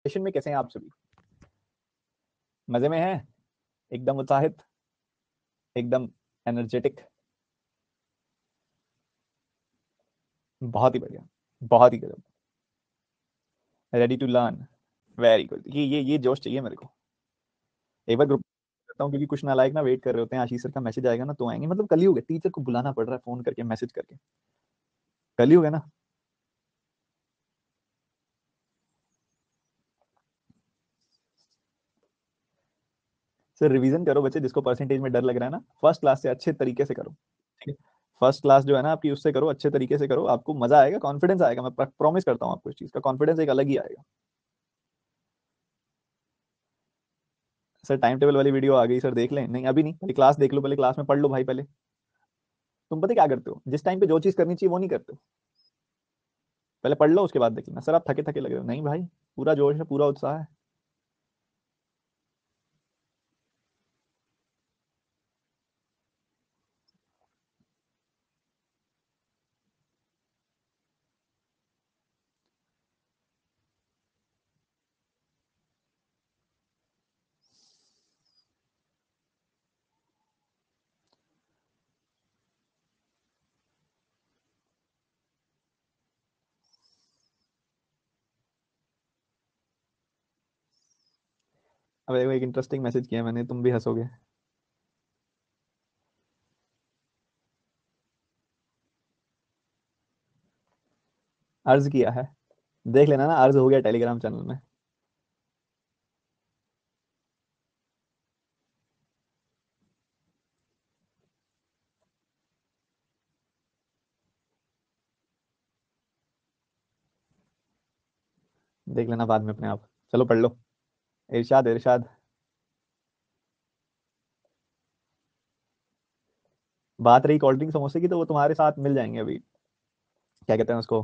Session में कैसे हैं आप सभी? मजे में हैं? एकदम उत्साहित, एकदम एनर्जेटिक। बहुत ही बढ़िया, बहुत ही गजब। Ready to learn. Very good. ये जोश चाहिए मेरे को। एक बार ग्रुप करता हूँ, क्योंकि कुछ नालायक ना वेट कर रहे होते हैं, आशीष सर का मैसेज आएगा ना तो आएंगे। मतलब कलयुग है, टीचर को बुलाना पड़ रहा है फोन करके, मैसेज करके। कलयुग है ना। सर रिवीजन करो बच्चे, जिसको परसेंटेज में डर लग रहा है ना, फर्स्ट क्लास से अच्छे तरीके से करो। ठीक है। फर्स्ट क्लास जो है ना आपकी, उससे करो, अच्छे तरीके से करो, आपको मजा आएगा, कॉन्फिडेंस आएगा। मैं प्रॉमिस करता हूँ आपको, इस चीज का कॉन्फिडेंस एक अलग ही आएगा। सर टाइम टेबल वाली वीडियो आ गई सर, देख लें? नहीं अभी नहीं, पहले क्लास देख लो, पहले क्लास में पढ़ लो भाई पहले। तुम पता क्या करते हो, जिस टाइम पे जो चीज करनी चाहिए वो नहीं करते हो। पहले पढ़ लो, उसके बाद देख लेना। सर आप थके थके लग रहे हो। नहीं भाई, पूरा जोश है, पूरा उत्साह है। अब देखो, एक इंटरेस्टिंग मैसेज किया मैंने, तुम भी हंसोगे। अर्ज किया है, देख लेना ना, अर्ज हो गया टेलीग्राम चैनल में। देख लेना बाद में अपने आप। चलो पढ़ लो। इरशाद इरशाद। बात रही कोल्ड ड्रिंक समोसे की, तो वो तुम्हारे साथ मिल जाएंगे अभी। क्या कहते हैं उसको,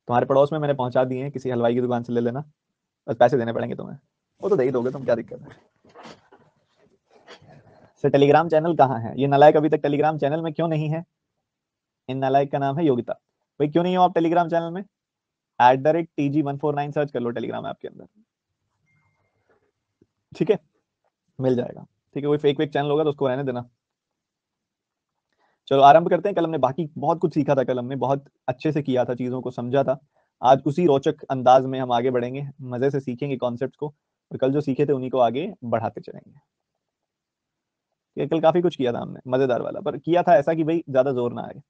तुम्हारे पड़ोस में मैंने पहुंचा दिए हैं, किसी हलवाई की दुकान से ले लेना। बस पैसे देने पड़ेंगे तुम्हें। वो तो दे ही दोगे तुम, क्या दिक्कत है। सर टेलीग्राम चैनल कहाँ है? ये नालायक अभी तक टेलीग्राम चैनल में क्यों नहीं है? इन नालायक का नाम है योगिता। भाई क्यों नहीं हो आप टेलीग्राम चैनल में? @TG149 सर्च कर लो टेलीग्राम ऐप के अंदर। ठीक है, मिल जाएगा। ठीक है, कोई फेक वेक चैनल होगा तो उसको रहने देना। चलो आरंभ करते हैं। कल हमने बाकी बहुत कुछ सीखा था, कल हमने बहुत अच्छे से किया था, चीजों को समझा था। आज उसी रोचक अंदाज में हम आगे बढ़ेंगे, मजे से सीखेंगे कॉन्सेप्ट्स को, और कल जो सीखे थे उन्हीं को आगे बढ़ाते चलेंगे। ये कल काफी कुछ किया था हमने, मजेदार वाला, पर किया था ऐसा कि भाई ज्यादा जोर ना आए।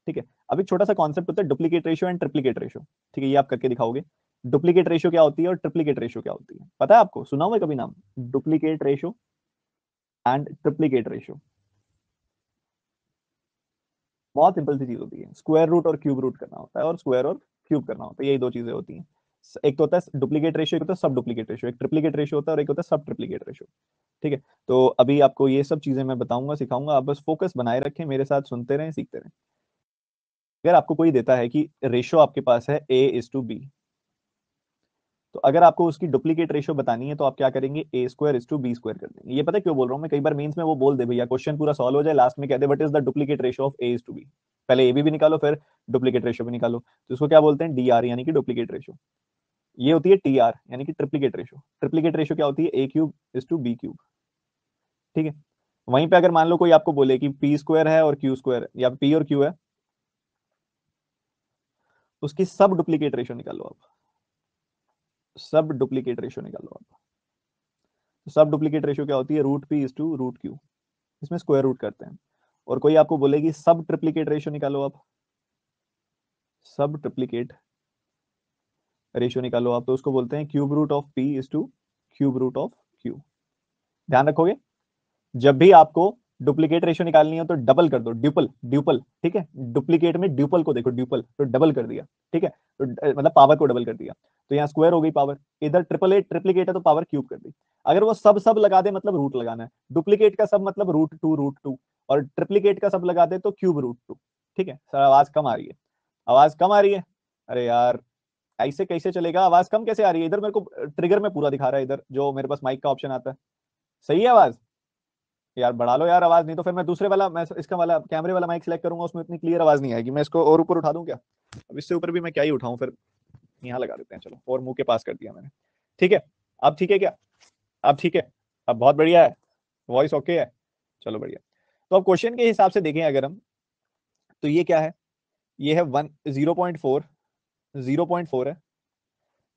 ठीक है। अब एक छोटा सा कॉन्सेप्ट होता है duplicate ratio and triplicate ratio. ठीक है, ये आप करके दिखाओगे। डुप्लीकेट रेशियो क्या होती है और ट्रिप्लीकेट रेशियो क्या होती है, पता है आपको? सुना हुआ है कभी नाम? Duplicate ratio and triplicate ratio. बहुत सिंपल सी चीज होती है, स्क्वायर रूट और क्यूब रूट करना होता है, और स्क्वायर और क्यूब करना होता है, यही दो चीजें होती हैं। एक तो होता है डुप्लीकेट रेशियो, एक होता है सब डुप्लीकेट रेशियो, एक ट्रिप्लीकेट रेशियो होता है और एक होता है सब ट्रिप्लीकेट रेशियो। ठीक है। तो अभी आपको ये सब चीजें मैं बताऊंगा, सिखाऊंगा, आप बस फोकस बनाए रखें, मेरे साथ सुनते रहें, सीखते रहें। अगर आपको कोई देता है कि रेशियो आपके पास है A:B, तो अगर आपको उसकी डुप्लीकेट रेशियो बतानी है तो आप क्या करेंगे, A²:B² कर देंगे। ये पता है क्यों बोल रहा हूँ मैं? कई बार मेंस में वो बोल दे भैया, क्वेश्चन पूरा सॉल्व हो जाए, लास्ट में कह दे what is the duplicate ratio of A:B। पहले AB भी निकालो, फिर डुप्लीकेट रेशियो भी निकालो, तो उसको क्या बोलते हैं, DR, यानी कि डुप्लीकेट रेशियो। ये होती है TR, यानी कि ट्रिप्लीकेट रेशियो। ट्रिप्लीकेट रेशियो क्या होती है, A³ :B³। ठीक है। वहीं पे अगर मान लो कोई आपको बोले कि P² है और Q² या P और Q है, उसकी सब डुप्लीकेट रेशियो निकालो आप। सब डुप्लीकेट रेशियो निकालो आप। तो सब डुप्लीकेट रेशियो क्या होती है, √P:√Q। इसमें स्क्वायर रूट करते हैं। और कोई आपको बोले कि सब ट्रिप्लीकेट रेशियो निकालो आप, सब ट्रिप्लीकेट रेशियो निकालो आप, तो उसको बोलते हैं √P:√Q। ध्यान रखोगे, जब भी आपको डुप्लीकेट रेशियो निकालनी हो तो डबल कर दो, ड्यूपल ड्यूपल। ठीक है, डुप्लीकेट में ड्यूपल को देखो, ड्यूपल तो डबल कर दिया। ठीक है, तो मतलब पावर को डबल कर दिया, तो यहाँ स्क्वायर हो गई पावर। इधर ट्रिप्लीकेट है तो पावर क्यूब कर दी। अगर वो सब सब लगा दे, मतलब रूट लगाना है। डुप्लीकेट का सब मतलब √2 और ट्रिप्लीकेट का सब लगा दे तो क्यूब √2। ठीक है सर, आवाज कम आ रही है, आवाज कम आ रही है। अरे यार, ऐसे कैसे चलेगा, आवाज कम कैसे आ रही है? इधर मेरे को ट्रिगर में पूरा दिखा रहा है, इधर जो मेरे पास माइक का ऑप्शन आता है। सही है आवाज? यार बढ़ा लो यार आवाज, नहीं तो फिर मैं दूसरे वाला, मैं इसका वाला कैमरे वाला माइक सेलेक्ट करूंगा, उसमें इतनी क्लियर आवाज नहीं आएगी। मैं इसको और ऊपर उठा दूं क्या? अब इससे ऊपर भी मैं क्या ही उठाऊं फिर। यहाँ लगा देते हैं, चलो, और मुंह के पास कर दिया मैंने। ठीक है, अब ठीक है क्या? अब ठीक है, अब बहुत बढ़िया है, वॉइस ओके है, चलो बढ़िया। तो अब क्वेश्चन के हिसाब से देखें अगर हम, तो ये क्या है, ये है 0.4, 0.4 है।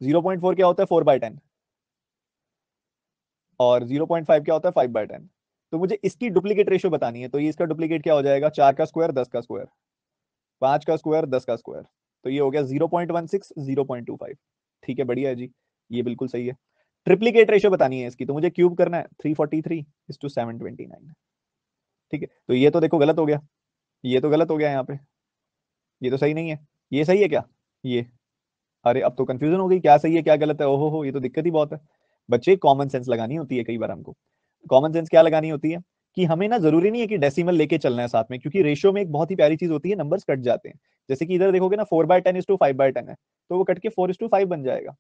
0.4 क्या होता है, 4/10, और 0.5 क्या होता है, 5/10। तो मुझे इसकी डुप्लीकेट रेशियो बतानी है, तो ये इसका डुप्लीकेट क्या हो जाएगा, 4 का स्क्वायर, 10 का स्क्वायर, 5 का स्क्वायर, 10 का स्क्वायर। तो ये हो गया 0.16, 0.25। ठीक है, बढ़िया है जी, ये बिल्कुल सही है। ट्रिप्लीकेट रेशियो बतानी है इसकी, तो मुझे क्यूब करना है, 343:729। ठीक है, तो ये तो देखो गलत हो गया, ये तो गलत हो गया यहाँ पे, ये तो सही नहीं है। ये सही है क्या, ये, अरे अब तो कंफ्यूजन हो गई, क्या सही है क्या गलत है, ओहो हो, ये तो दिक्कत ही बहुत है। बच्चे कॉमन सेंस लगानी होती है कई बार हमको। कॉमन सेंस क्या लगानी होती है, कि हमें ना जरूरी नहीं है कि डेसिमल लेके चलना है साथ में, क्योंकि रेशियो में एक बहुत ही प्यारी चीज होती है, नंबर्स कट जाते हैं। जैसे कि इधर देखोगे ना, 4/10:5/10 है, तो वो कट के 4:5 बन जाएगा।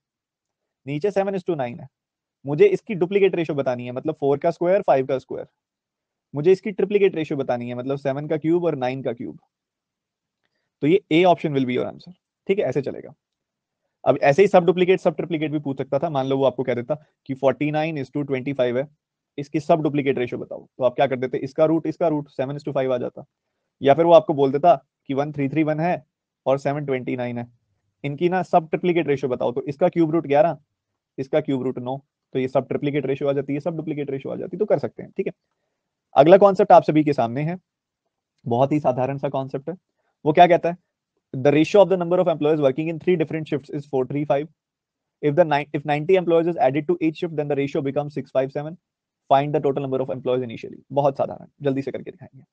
नीचे 7:9 है। मुझे इसकी डुप्लीकेट रेशियो बतानी है, मतलब 4 का स्क्वायर, 5 का स्क्वायर। मुझे इसकी ट्रिप्लीकेट रेशियो बतानी है, मतलब 7 का क्यूब और 9 का क्यूब। तो ये A option will be your answer. ठीक है, ऐसे चलेगा। अब ऐसे ही सब डुप्लीकेट सब ट्रिप्लीकेट भी पूछ सकता था, मान लो वो आपको कह देता कि 49:25 है, इसकी सब डुप्लीकेट रेशियो बताओ, तो आप क्या कर देते, इसका रूट 7:5 आ जाता। या फिर वो आपको बोल देता कि 1331 है और 729 है, इनकी ना सब ट्रिप्लीकेट रेशियो बताओ, तो इसका क्यूब रूट 11, इसका क्यूब रूट 9। तो ये सब ट्रिप्लीकेट रेशियो आ जाती है, सब डुप्लीकेट रेशियो आ जाती है, तो कर सकते हैं। ठीक है, अगला कॉन्सेप्ट आप सभी के सामने है, बहुत ही साधारण सा कॉन्सेप्ट है। वो क्या कहता है, the ratio of the number of employees working in 3 different shifts is 4:3:5। if 90 employees is added to each shift, then the ratio becomes 6:5:7. Find the total number of employees initially. बहुत साधारण, जल्दी से करके दिखाएंगे।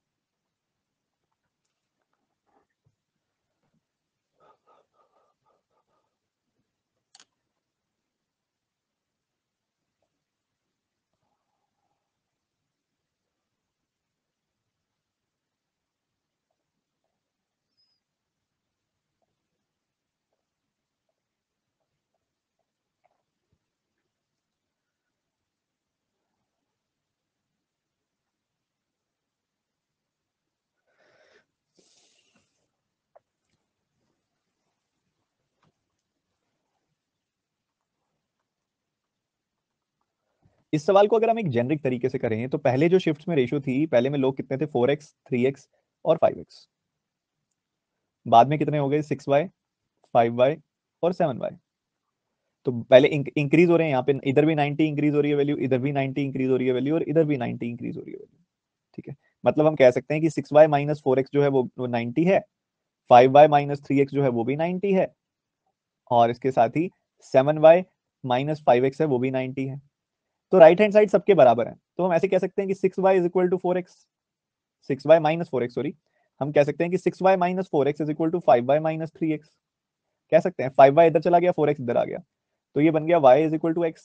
इस सवाल को अगर हम एक जेनरिक तरीके से करें, तो पहले जो शिफ्ट्स में रेशियो थी, पहले में लोग कितने थे, 4x, 3x और 5x। बाद में कितने हो गए, 6y, 5y और 7y। तो पहले इंक्रीज हो रहे हैं, यहाँ पे इधर भी 90 इंक्रीज हो रही है वैल्यू, इधर भी 90 इंक्रीज हो रही है वैल्यू, और इधर भी 90 इंक्रीज हो रही है वैल्यू। ठीक है, मतलब हम कह सकते हैं कि 6y-4x जो है वो 90 है, 5y-3x जो है वो भी 90 है, और इसके साथ ही 7y-5x है, वो भी 90 है। तो राइट हैंड साइड सबके बराबर है, तो हम ऐसे कह सकते हैं कि 6y = 4x, 6y-4x, सॉरी, हम कह सकते हैं कि 6y-4x = 5y-3x। कह सकते हैं 5y इधर चला गया, 4x इधर आ गया, तो ये बन गया y = x।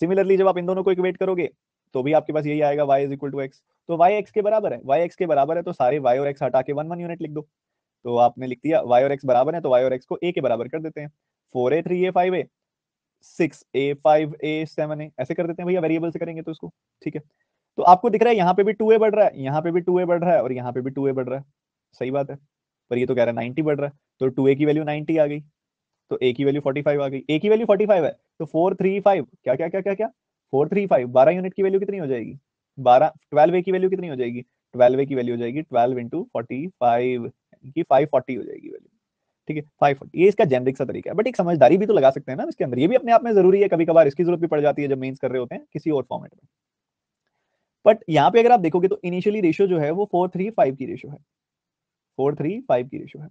सिमिलरली जब आप इन दोनों को इक्वेट करोगे, तो भी आपके पास यही आएगा, y = x। तो y x के बराबर है, y x के बराबर है, तो सारे y और x हटा के 1 1 यूनिट लिख दो। तो आपने लिख दिया y और x बराबर है, तो y और x को a के बराबर कर देते हैं, 4a 3a 5a, 6a 5a 7a, ऐसे कर देते हैं भैया, वेरिएबल से करेंगे तो इसको। ठीक है, तो आपको दिख रहा है यहाँ पे भी 2a बढ़ रहा है, यहाँ पे भी 2a बढ़ रहा है, और यहाँ पे भी 2a बढ़ रहा है। सही बात है, पर ये तो कह रहा है 90 बढ़ रहा है, तो 2a की वैल्यू 90 आ गई, तो a की वैल्यू 45 आ गई, a की वैल्यू 45 है, तो 435 क्या क्या क्या क्या क्या 435, 12 यूनिट की वैल्यू कितनी हो जाएगी, 12, 12a की वैल्यू कितनी हो जाएगी, 12a की वैल्यू हो जाएगी 12 × 45, की 540 हो जाएगी वैल्यू। ठीक है, 540, ये इसका जेनरिक सा तरीका है, बट एक समझदारी भी तो लगा सकते हैं ना इसके अंदर, ये भी अपने आप में जरूरी है, कभी कभार इसकी जरूरत भी पड़ जाती है जब मेंस कर रहे होते हैं किसी और फॉर्मेट में। बट यहाँ पे अगर आप देखोगे, तो इनिशियली रेशियो जो है वो 4:3:5 की रेशियो है, 4:3:5 की रेशियो है,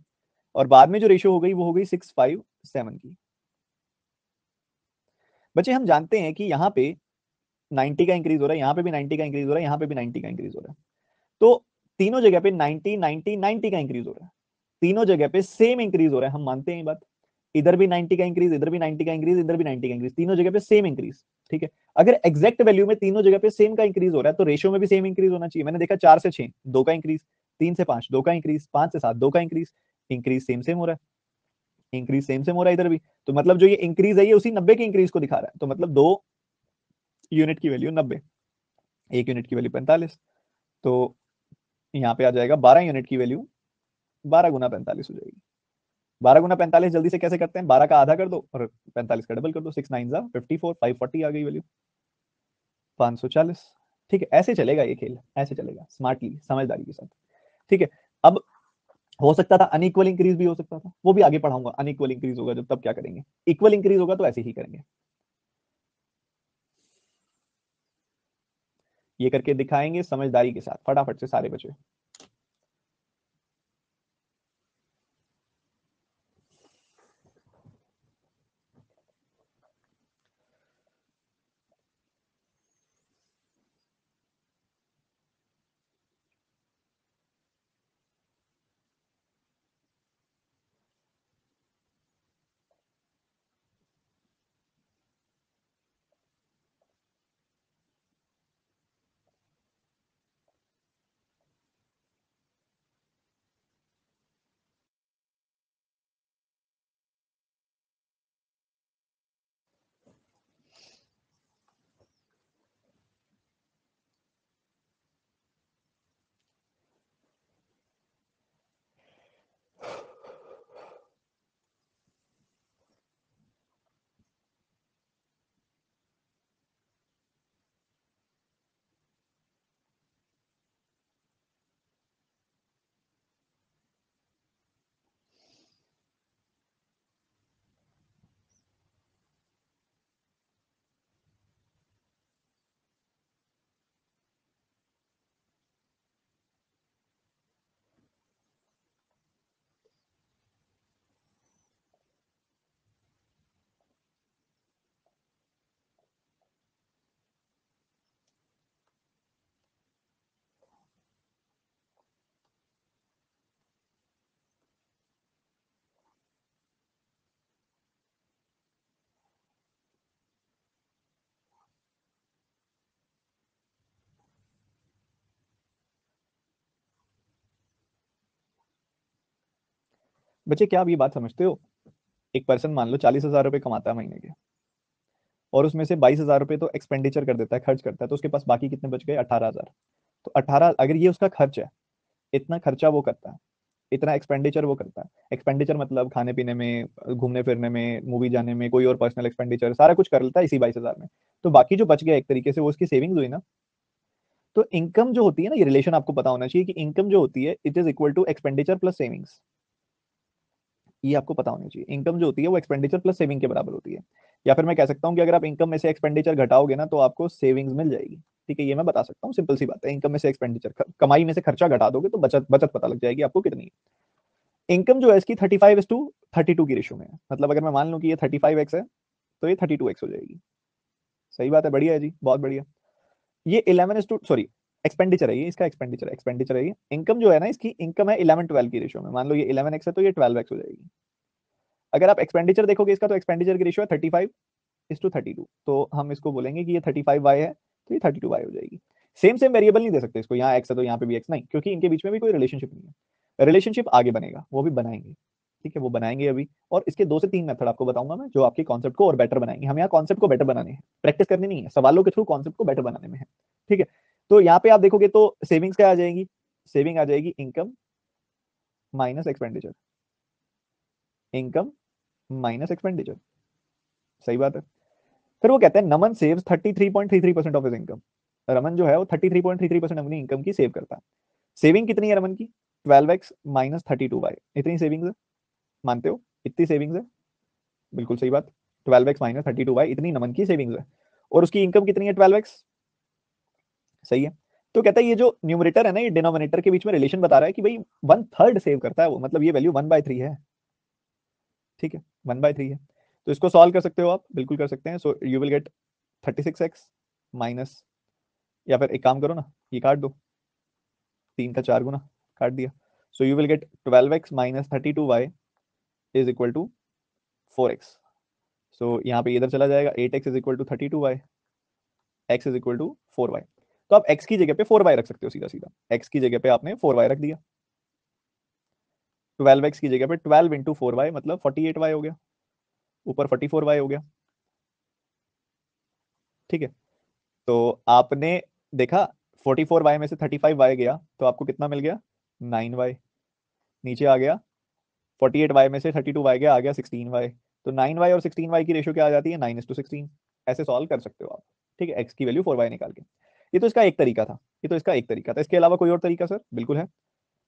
और बाद में जो रेशियो हो गई वो हो गई 6:5:7 की। बच्चे हम जानते हैं कि यहाँ पे 90 का इंक्रीज हो रहा है, यहाँ पे भी 90 का इंक्रीज हो रहा है, यहाँ पे भी 90 का इंक्रीज हो रहा है, तो तीनों जगह पे 90 90 90 का इंक्रीज हो रहा है, तीनों जगह पे सेम इंक्रीज हो रहा है, हम मानते हैं ये बात। इधर भी 90 का इंक्रीज, इधर भी 90 का इंक्रीज, इधर भी 90 का इंक्रीज, तीनों जगह पे सेम इंक्रीज। ठीक है, अगर एग्जैक्ट वैल्यू में तीनों जगह पे सेम का इंक्रीज हो रहा है, तो रेशियो में भी सेम इंक्रीज होना चाहिए। मैंने देखा 4 से 6 2 का इंक्रीज, 3 से 5 2 का इंक्रीज, 5 से 7 2 का इंक्रीज, इंक्रीज सेम सेम हो रहा है, इंक्रीज सेम सेम हो रहा है इधर भी। तो मतलब जो ये इंक्रीज है, ये उसी 90 के इंक्रीज को दिखा रहा है, तो मतलब 2 यूनिट की वैल्यू 90, 1 यूनिट की वैल्यू 45, तो यहाँ पे आ जाएगा 12 यूनिट की वैल्यू 12 × 45 हो जाएगी। 12 गुना 45 जल्दी से कैसे करते हैं, 12 का आधा कर दो और 45 का डबल कर दो, 6 9 54, 540 आ गई वैल्यू 540। ठीक है, ऐसे चलेगा ये खेल, ऐसे चलेगा स्मार्टली, समझदारी के साथ। ठीक है, अब हो सकता था अनइक्वल इंक्रीज भी हो सकता था, वो भी आगे पढ़ाऊंगा, अनइक्वल इंक्रीज होगा जब तब क्या करेंगे, इक्वल इंक्रीज होगा तो ऐसे ही करेंगे। ये करके दिखाएंगे समझदारी के साथ, फटाफट से सारे बचे। बच्चे क्या आप ये बात समझते हो, एक पर्सन मान लो 40,000 रुपए कमाता है महीने के, और उसमें से 22,000 रुपए तो एक्सपेंडिचर कर देता है, खर्च करता है, तो उसके पास बाकी कितने बच गए, 18,000। तो 18, अगर ये उसका खर्च है, इतना खर्चा वो करता है, इतना एक्सपेंडिचर वो करता है, एक्सपेंडिचर मतलब खाने पीने में, घूमने फिरने में, मूवी जाने में, कोई और पर्सनल एक्सपेंडिचर, सारा कुछ कर लेता है इसी 22,000 में। तो बाकी जो बच गया एक तरीके से वो उसकी सेविंग्स हुई ना। तो इनकम जो होती है ना, ये रिलेशन आपको पता होना चाहिए कि इनकम जो होती है it is equal to expenditure plus savings. ये आपको पता होना चाहिए, इनकम जो होती है वो एक्सपेंडिचर प्लस सेविंग के बराबर होती है। या फिर मैं कह सकता हूँ कि अगर आप इनकम में से एक्सपेंडिचर घटाओगे ना तो आपको सेविंग्स मिल जाएगी। ठीक है, ये मैं बता सकता हूँ, सिंपल सी बात है, इनकम में से एक्सपेंडिचर, कमाई में से खर्चा घटा दोगे तो बचत बचत पता लग जाएगी आपको कितनी है। इनकम जो है इसकी 35:32 की रेशो में है, मतलब अगर मैं मान लूँ कि ये 35x है तो ये 32x हो जाएगी। सही बात है, बढ़िया है जी, बहुत बढ़िया। ये 11 सॉरी, एक्सपेंडिचर है ये, इसका एक्सपेंडिचर है ये। इनकम जो है ना, इसकी इनकम है 11:12 की रेशो में, मान लो ये 11x है तो ये 12x हो जाएगी। अगर आप एक्सपेंडिचर देखोगे इसका, तो एक्सपेंडिचर की रेशियो है 35:32, तो हम इसको बोलेंगे कि ये 35y है तो ये 32y हो जाएगी। सेम सेम वेरिएबल नहीं दे सकते इसको, यहाँ x है तो यहाँ पे भी x नहीं, क्योंकि इनके बीच में भी कोई रिलेशनशिप नहीं है। रिलेशनशिप आगे बनेगा, वो भी बनाएंगे। ठीक है, वो बनाएंगे अभी, और इसके 2 से 3 मेथड आपको बताऊंगा मैं, जो आपके कॉन्सेप्ट को और बेटर बनाएंगे। हम यहाँ कॉन्सेप्ट को बेटर बनाने हैं, प्रैक्टिस करनी नहीं है, सवालों के थ्रू कॉन्सेप्ट को बेटर बनाने में है। ठीक है, तो यहाँ पे आप देखोगे तो सेविंग्स क्या आ जाएगी, सेविंग आ जाएगी income minus expenditure, income minus expenditure. सही बात है। फिर वो कहते हैं Naman saves 33.33% of his income. Raman जो है वो 33.33% अपनी इनकम की सेव करता है। सेविंग कितनी है रमन की, 12x माइनस 32y, इतनी सेविंग्स है, मानते हो इतनी सेविंग्स है, बिल्कुल सही बात। 12x माइनस 32y, इतनी नमन की सेविंग्स है, और उसकी इनकम कितनी है 12x। सही है। तो कहता है ये जो न्यूमरेटर है ना, ये डिनोमिनेटर के बीच में रिलेशन बता रहा है कि भाई 1/3 सेव करता है वो, मतलब ये वैल्यू 1/3 है। ठीक है, 1/3 है। तो इसको सॉल्व कर सकते हो आप, बिल्कुल कर सकते हैं। सो you will gate 36x minus, या फिर एक काम करो ना, ये काट दो, 3 का 4 गुना, काट दिया। So you will get 12x minus 32y is equal to 4x। So यहाँ पे इधर चला जाएगा, 8x is equal to 32y, x is equal to 4y। तो आप x की जगह पे 4y रख सकते हो, सीधा सीधा x की जगह पे आपने 4y रख दिया, 12x की जगह पे 12 इंटू 4y मतलब 48y हो गया, ऊपर 44y हो गया। ठीक है, तो आपने देखा 44y में से 35y गया तो आपको कितना मिल गया, 9y। नीचे आ गया 48y में से 32y गया, आ गया 16y। तो 9y और 16y की रेशियो क्या आ जाती है, 9:16। ऐसे सॉल्व कर सकते हो आप, ठीक है, x की वैल्यू 4y निकाल के। ये तो इसका एक तरीका था, ये तो इसका एक तरीका था। इसके अलावा कोई और तरीका सर? बिल्कुल है।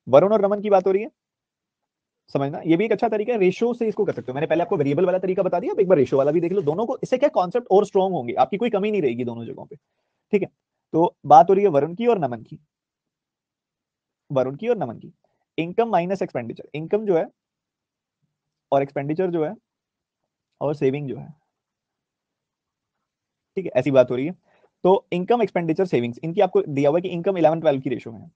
वरुण और रमन की बात हो रही है, समझना, ये भी एक अच्छा तरीका है, रेशियो से इसको कर सकते हो। मैंने पहले आपको वेरिएबल वाला तरीका बता दिया, अब एक बार रेशियो वाला भी देख लो। दोनों को, इससे क्या कॉन्सेप्ट और स्ट्रॉन्ग होंगे, आपकी कोई कमी नहीं रहेगी दोनों जगहों पे, ठीक है। तो बात हो रही है वरुण की और नमन की, वरुण की और नमन की। इनकम माइनस एक्सपेंडिचर, इनकम जो है और एक्सपेंडिचर जो है और सेविंग जो है, ठीक है, ऐसी बात हो रही है। तो इनकम, एक्सपेंडिचर, सेविंग्स, इनकी आपको दिया हुआ है कि इनकम 11-12 की रेशियो में है,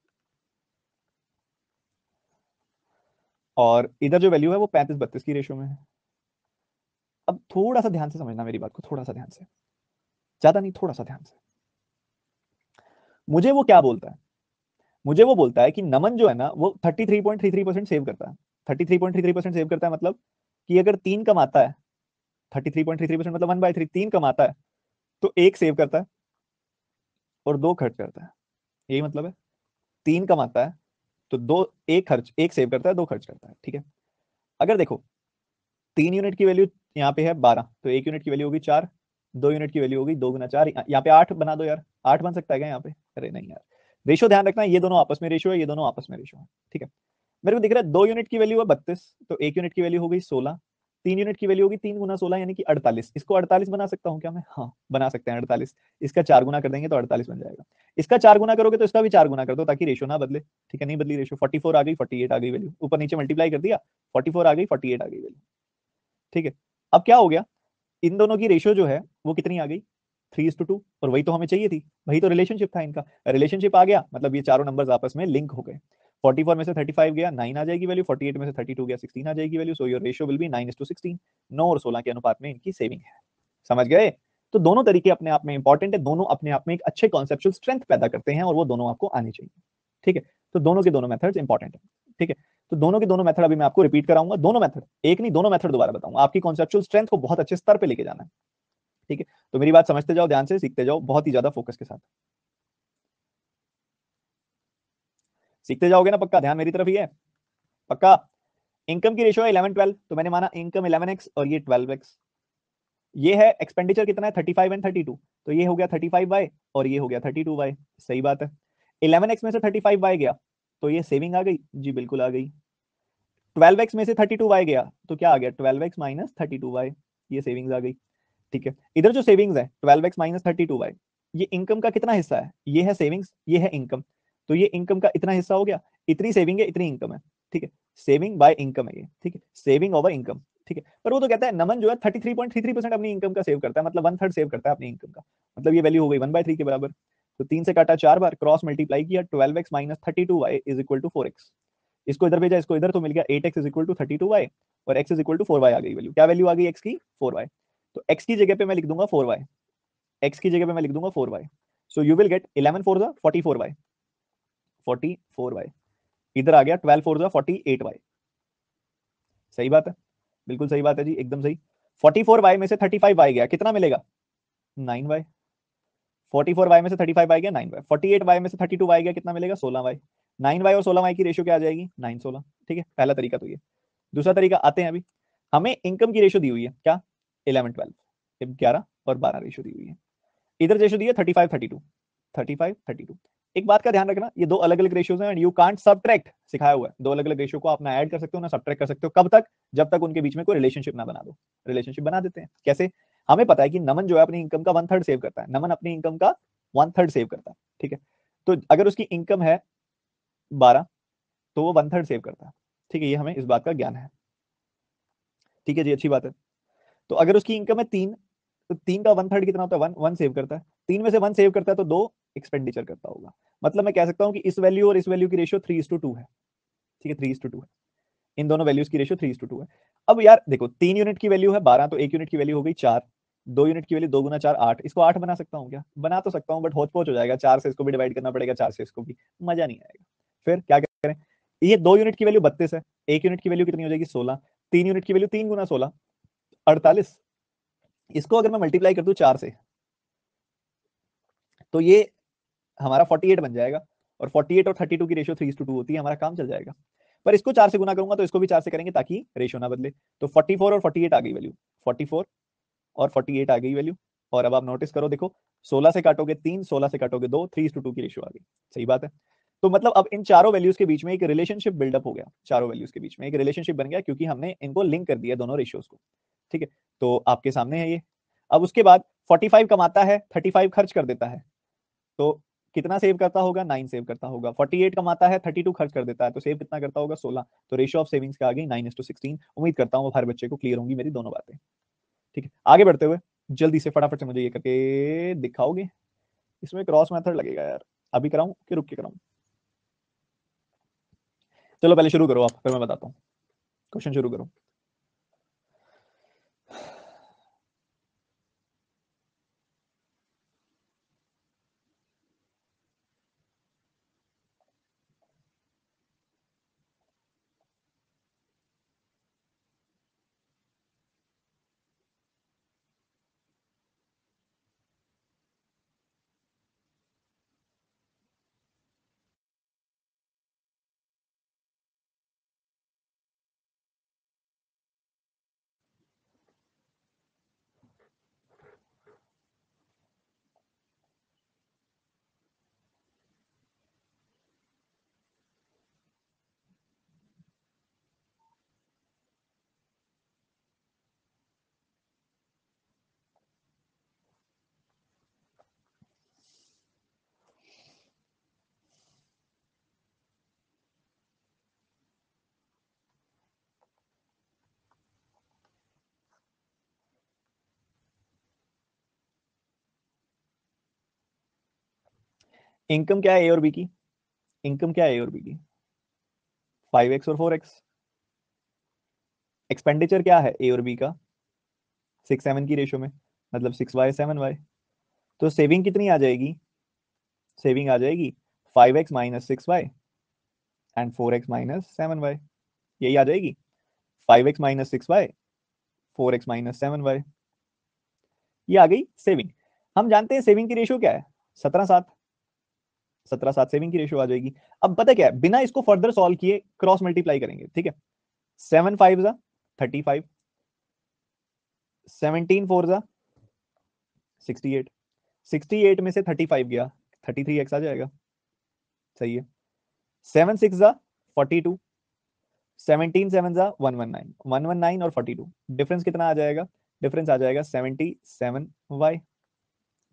और इधर जो वैल्यू है वो 35-32 की रेशियो में है। अब थोड़ा सा ध्यान से समझना मेरी बात को, थोड़ा सा ध्यान से, ज्यादा नहीं, थोड़ा सा ध्यान से। मुझे वो क्या बोलता है, मुझे वो बोलता है कि नमन जो है ना वो 33.33% सेव करता है। 33.33% सेव करता है मतलब कि अगर 3 कमाता है, 33.33% मतलब 1/3, 3 कमाता है तो 1 सेव करता है और 2 खर्च करता है। यही मतलब है, 3 कमाता है तो 2, 1 खर्च, 1 सेव करता है, 2 खर्च करता है, ठीक है। अगर देखो 3 यूनिट की वैल्यू यहाँ पे है 12, तो 1 यूनिट की वैल्यू होगी 4, 2 यूनिट की वैल्यू होगी 2 गुना 4, यहाँ पे 8 बना दो यार, 8 बन सकता है क्या यहाँ पे? अरे नहीं यार, रेशियो ध्यान रखना, ये दोनों आपस में रेशियो है, ये दोनों आपस में रेशियो है, ठीक है। मेरे को दिख रहा है 2 यूनिट की वैल्यू है 32, तो 1 यूनिट की वैल्यू हो गई 16, 3 यूनिट की वैल्यू होगी 3 गुना 16 यानी कि 48। इसको 48 बना सकता हूँ क्या मैं? हाँ बना सकते हैं 48। इसका 4 गुना कर देंगे तो 48 बन जाएगा। इसका 4 गुना करोगे तो इसका भी 4 गुना कर दो ताकि रेशियो ना बदले, ठीक है, नहीं बदली रेशियो। 44 आ गई, 48 आ गई वैल्यू, ऊपर नीचे मल्टीप्लाई कर दिया, 44 आ गई, 48 आ गई वैल्यू, ठीक है। अब क्या हो गया, इन दोनों की रेशियो जो है वो कितनी आ गई, 3:2, और वही तो हमें चाहिए थी, वही तो रिलेशनशिप था इनका। रिलेशनशिप आ गया मतलब ये चारों नंबर्स आपस में लिंक हो गए। 44 में से 35 गया, 9 आ जाएगी वैल्यू, 48 में से 32 गया, 16 आ जाएगी value. So your ratio will be 9:16। 9 और 16 के अनुपात में इनकी सेविंग है। समझ गए? तो दोनों तरीके अपने आप में इंपॉर्टेंट है, दोनों अपने आप में एक अच्छे कॉन्सेप्चुअल स्ट्रेंथ पैदा करते हैं, और वो दोनों आपको आने चाहिए, ठीक है। तो दोनों के दोनों मेथड्स इंपॉर्टेंट है, ठीक है। तो दोनों के दोनों मेथड अभी मैं आपको रिपीट कराऊंगा, दोनों मेथड, एक नहीं दोनों मेथड दोबारा बताऊंगा, आपकी कॉन्सेप्चुअल स्ट्रेंथ को बहुत अच्छे स्तर पे लेके जाना है, ठीक है। तो मेरी बात समझते जाओ, ध्यान से सीखते जाओ, बहुत ही ज्यादा फोकस के साथ सीखते जाओगे ना, पक्का ध्यान मेरी तरफ ही है, पक्का। इनकम की रेशियो है 11-12, तो मैंने माना इनकम 11x और ये 12x। ये है एक्सपेंडिचर कितना है, 35 एंड 32, तो ये हो गया 35y और ये हो गया 32y। सही बात है। 11x में से 35y गया तो ये सेविंग आ गई, जी बिल्कुल आ गई। 12x में से 32y गया तो क्या आ गया, 12x माइनस 32y, ये सेविंग्स आ गई, ठीक है। इधर जो सेविंग्स है 12x माइनस 32y, ये इनकम का कितना हिस्सा है, ये है सेविंग्स, ये है इनकम, तो ये इनकम का इतना हिस्सा हो गया, इतनी सेविंग है इतनी इनकम है, ठीक है। सेविंग बाय इनकम है ये, ठीक है, सेविंग ओवर इनकम, ठीक है। पर वो तो कहता है नमन जो है 33.33% अपनी इनकम का सेव करता है, मतलब 1/3 सेव करता है अपनी इनकम का, मतलब ये वैल्यू हो गई 1/3 के बराबर। तो 3 से काटा 4 बार, क्रॉस मल्टीप्लाई किया, 12x minus 32y is equal to 4x। इसको इधर भेजा, इसको इधर, तो मिल गया 8x is equal to 32y, और x is equal to 4y आ गई वैल्यू। क्या वैल्यू आ गई x की, 4y। तो x की जगह पे मैं लिख दूंगा 4y, x की जगह पे मैं लिख दूंगा 4y। So you will gate 11 4 जा 44y, 44y। इधर आ गया 12 4 जा 48y। सही बात है, बिल्कुल सही बात है जी, एकदम सही। 44y में से 35y गया, कितना मिलेगा, 9y। 44y में से 35y गया 9y, 48y में से 32y गया, कितना मिलेगा, 16y। 9y और 16y की रेशियो क्या आ जाएगी, 9-16, ठीक है। पहला तरीका तो ये। दूसरा तरीका आते हैं अभी, हमें इनकम की रेशियो दी हुई है क्या, 11-12, 11 और 12 रेशियो दी हुई है। इधर रेशियो दी है 35-32, 35-32। एक बात का ध्यान रखना, ये दो अलग अलग रेशियोज हैं, एंड यू कांट सबट्रैक्ट, सिखाया हुआ है, दो अलग अलग रेशियो को आप ना ऐड कर सकते हो ना सबट्रैक्ट कर सकते हो, कब तक, जब तक उनके बीच में कोई रिलेशनशिप ना बना दो। रिलेशनशिप बना देते हैं कैसे, हमें पता है कि नमन जो है अपनी इनकम का 1/3 सेव करता है, नमन अपनी इनकम का 1/3 सेव करता है, ठीक है। तो अगर उसकी इनकम है 12 तो वो 1/3 सेव करता है, ठीक है, ये हमें इस बात का ज्ञान है, ठीक है जी, अच्छी बात है। तो अगर उसकी इनकम है 3, तो 3 का 1/3 कितना होता है, 1, 1 सेव करता है। 3 में से 1 सेव करता है तो 2 एक्सपेंडिचर करता होगा। मतलब मैं कह सकता हूं कि इस वैल्यू और इस वैल्यू की रेशियो 3:2 है, ठीक है, 3:2 है। इन दोनों वैल्यूज की रेशियो 3:2 है। अब यार देखो 3 यूनिट की वैल्यू है 12, तो 1 यूनिट की वैल्यू हो गई 4, 2 यूनिट की वैल्यू 2 गुना 4 8, इसको 8 बना सकता हूँ क्या, बना तो सकता हूँ, बट होच पोच हो जाएगा, 4 से इसको भी डिवाइड करना पड़ेगा, 4 से इसको भी, मजा नहीं आएगा। फिर क्या करें, ये 2 यूनिट की वैल्यू 32 है, 1 यूनिट की वैल्यू कितनी हो जाएगी 16, 3 यूनिट की वैल्यू 3 गुना 16 48। इसको अगर मैं मल्टीप्लाई कर दूं 4 से तो ये हमारा 48 बन जाएगा, और 48 और 32 की रेशियो 3:2 होती है, हमारा काम चल जाएगा। पर इसको 4 से गुना करूंगा तो इसको भी 4 से करेंगे ताकि रेशियो ना बदले। तो 44 और 48 आ गई वैल्यू, 44 और 48 आ गई वैल्यू। और अब आप नोटिस करो, देखो 16 से काटोगे 3, 16 से काटोगे 2, 3:2 की रेशियो आ गई। सही बात है। तो मतलब अब इन चारों वैल्यूज के बीच में एक रिलेशनशिप बिल्डअप हो गया, चारों वैल्यूज के बीच में एक रिलेशनशिप बन गया क्योंकि हमने इनको लिंक कर दिया दोनों रेशियोज को। ठीक है, तो आपके सामने है ये। अब उसके बाद 45 कमाता है, 35 खर्च कर देता है, तो कितना सेव करता होगा? 9 सेव करता होगा। 48 कमाता है, 32 खर्च कर देता है, तो सेव कितना करता होगा? 16। तो रेशियो ऑफ सेविंग्स का आ गई 9:16। उम्मीद करता हूँ हर बच्चे को क्लियर होंगी मेरी दोनों बातें। ठीक है, आगे बढ़ते हुए जल्दी से फटाफट से मुझे ये करके दिखाओगे। इसमें क्रॉस मेथड लगेगा यार, अभी कराऊं कि रुक के कराऊं? चलो पहले शुरू करो आप, फिर मैं बताता हूँ। क्वेश्चन शुरू करो। इनकम क्या है ए और बी की? इनकम क्या है ए और बी की? 5x और 4x। एक्सपेंडिचर क्या है ए और बी का? 6-7 की रेशियो में, मतलब 6y 7y। तो सेविंग कितनी आ जाएगी? सेविंग आ जाएगी 5x minus 6y and 4x minus 7y। यही आ जाएगी, 5x minus 6y, 4x minus 7y। ये आ गई सेविंग। हम जानते हैं सेविंग की रेशियो क्या है, 17:7। 17:7 सेविंग की रेशियो आ जाएगी। अब पता क्या है, बिना इसको फर्दर सॉल्व किए क्रॉस मल्टीप्लाई करेंगे। ठीक है, 7 5 जा 35, 17 4 जा 68, 68 में से 35 गया, 33x आ जाएगा। सही है। 7 6 जा 42, 17 7 जा 119, 119 और 42, डिफरेंस कितना आ जाएगा? डिफरेंस आ जाएगा 77y।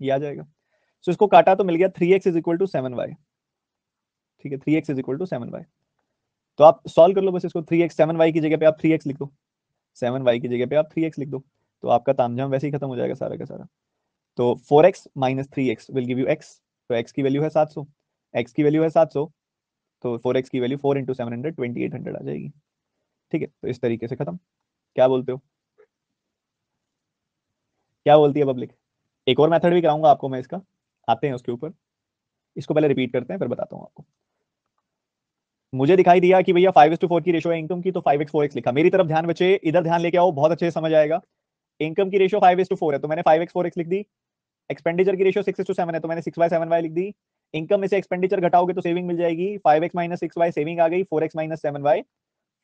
ये आ जाएगा। सो इसको काटा तो मिल गया 3x is equal to 7y। ठीक है, 3x is equal to 7y। तो आप सॉल्व कर लो बस इसको। 3x 7y की जगह पे आप 3x लिख दो, 7y की जगह पे आप 3x लिख दो, तो आपका तामझाम वैसे ही खत्म हो जाएगा सारा का सारा। तो 4x minus 3x will give you x। तो x की वैल्यू है 700, x की वैल्यू है 700, तो 4x की वैल्यू 4 इंटू 700 2800 आ जाएगी। ठीक है, तो इस तरीके से खत्म। क्या बोलते हो? क्या बोलती है पब्लिक? एक और मेथड भी कराऊंगा आपको मैं इसका, आते हैं उसके ऊपर। इसको पहले रिपीट करते हैं फिर बताता हूँ आपको। मुझे दिखाई दिया कि भैया 5:4 की रेशियो है इनकम की, तो 5x 4x लिखा। मेरी तरफ ध्यान बचे, इधर ध्यान लेके आओ, बहुत अच्छे से समझ आएगा। इनकम की रेशियो 5:4 है तो मैंने 5x 4x लिख दी। एक्सपेंडिचर की रेशियो 6:7 है तो मैंने 6y 7y लिख दी। इनकम में से एक्सपेंडिचर घटाओगे तो सेविंग मिल जाएगी, 5x माइनस 6y सेविंग आ गई, 4x minus 7y,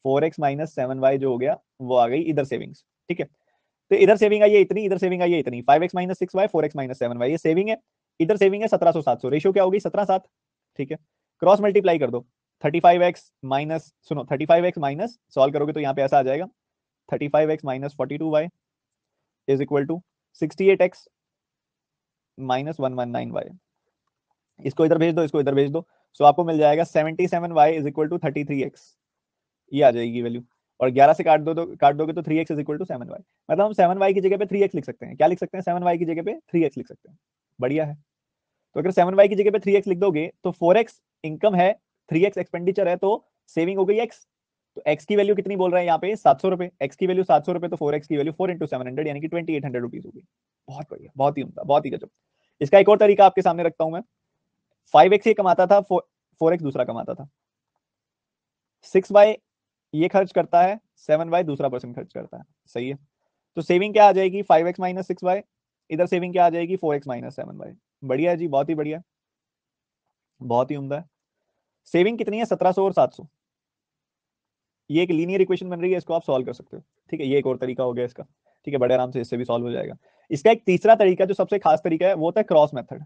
4x minus 7y जो हो गया वो आ गई इधर सेविंग्स। ठीक है, तो इधर सेविंग आई है इतनी, इधर सेविंग आई है इतनी, 5x minus 6y, 4x minus 7y, ये सेविंग है। इधर सेविंग है 1700 700, रेशियो क्या होगी? 17:7। ठीक है, क्रॉस मल्टीप्लाई कर दो। 35x माइनस, सुनो 35x माइनस, सॉल्व करोगे तो यहाँ पे ऐसा आ जाएगा, 35x minus 42y is equal to 68x minus 119y। इसको इधर भेज दो, इसको इधर भेज दो, सो आपको मिल जाएगा 77y is equal to 33x। ये आ जाएगी वैल्यू। और 11 से काट दो तो काट दोगे तो 3x is equal to 7y। मतलब हम 7y की जगह पे 3x लिख सकते हैं। क्या लिख सकते हैं? 7y की जगह पे 3x लिख सकते हैं। बढ़िया है। तो अगर 7y की जगह पे 3x लिख दोगे तो 4x इनकम है, 3x एक्सपेंडिचर है, तो सेविंग हो गई x। तो x की वैल्यू कितनी बोल रहे हैं यहाँ पे? 700 रुपए। x की वैल्यू 700 रुपए, तो 4x की वैल्यू 4 इंटू 700 यानी कि 2800 रुपीज होगी। बहुत बढ़िया, बहुत ही उम्दा, बहुत ही गजब। इसका एक और तरीका आपके सामने रखता हूं मैं। 5x ये कमाता था, 4x दूसरा कमाता था। 6y ये खर्च करता है, 7y दूसरा पर्सन खर्च करता है। सही है। तो सेविंग क्या आ जाएगी? 5x minus 6y। इधर सेविंग क्या आ जाएगी? 4x minus 7y। बढ़िया है जी, बहुत ही बढ़िया, बहुत ही उम्दा है। सेविंग कितनी है? 1700 और 700। ये एक लीनियर इक्वेशन बन रही है, इसको आप सॉल्व कर सकते हो। ठीक है, ये एक और तरीका हो गया इसका। ठीक है, बड़े आराम से इससे भी सॉल्व हो जाएगा। इसका एक तीसरा तरीका जो सबसे खास तरीका है वो होता है क्रॉस मेथड।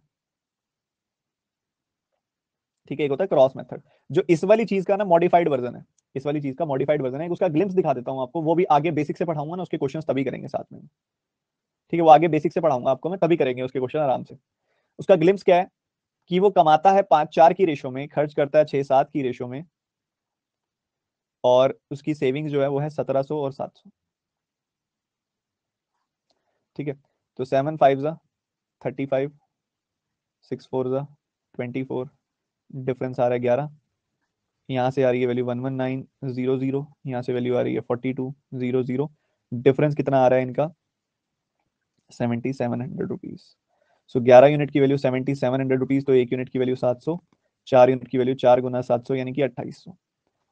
ठीक है, एक होता है क्रॉस मेथड, जो इस वाली चीज का ना मॉडिफाइड वर्जन है। इस वाली चीज का मॉडिफाइड वर्जन है, उसका ग्लिम्स दिखा देता हूं आपको, वो भी आगे बेसिक से पढ़ाऊंगा ना, उसके क्वेश्चंस तभी करेंगे साथ में। ठीक है, वो आगे बेसिक से पढ़ाऊंगा आपको मैं, तभी करेंगे उसके क्वेश्चन आराम से। उसका ग्लिम्स क्या है कि वो कमाता है 5-4 की रेशो में, खर्च करता है 6-7 की रेशो में, और उसकी सेविंग्स जो है वो है 1700 और 700। ठीक है, तो 7 5 जा 35, 6 4 जा 24, डिफरेंस आ रहा है 11। यहाँ से आ रही है वैल्यू 11900, यहाँ से वैल्यू आ रही है 4200। डिफरेंस कितना आ रहा है इनका? 7700 रुपीज। सो 11 यूनिट की वैल्यू 7700 रुपीज, तो 1 यूनिट की वैल्यू 700, 4 यूनिट की वैल्यू 4 गुना 700 यानी कि 2800।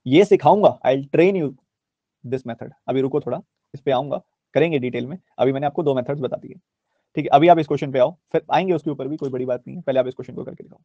ये सिखाऊंगा, आई ट्रेन यू दिस मेथड। अभी रुको थोड़ा, इस पे आऊंगा, करेंगे डिटेल में। अभी मैंने आपको 2 मेथड्स बता दिए। ठीक है, अभी आप इस क्वेश्चन पे आओ, फिर आएंगे उसके ऊपर भी, कोई बड़ी बात नहीं है, पहले आप इस क्वेश्चन को करके दिखाओ।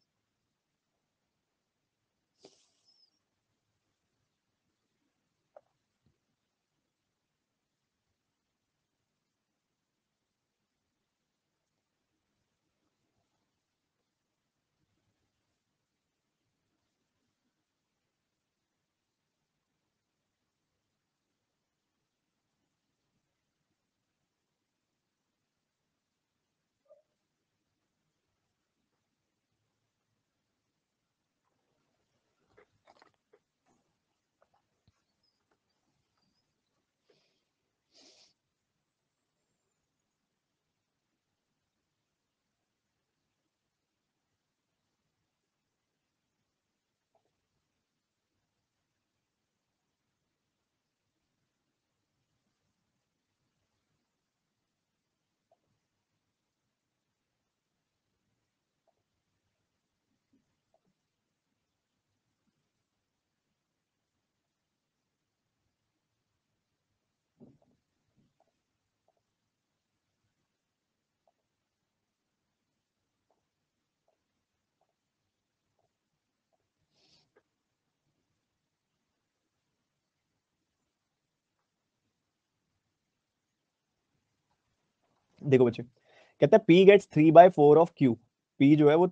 देखो बच्चे, कहता है P gets 3/4 of Q. P जो है वो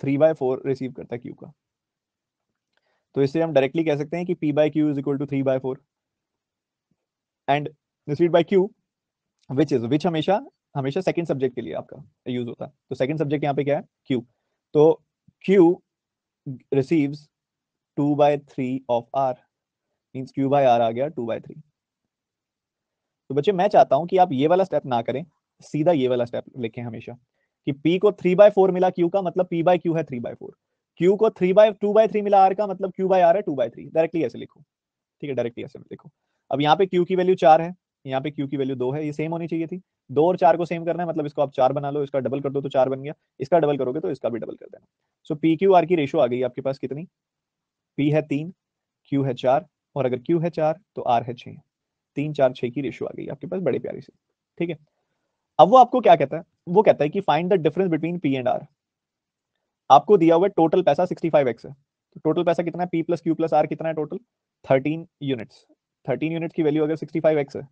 3/4 रिसीव करता है क्यू का। तो इससे हम डायरेक्टली कह सकते हैं कि P by Q is equal to 3/4, and received by Q which हमेशा हमेशा सेकंड सब्जेक्ट के लिए आपका यूज होता है। तो सेकंड सब्जेक्ट यहाँ पे क्या है? क्यू। तो Q receives 2/3 of R, means Q by R आ गया 2/3। तो बच्चे मैं चाहता हूं कि आप ये वाला स्टेप ना करें, सीधा ये वाला स्टेप लिखें हमेशा, कि P को 3/4 मिला Q का, मतलब P बाय क्यू है 3/4। Q को 2/3 मिला R का, मतलब Q बाय आर है 2/3। डायरेक्टली ऐसे लिखो। ठीक है, डायरेक्टली ऐसे लिखो। अब यहाँ पे Q की वैल्यू 4 है, यहाँ पे Q की वैल्यू 2 है, ये सेम होनी चाहिए थी। 2 और 4 को सेम करना है, मतलब इसको आप 4 बना लो, इसका डबल कर दो तो 4 बन गया, इसका डबल करोगे तो इसका भी डबल कर देना। सो PQR की रेशो आ गई आपके पास कितनी? P है 3, Q है 4, और अगर Q है 4 तो R है 6। 3 4 6 की रेशियो आ गई आपके पास, बड़े प्यारी से। ठीक है, अब वो आपको क्या कहता है? वो कहता है कि find the difference between P and R. आपको दिया हुआ टोटल पैसा 65x है, तो टोटल पैसा कितना है? P plus Q plus R कितना है टोटल? 13 यूनिट्स। 13 यूनिट की वैल्यू अगर 65x है,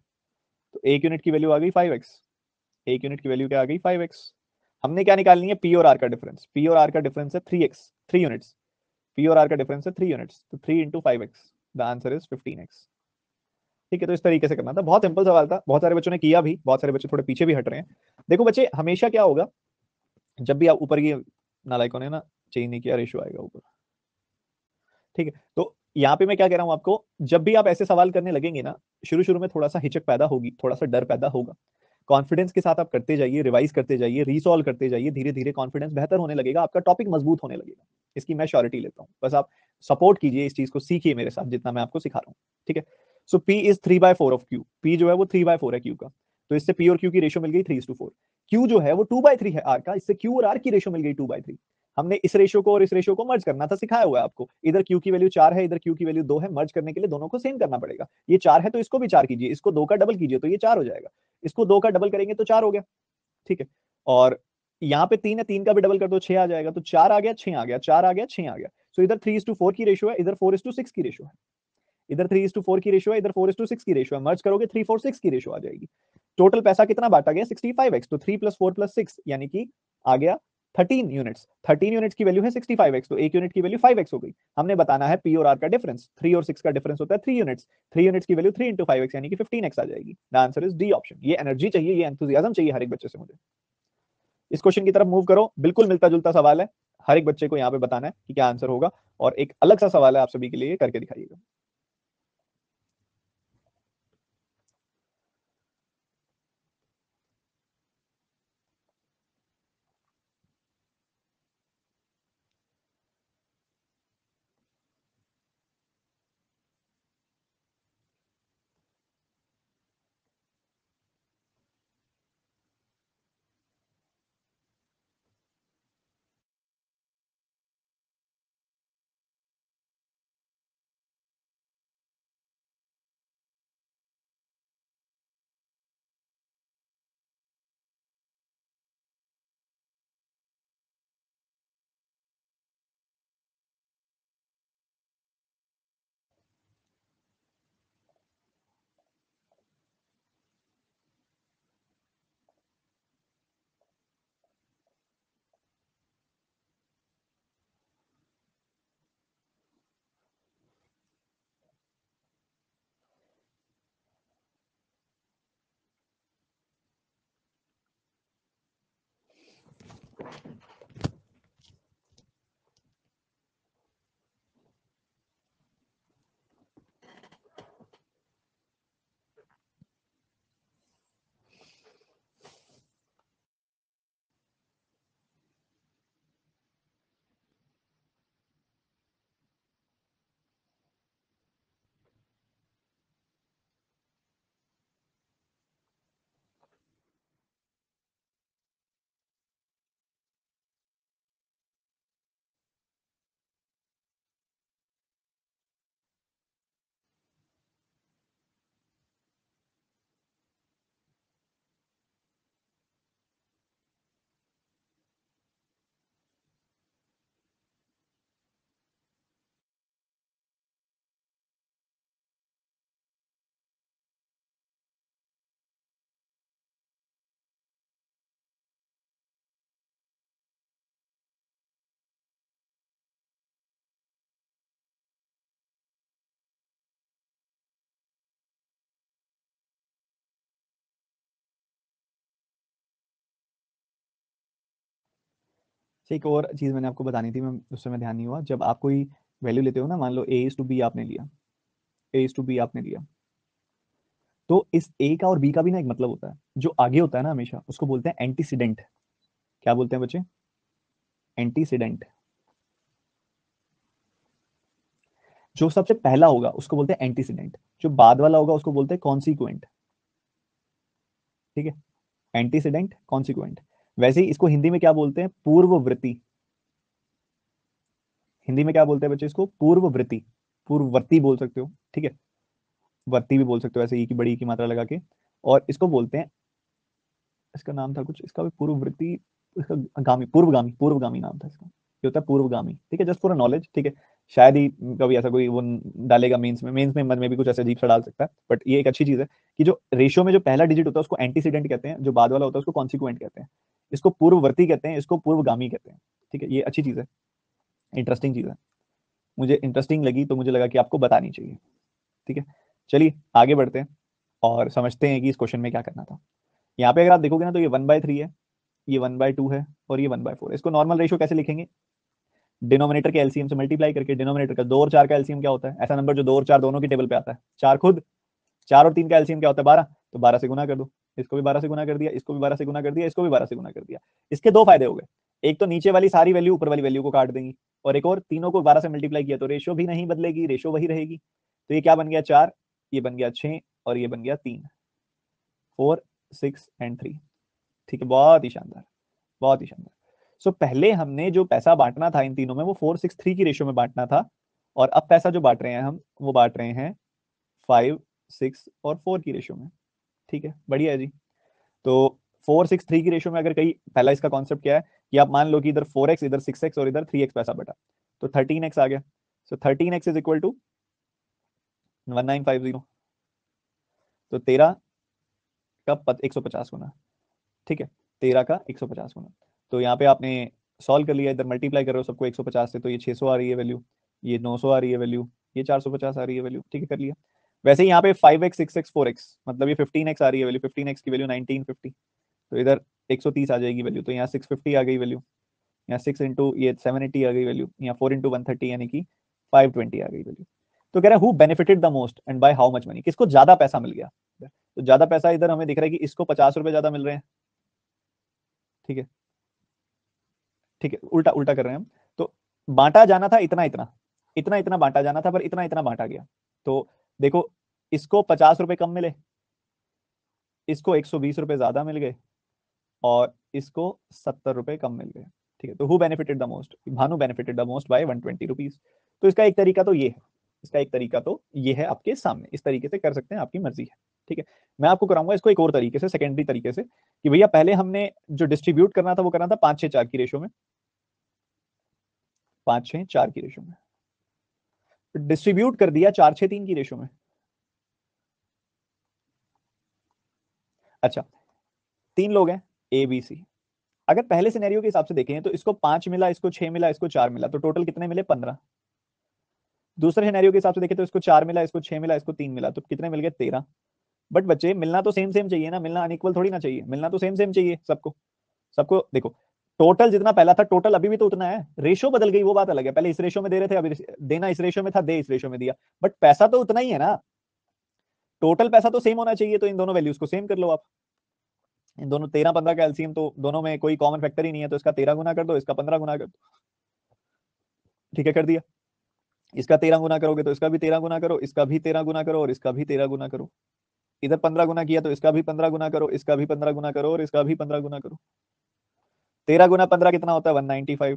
तो 1 यूनिट की वैल्यू आ गई 5x। 1 यूनिट की वैल्यू क्या आ गई? 5x। हमने क्या निकालनी है? पी और आर का डिफरेंस। पी और आर का डिफरेंस है 3x, 3 यूनिट्स। पी और आर का डिफरेंस है 3 यूनिट्स, तो 3 × 5x, the answer is 15x। ठीक है, तो इस तरीके से करना था। बहुत सिंपल सवाल था, बहुत सारे बच्चों ने किया भी, बहुत सारे बच्चे थोड़े पीछे भी हट रहे हैं। देखो बच्चे, हमेशा क्या होगा, जब भी आप ऊपर की नालायकों ने ना चेंज नहीं किया, रेशियो आएगा ऊपर। ठीक है, तो यहाँ पे मैं क्या कह रहा हूँ आपको, जब भी आप ऐसे सवाल करने लगेंगे ना, शुरू शुरू में थोड़ा सा हिचक पैदा होगी, थोड़ा सा डर पैदा होगा। कॉन्फिडेंस के साथ आप करते जाइए, रिवाइज करते जाइए, रीसॉल्व करते जाइए, धीरे धीरे कॉन्फिडेंस बेहतर होने लगेगा, आपका टॉपिक मजबूत होने लगेगा। इसकी मैं श्योरिटी लेता हूँ, बस आप सपोर्ट कीजिए, इस चीज को सीखिए मेरे साथ जितना मैं आपको सिखा रहा हूँ। ठीक है, so P is 3/4 of Q. P जो है वो 3/4 है क्यू का, तो इससे पी और क्यू की रेशियो मिल गई 3:4। क्यू जो है वो 2/3 है आर का, इससे क्यू और आर की रेशियो मिल गई 2/3। हमने इस रेशियो को और इस रेशियो को मर्ज करना था, सिखाया हुआ है आपको। इधर क्यू की वैल्यू 4 है, इधर क्यू की वैल्यू 2 है, मर्ज करने के लिए दोनों को सेम करना पड़ेगा। ये 4 है तो इसको भी 4 कीजिए, इसको 2 का डबल कीजिए तो ये 4 हो जाएगा, इसको 2 का डबल करेंगे तो 4 हो गया। ठीक है, और यहाँ पे 3 है, 3 का भी डबल कर दो 6 आ जाएगा, तो 4 आ गया 6 आ गया, 4 आ गया 6 आ गया। सो इधर 3:4 की रेशियो है, इधर 4:6 की रेशियो है। इधर 3:4 की रेशियो है, इधर 4:6 की रेशियो है, मर्ज करोगे 3:4:6 की रेशियो आ जाएगी। टोटल पैसा कितना बांटा गया 65x, तो 3 + 4 + 6 यानी कि आ गया 13 यूनिट्स। 13 यूनिट्स की वैल्यू है 65x, तो एक यूनिट की वैल्यू 5x हो गई। हमने बताना है P और R का डिफरेंस, 3 और 6 का डिफरेंस होता है 3 यूनिट्स। 3 यूनिट्स की वैल्यू 3 × 5x यानी कि 15x आ जाएगी। The answer is D option. ये एनर्जी चाहिए, ये एंथुसियाज्म चाहिए हर एक बच्चे से मुझे। इस क्वेश्चन की तरफ मूव करो, बिल्कुल मिलता जुलता सवाल है, हर एक बच्चे को यहाँ पे बताना है कि क्या आंसर होगा, और एक अलग सा सवाल है आप सभी के लिए, करके दिखाइएगा। एक और चीज मैंने आपको बतानी थी, मैं उस समय ध्यान नहीं हुआ। जब आप कोई वैल्यू लेते हो ना, मान लो A/B आपने लिया, A/B आपने लिया, तो इस A का और B का भी ना एक मतलब होता है। जो आगे होता है ना हमेशा, उसको बोलते हैं एंटीसीडेंट। क्या बोलते हैं बच्चे? एंटीसीडेंट। जो सबसे पहला होगा उसको बोलते हैं एंटीसीडेंट, जो बाद वाला होगा उसको बोलते हैं कॉन्सिक्वेंट। ठीक है, एंटीसीडेंट, कॉन्सिक्वेंट। वैसे ही इसको हिंदी में क्या बोलते हैं? पूर्ववर्ती। हिंदी में क्या बोलते हैं बच्चे इसको? पूर्ववर्ती, पूर्ववर्ती बोल सकते हो, ठीक है, वर्ती भी बोल सकते हो ऐसे ई की बड़ी ई की मात्रा लगा के। और इसको बोलते हैं, इसका नाम था कुछ, इसका भी पूर्ववर्ती, इसका गामी, पूर्वगामी, पूर्वगामी नाम था इसका। ये होता है पूर्वगामी, ठीक है, जस्ट फॉर नॉलेज, ठीक है। शायद ही कभी ऐसा कोई वो डालेगा मेंस में, मेंस में मन में भी कुछ ऐसे अजीब सा डाल सकता है, बट ये एक अच्छी चीज है कि जो रेशियो में जो पहला डिजिट होता है उसको एंटीसीडेंट कहते हैं, जो बाद वाला होता है उसको कॉन्सिक्वेंट कहते हैं, इसको पूर्ववर्ती कहते हैं, इसको पूर्वगामी कहते हैं। ठीक है, ये अच्छी चीज है, इंटरेस्टिंग चीज है, मुझे इंटरेस्टिंग लगी तो मुझे लगा कि आपको बतानी चाहिए। ठीक है, चलिए आगे बढ़ते हैं और समझते हैं कि इस क्वेश्चन में क्या करना था। यहाँ पे अगर आप देखोगे ना तो ये 1/3 है, ये 1/2 है, और ये 1/4। इसको नॉर्मल रेशियो कैसे लिखेंगे? डिनोमिनेटर के एलसीएम से मल्टीप्लाई करके। डिनोमिनेटर का 2 और 4 का एलसीएम क्या होता है? ऐसा नंबर जो 2 और 4 दोनों की टेबल पे आता है। 4 खुद, 4 और 3 का एलसीएम क्या होता है? 12, तो 12 से गुना कर दो। इसको भी 12 से गुना कर दिया, इसको भी 12 से गुना कर दिया, इसको भी 12 से गुना कर दिया। इसके दो फायदे हो गए, एक तो नीचे वाली सारी वैल्यू ऊपर वाली वैल्यू को काट देंगी, और एक और तीनों को 12 से मल्टीप्लाई किया तो रेशियो भी नहीं बदलेगी, रेशियो वही रहेगी। तो ये क्या बन गया? 4, ये बन गया 6, और ये बन गया 3, 4, 6 एंड 3। ठीक है, बहुत ही शानदार, बहुत ही शानदार। सो पहले हमने जो पैसा बांटना था इन तीनों में वो 4:6:3 की रेशियो में बांटना था, और अब पैसा जो बांट रहे हैं हम, वो बांट रहे हैं 5, 6 और 4 की रेशियो में। ठीक है, बढ़िया है जी। तो 4:6:3 की रेशियो में अगर कहीं, पहला इसका कॉन्सेप्ट क्या है कि आप मान लो कि इधर 4x, इधर 6x और इधर 3x पैसा बटा, तो 13x आ गया। सो 13x इज इक्वल टू 1950, तो 13 का 150 गुना, ठीक है, 13 का 150 गुना। तो यहाँ पे आपने सॉल्व कर लिया, इधर मल्टीप्लाई कर रहे हो सबको 150 से, तो ये 600 आ रही है वैल्यू, ये 900 आ रही है वैल्यू, ये 450 आ रही है वैल्यू, ठीक है, कर लिया। वैसे ही यहाँ पे 5x 6x 4x, मतलब ये 15x आ रही है वैल्यू, 15x की वैल्यू 1950, तो इधर 130 आ जाएगी वैल्यू, तो यहाँ 650 आ गई वैल्यू, यहाँ 6 इंटू ये 780 आ गई वैल्यू, यहाँ 4 इंटू 130 यानी कि 520 आ गई वैल्यू। तो कह रहा है who benefited the most and by how much money, किसको ज्यादा पैसा मिल गया। तो ज्यादा पैसा इधर हमें दिख रहा है कि इसको 50 रुपए ज्यादा मिल रहे हैं, ठीक है, ठीक है, उल्टा उल्टा कर रहे हैं हम। तो बांटा जाना था इतना इतना, इतना इतना बांटा जाना था, पर इतना इतना बांटा गया। तो देखो, इसको 50 रुपए कम मिले, इसको 120 रुपए ज्यादा मिल गए, और इसको 70 रुपए कम मिल गए, ठीक है। तो who benefited the most, Bhanu benefited the most by 120 rupees. तो इसका एक तरीका तो ये है, इसका एक तरीका तो ये है आपके सामने, इस तरीके से कर सकते हैं, आपकी मर्जी है, ठीक है। मैं आपको कराऊंगा इसको एक और तरीके से, सेकेंडरी तरीके से, कि भैया पहले हमने जो डिस्ट्रीब्यूट करना था वो करना था 5-6-4 की रेशो में, 5-6-4 की रेशो में, डिस्ट्रीब्यूट कर दिया 4-6-3 की रेशो में। अच्छा, 3 लोग हैं, ए बी सी। अगर पहले सिनेरियो के हिसाब से देखें तो इसको 5 मिला, इसको 6 मिला, इसको 4 मिला, तो टोटल कितने मिले, 15। दूसरे सिनेरियो के हिसाब से देखें तो इसको 4 मिला, इसको 6 मिला, इसको 3 मिला, तो कितने मिल गए, 13। बट बच्चे मिलना तो सेम सेम चाहिए ना, मिलना अनइक्वल थोड़ी ना चाहिए, मिलना तो सेम सेम चाहिए सबको। सबको देखो, टोटल जितना पहला था टोटल अभी भी तो उतना है, रेशो बदल गई वो बात अलग है, पहले इस रेशो में दे रहे थे, अभी देना इस रेशो में था, दे इस रेशो में दिया, बट पैसा तो उतना ही है ना, टोटल पैसा तो सेम होना चाहिए, तो इन दोनों वैल्यूज को सेम कर लो आप। इन दोनों 13-15 का एलसीएम, तो दोनों में कोई कॉमन फैक्टर ही नहीं है, तो इसका 13 गुना कर दो, इसका 15 गुना कर दो, ठीक है, कर दिया। इसका 13 गुना करोगे तो इसका भी 13 गुना करो, इसका भी 13 गुना करो, और इसका भी 13 गुना करो। इधर 15 गुना किया तो इसका भी 15 गुना करो, इसका भी 15 गुना करो, और इसका भी 15 गुना करो। 13 गुना 15 कितना होता है, 195।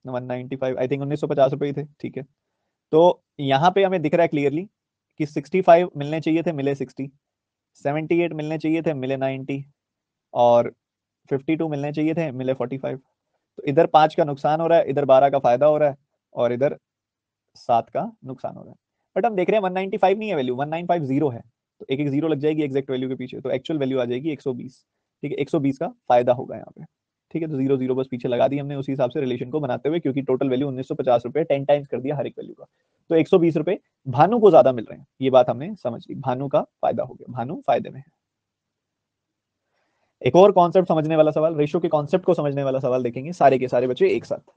195 आई थिंक 1950 रुपए ही थे, ठीक है। तो यहाँ पे हमें दिख रहा है क्लियरली कि 65 मिलने चाहिए थे, मिले 60, 78 मिलने चाहिए थे, मिले 90, और 52 मिलने चाहिए थे, मिले 45। तो इधर 5 का नुकसान हो रहा है, इधर 12 का फायदा हो रहा है, और इधर 7 का नुकसान हो रहा है। बट हम देख रहे हैं 195 नहीं है वैल्यू, 1950 है, तो एक एक जीरो लग जाएगी एग्जैक्ट वैल्यू के पीछे, तो एक्चुअल वैल्यू आ जाएगी 120, ठीक है, 120 का फायदा होगा यहाँ पे, ठीक है। तो जीरो जीरो बस पीछे लगा दी हमने उसी हिसाब से रिलेशन को बनाते हुए, क्योंकि टोटल वैल्यू 1950 रुपए 10 टाइम्स कर दिया हर एक वैल्यू का, तो 120 रुपए भानु को ज्यादा मिल रहे हैं, ये बात हमने समझ ली, भानु का फायदा हो गया, भानु फायदे में है। एक और कॉन्सेप्ट समझने वाला सवाल, रेशो के कॉन्सेप्ट को समझने वाला सवाल देखेंगे सारे के सारे बच्चे एक साथ।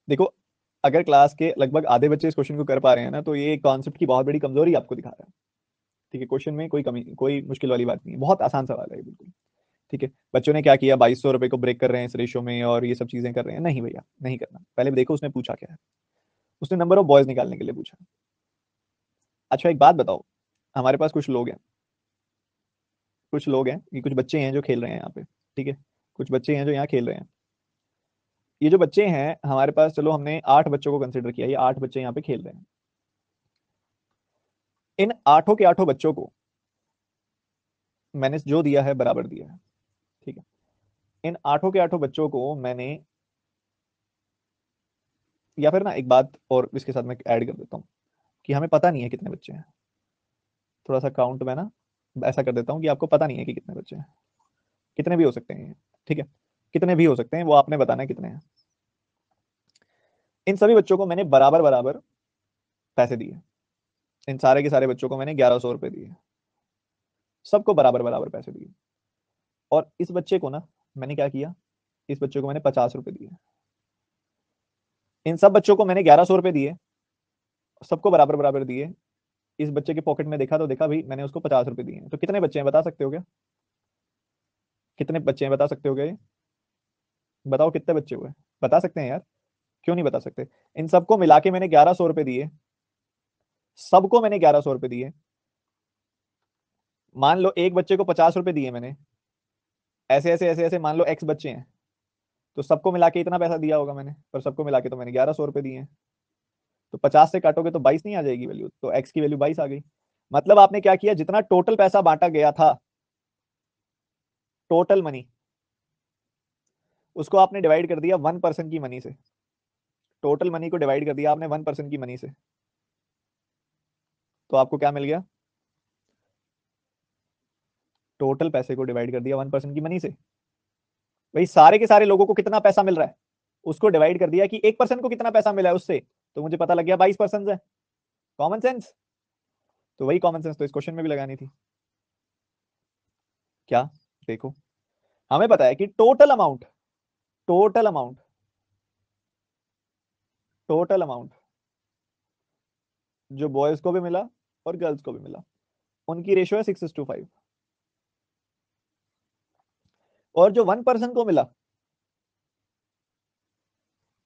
देखो, अगर क्लास के लगभग आधे बच्चे इस क्वेश्चन को कर पा रहे हैं ना, तो ये कॉन्सेप्ट की बहुत बड़ी कमजोरी आपको दिखा रहा है, ठीक है। क्वेश्चन में कोई कमी, कोई मुश्किल वाली बात नहीं है, बहुत आसान सवाल है ये, बिल्कुल, ठीक है। बच्चों ने क्या किया, 2200 रुपए को ब्रेक कर रहे हैं इस रेशो में, और ये सब चीजें कर रहे हैं, नहीं भैया नहीं करना, पहले देखो उसने पूछा क्या है, उसने नंबर ऑफ बॉयज निकालने के लिए पूछा, अच्छा एक बात बताओ, हमारे पास कुछ लोग हैं, ये कुछ बच्चे हैं जो खेल रहे हैं यहाँ पे, ठीक है, कुछ बच्चे हैं जो यहाँ खेल रहे हैं। ये जो बच्चे हैं हमारे पास, चलो हमने 8 बच्चों को कंसिडर किया, ये 8 बच्चे यहाँ पे खेल रहे हैं। इन आठों के आठों बच्चों को मैंने जो दिया है बराबर दिया है, ठीक है। इन आठों के आठों बच्चों को मैंने, या फिर ना एक बात और इसके साथ मैं ऐड कर देता हूँ कि हमें पता नहीं है कितने बच्चे हैं। थोड़ा सा काउंट में ना ऐसा कर देता हूँ कि आपको पता नहीं है कि कितने बच्चे हैं, कितने भी हो सकते हैं ये, ठीक है, कितने भी हो सकते हैं, वो आपने बताना है कितने हैं। इन सभी बच्चों को मैंने बराबर बराबर पैसे दिए। इन सारे के सारे बच्चों को मैंने 1100 रुपए दिए, सबको बराबर बराबर पैसे दिए। और इस बच्चे को ना मैंने क्या किया, इस बच्चे को मैंने 50 रुपए दिए। इन सब बच्चों को मैंने 1100 रुपए दिए, सबको बराबर बराबर दिए। इस बच्चे के पॉकेट में देखा तो देखा भाई मैंने उसको 50 रुपए दिए। तो कितने बच्चे हैं बता सकते हो क्या? कितने बच्चे हैं बता सकते हो क्या? ये बताओ कितने बच्चे हुए, बता सकते हैं यार, क्यों नहीं बता सकते? इन सबको मिला के मैंने 1100 रुपए दिए, सबको मैंने 1100 रुपए दिए। मान लो एक बच्चे को 50 रुपए दिए मैंने, ऐसे ऐसे ऐसे ऐसे मान लो एक्स बच्चे हैं, तो सबको मिला के इतना पैसा दिया होगा मैंने, पर सबको मिला के तो मैंने 1100 रुपए दिए हैं। तो 50 से काटोगे तो 22 नहीं आ जाएगी वैल्यू, तो एक्स की वैल्यू 22 आ गई। मतलब आपने क्या किया, जितना टोटल पैसा बांटा गया था, टोटल मनी, उसको आपने डिवाइड कर दिया 1% की मनी से। टोटल मनी को डिवाइड कर दिया आपने 1% की मनी से, तो आपको क्या मिल गया? टोटल पैसे को डिवाइड कर दिया 1% की मनी से। भाई सारे के सारे लोगों को कितना पैसा मिल रहा है, उसको डिवाइड कर दिया कि 1% को कितना पैसा मिला है उससे, तो मुझे पता लग गया 22% है। Common sense. तो वही कॉमन सेंस तो इस क्वेश्चन में भी लगानी थी। क्या? देखो, हमें पता है कि total amount, total amount, total amount जो बॉयज को भी मिला और गर्ल्स को भी मिला, उनकी रेशियो है 6:5। और जो 1% को मिला,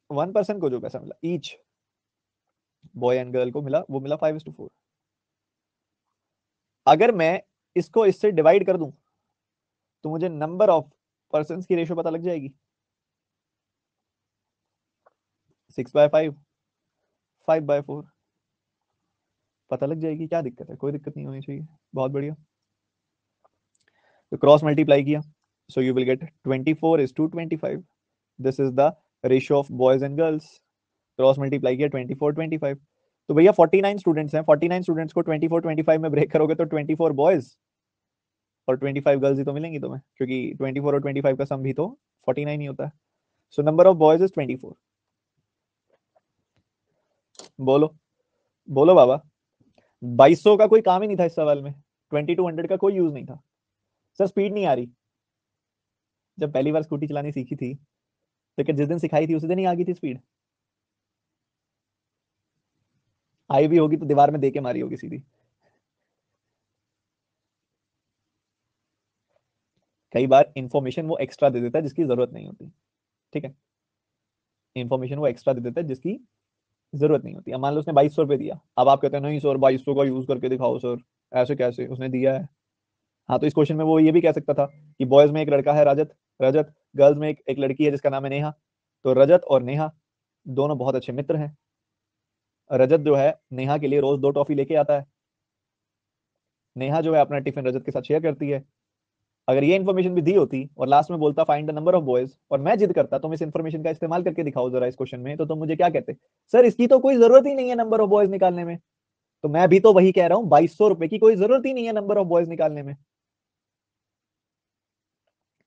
1% को जो पैसा मिला ईच बॉय एंड गर्ल को मिला, वो मिला 5:4। अगर मैं इसको इससे डिवाइड कर दूं तो मुझे नंबर ऑफ पर्सन की रेशियो पता लग जाएगी। 6/5, 5/4 पता लग जाएगी। क्या दिक्कत है? कोई दिक्कत नहीं होनी चाहिए। बहुत बढ़िया। तो क्रॉस मल्टीप्लाई किया, सो you will gate 24:25। This is the ratio of boys and girls. Cross multiply किया 24:25। तो भैया 49 स्टूडेंट्स हैं, 49 स्टूडेंट्स को 24:25 में ब्रेक करोगे तो 24 बॉयज और 25 गर्ल्स ही तो मिलेंगी तुम्हें, क्योंकि 24 और 25 का सम भी तो 49 ही होता है। So number of boys is 24। बोलो, बोलो बाबा। 2200 का कोई काम ही नहीं था इस सवाल में, 2200 का कोई यूज नहीं था। सर स्पीड नहीं आ रही। जब पहली बार स्कूटी चलानी सीखी थी तो क्या जिस दिन सिखाई थी उसी दिन ही आ गई थी स्पीड? आई भी होगी तो दीवार में दे के मारी होगी सीधी। कई बार इंफॉर्मेशन वो एक्स्ट्रा दे देता है जिसकी जरूरत नहीं होती, ठीक है। इंफॉर्मेशन वो एक्स्ट्रा दे देता है जिसकी जरूरत नहीं होती। अब मान लो उसने 2200 रुपये दिया, अब आप कहते हैं नहीं सर 2200 का यूज करके दिखाओ सर, ऐसे कैसे, उसने दिया है। हाँ, तो इस क्वेश्चन में वो ये भी कह सकता था कि बॉयज में एक लड़का है रजत, रजत, गर्ल्स में एक लड़की है जिसका नाम है नेहा। तो रजत और नेहा दोनों बहुत अच्छे मित्र हैं। रजत जो है नेहा के लिए रोज 2 टॉफी लेके आता है, नेहा जो है अपना टिफिन रजत के साथ शेयर करती है। अगर ये इन्फॉर्मेशन भी दी होती और लास्ट में बोलता find the number of boys, और मैं जिद करता तुम इस इन्फॉर्मेशन का इस्तेमाल करके दिखाओ जरा इस क्वेश्चन में, तो तुम मुझे क्या कहते? सर इसकी तो कोई जरूरत ही नहीं है नंबर ऑफ बॉयज निकालने में। तो मैं भी तो वही कह रहा हूँ, 2200 रुपए की कोई जरूरत ही नहीं है नंबर ऑफ बॉयज निकालने में।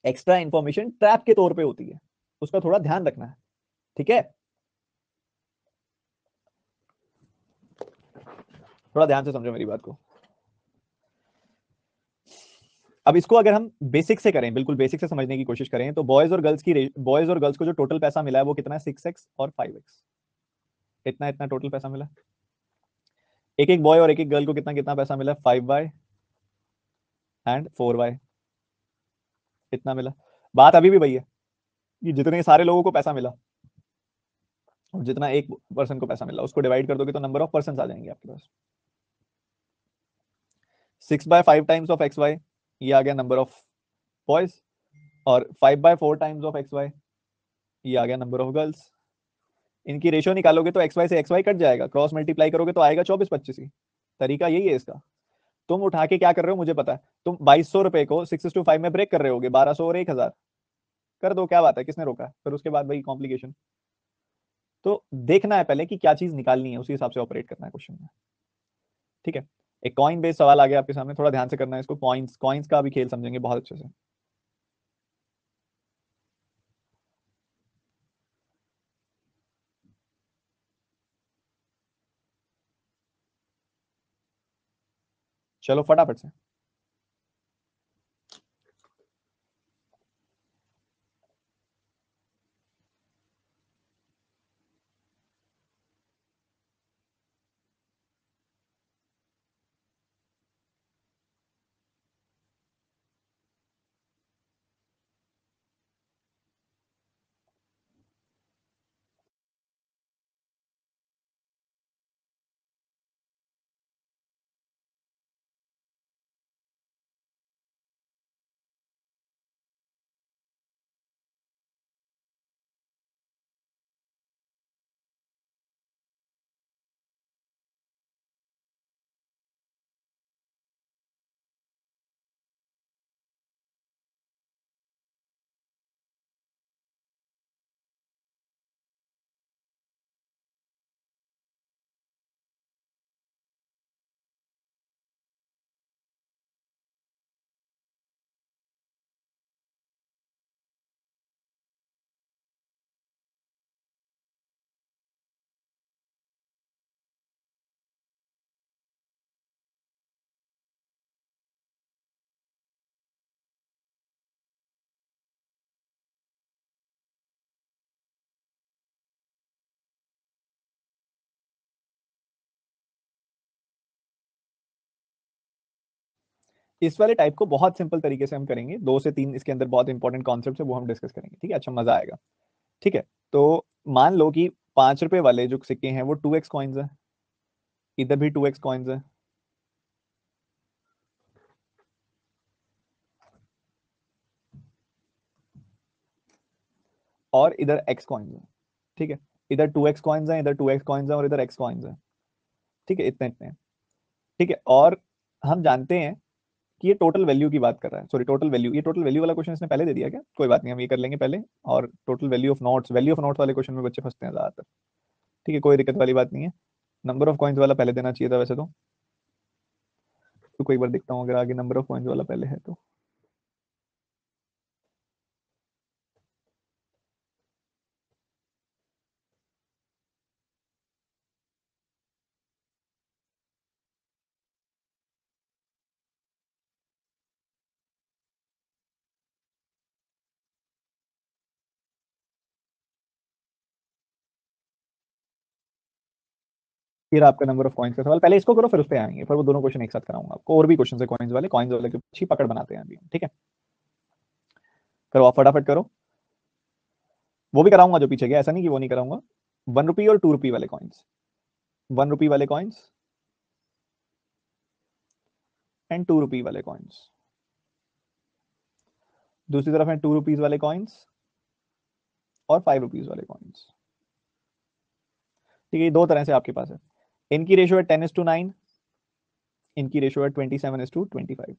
एक्स्ट्रा इन्फॉर्मेशन ट्रैप के तौर पे होती है, उसका थोड़ा ध्यान रखना है, ठीक है। थोड़ा ध्यान से समझो मेरी बात को। अब इसको अगर हम बेसिक से करें, बिल्कुल बेसिक से समझने की कोशिश करें, तो बॉयज और गर्ल्स को जो टोटल पैसा मिला है वो कितना है? 6x और 5x। इतना इतना टोटल पैसा मिला। एक एक बॉय और एक एक गर्ल को कितना कितना पैसा मिला? 5y and 4y। इतना मिला। बात अभी भी वही है कि जितने सारे लोगों को पैसा मिला और जितना एक पर्सन को पैसा मिला उसको डिवाइड कर दोगे तो नंबर ऑफ पर्सन आ जाएंगे आपके पास। 6/5 टाइम्स ऑफ एक्स वाई, ये आ गया नंबर ऑफ बॉयज, और 5/4 टाइम्स ऑफ एक्स वाई, ये आ गया नंबर ऑफ गर्ल्स। इनकी रेशियो निकालोगे तो एक्स वाई से एक्स वाई कट जाएगा, क्रॉस मल्टीप्लाई करोगे तो आएगा 24/25 ही। तरीका यही है इसका। तुम उठा के क्या कर रहे हो मुझे पता है, तुम 2200 रुपए को 6:5 में ब्रेक कर रहे होगे, 1200 और 1000 कर दो, क्या बात है, किसने रोका है? फिर उसके बाद वही कॉम्प्लिकेशन। तो देखना है पहले कि क्या चीज निकालनी है, उसी हिसाब से ऑपरेट करना है क्वेश्चन में। ठीक है, एक कॉइन बेस्ड सवाल आ गया आपके सामने, थोड़ा ध्यान से करना है इसको। कॉइन्स कॉइन्स का भी खेल समझेंगे बहुत अच्छे से। चलो फटाफट से। इस वाले टाइप को बहुत सिंपल तरीके से हम करेंगे, 2 से 3 इसके अंदर बहुत इंपॉर्टेंट कॉन्सेप्ट है, वो हम डिस्कस करेंगे। ठीक है, अच्छा मजा आएगा। ठीक है, तो मान लो कि 5 रुपए वाले जो सिक्के हैं वो 2x कॉइन्स है, इधर भी 2x कॉइन्स है, और इधर x कॉइन्स है। ठीक है, इधर 2x कॉइन्स है, इधर 2x कॉइन्स है, और इधर x कॉइन्स है। ठीक है, इतने इतने हैं। ठीक है, और हम जानते हैं कि ये टोटल वैल्यू की बात कर रहा है, सॉरी टोटल वैल्यू, ये टोटल वैल्यू वाला क्वेश्चन इसने पहले दे दिया क्या? कोई बात नहीं, हम ये कर लेंगे पहले। और टोटल वैल्यू ऑफ नोट्स वाले क्वेश्चन में बच्चे फंसते हैं ज्यादातर। ठीक है, कोई दिक्कत वाली बात नहीं है। नंबर ऑफ कॉइन्स वाला पहले देना चाहिए था वैसे तो कोई बार देखता हूँ अगर आगे नंबर ऑफ कॉइन्स वाला पहले है तो। फिर आपका नंबर ऑफ कॉइन्स का सवाल, पहले इसको करो फिर उस पे आएंगे, फिर वो दोनों क्वेश्चन एक साथ कराऊंगा आपको। और भी क्वेश्चन है कॉइन्स वाले की अच्छी पकड़ बनाते हैं अभी, ठीक है। करो आप फटाफट करो। वो भी कराऊंगा जो पीछे गया, ऐसा नहीं कि वो नहीं कराऊंगा। 1 रुपी और 2 रुपी वाले कॉइन्स, 1 रुपी वाले कॉइन्स एंड 2 रुपी वाले कॉइन्स। दूसरी तरफ है 2 रुपीज वाले कॉइन्स और 5 रुपीज वाले कॉइन्स। ठीक है, ये दो तरह से आपके पास है। इनकी रेशियो है 10:9, इनकी रेशियो है 27:25।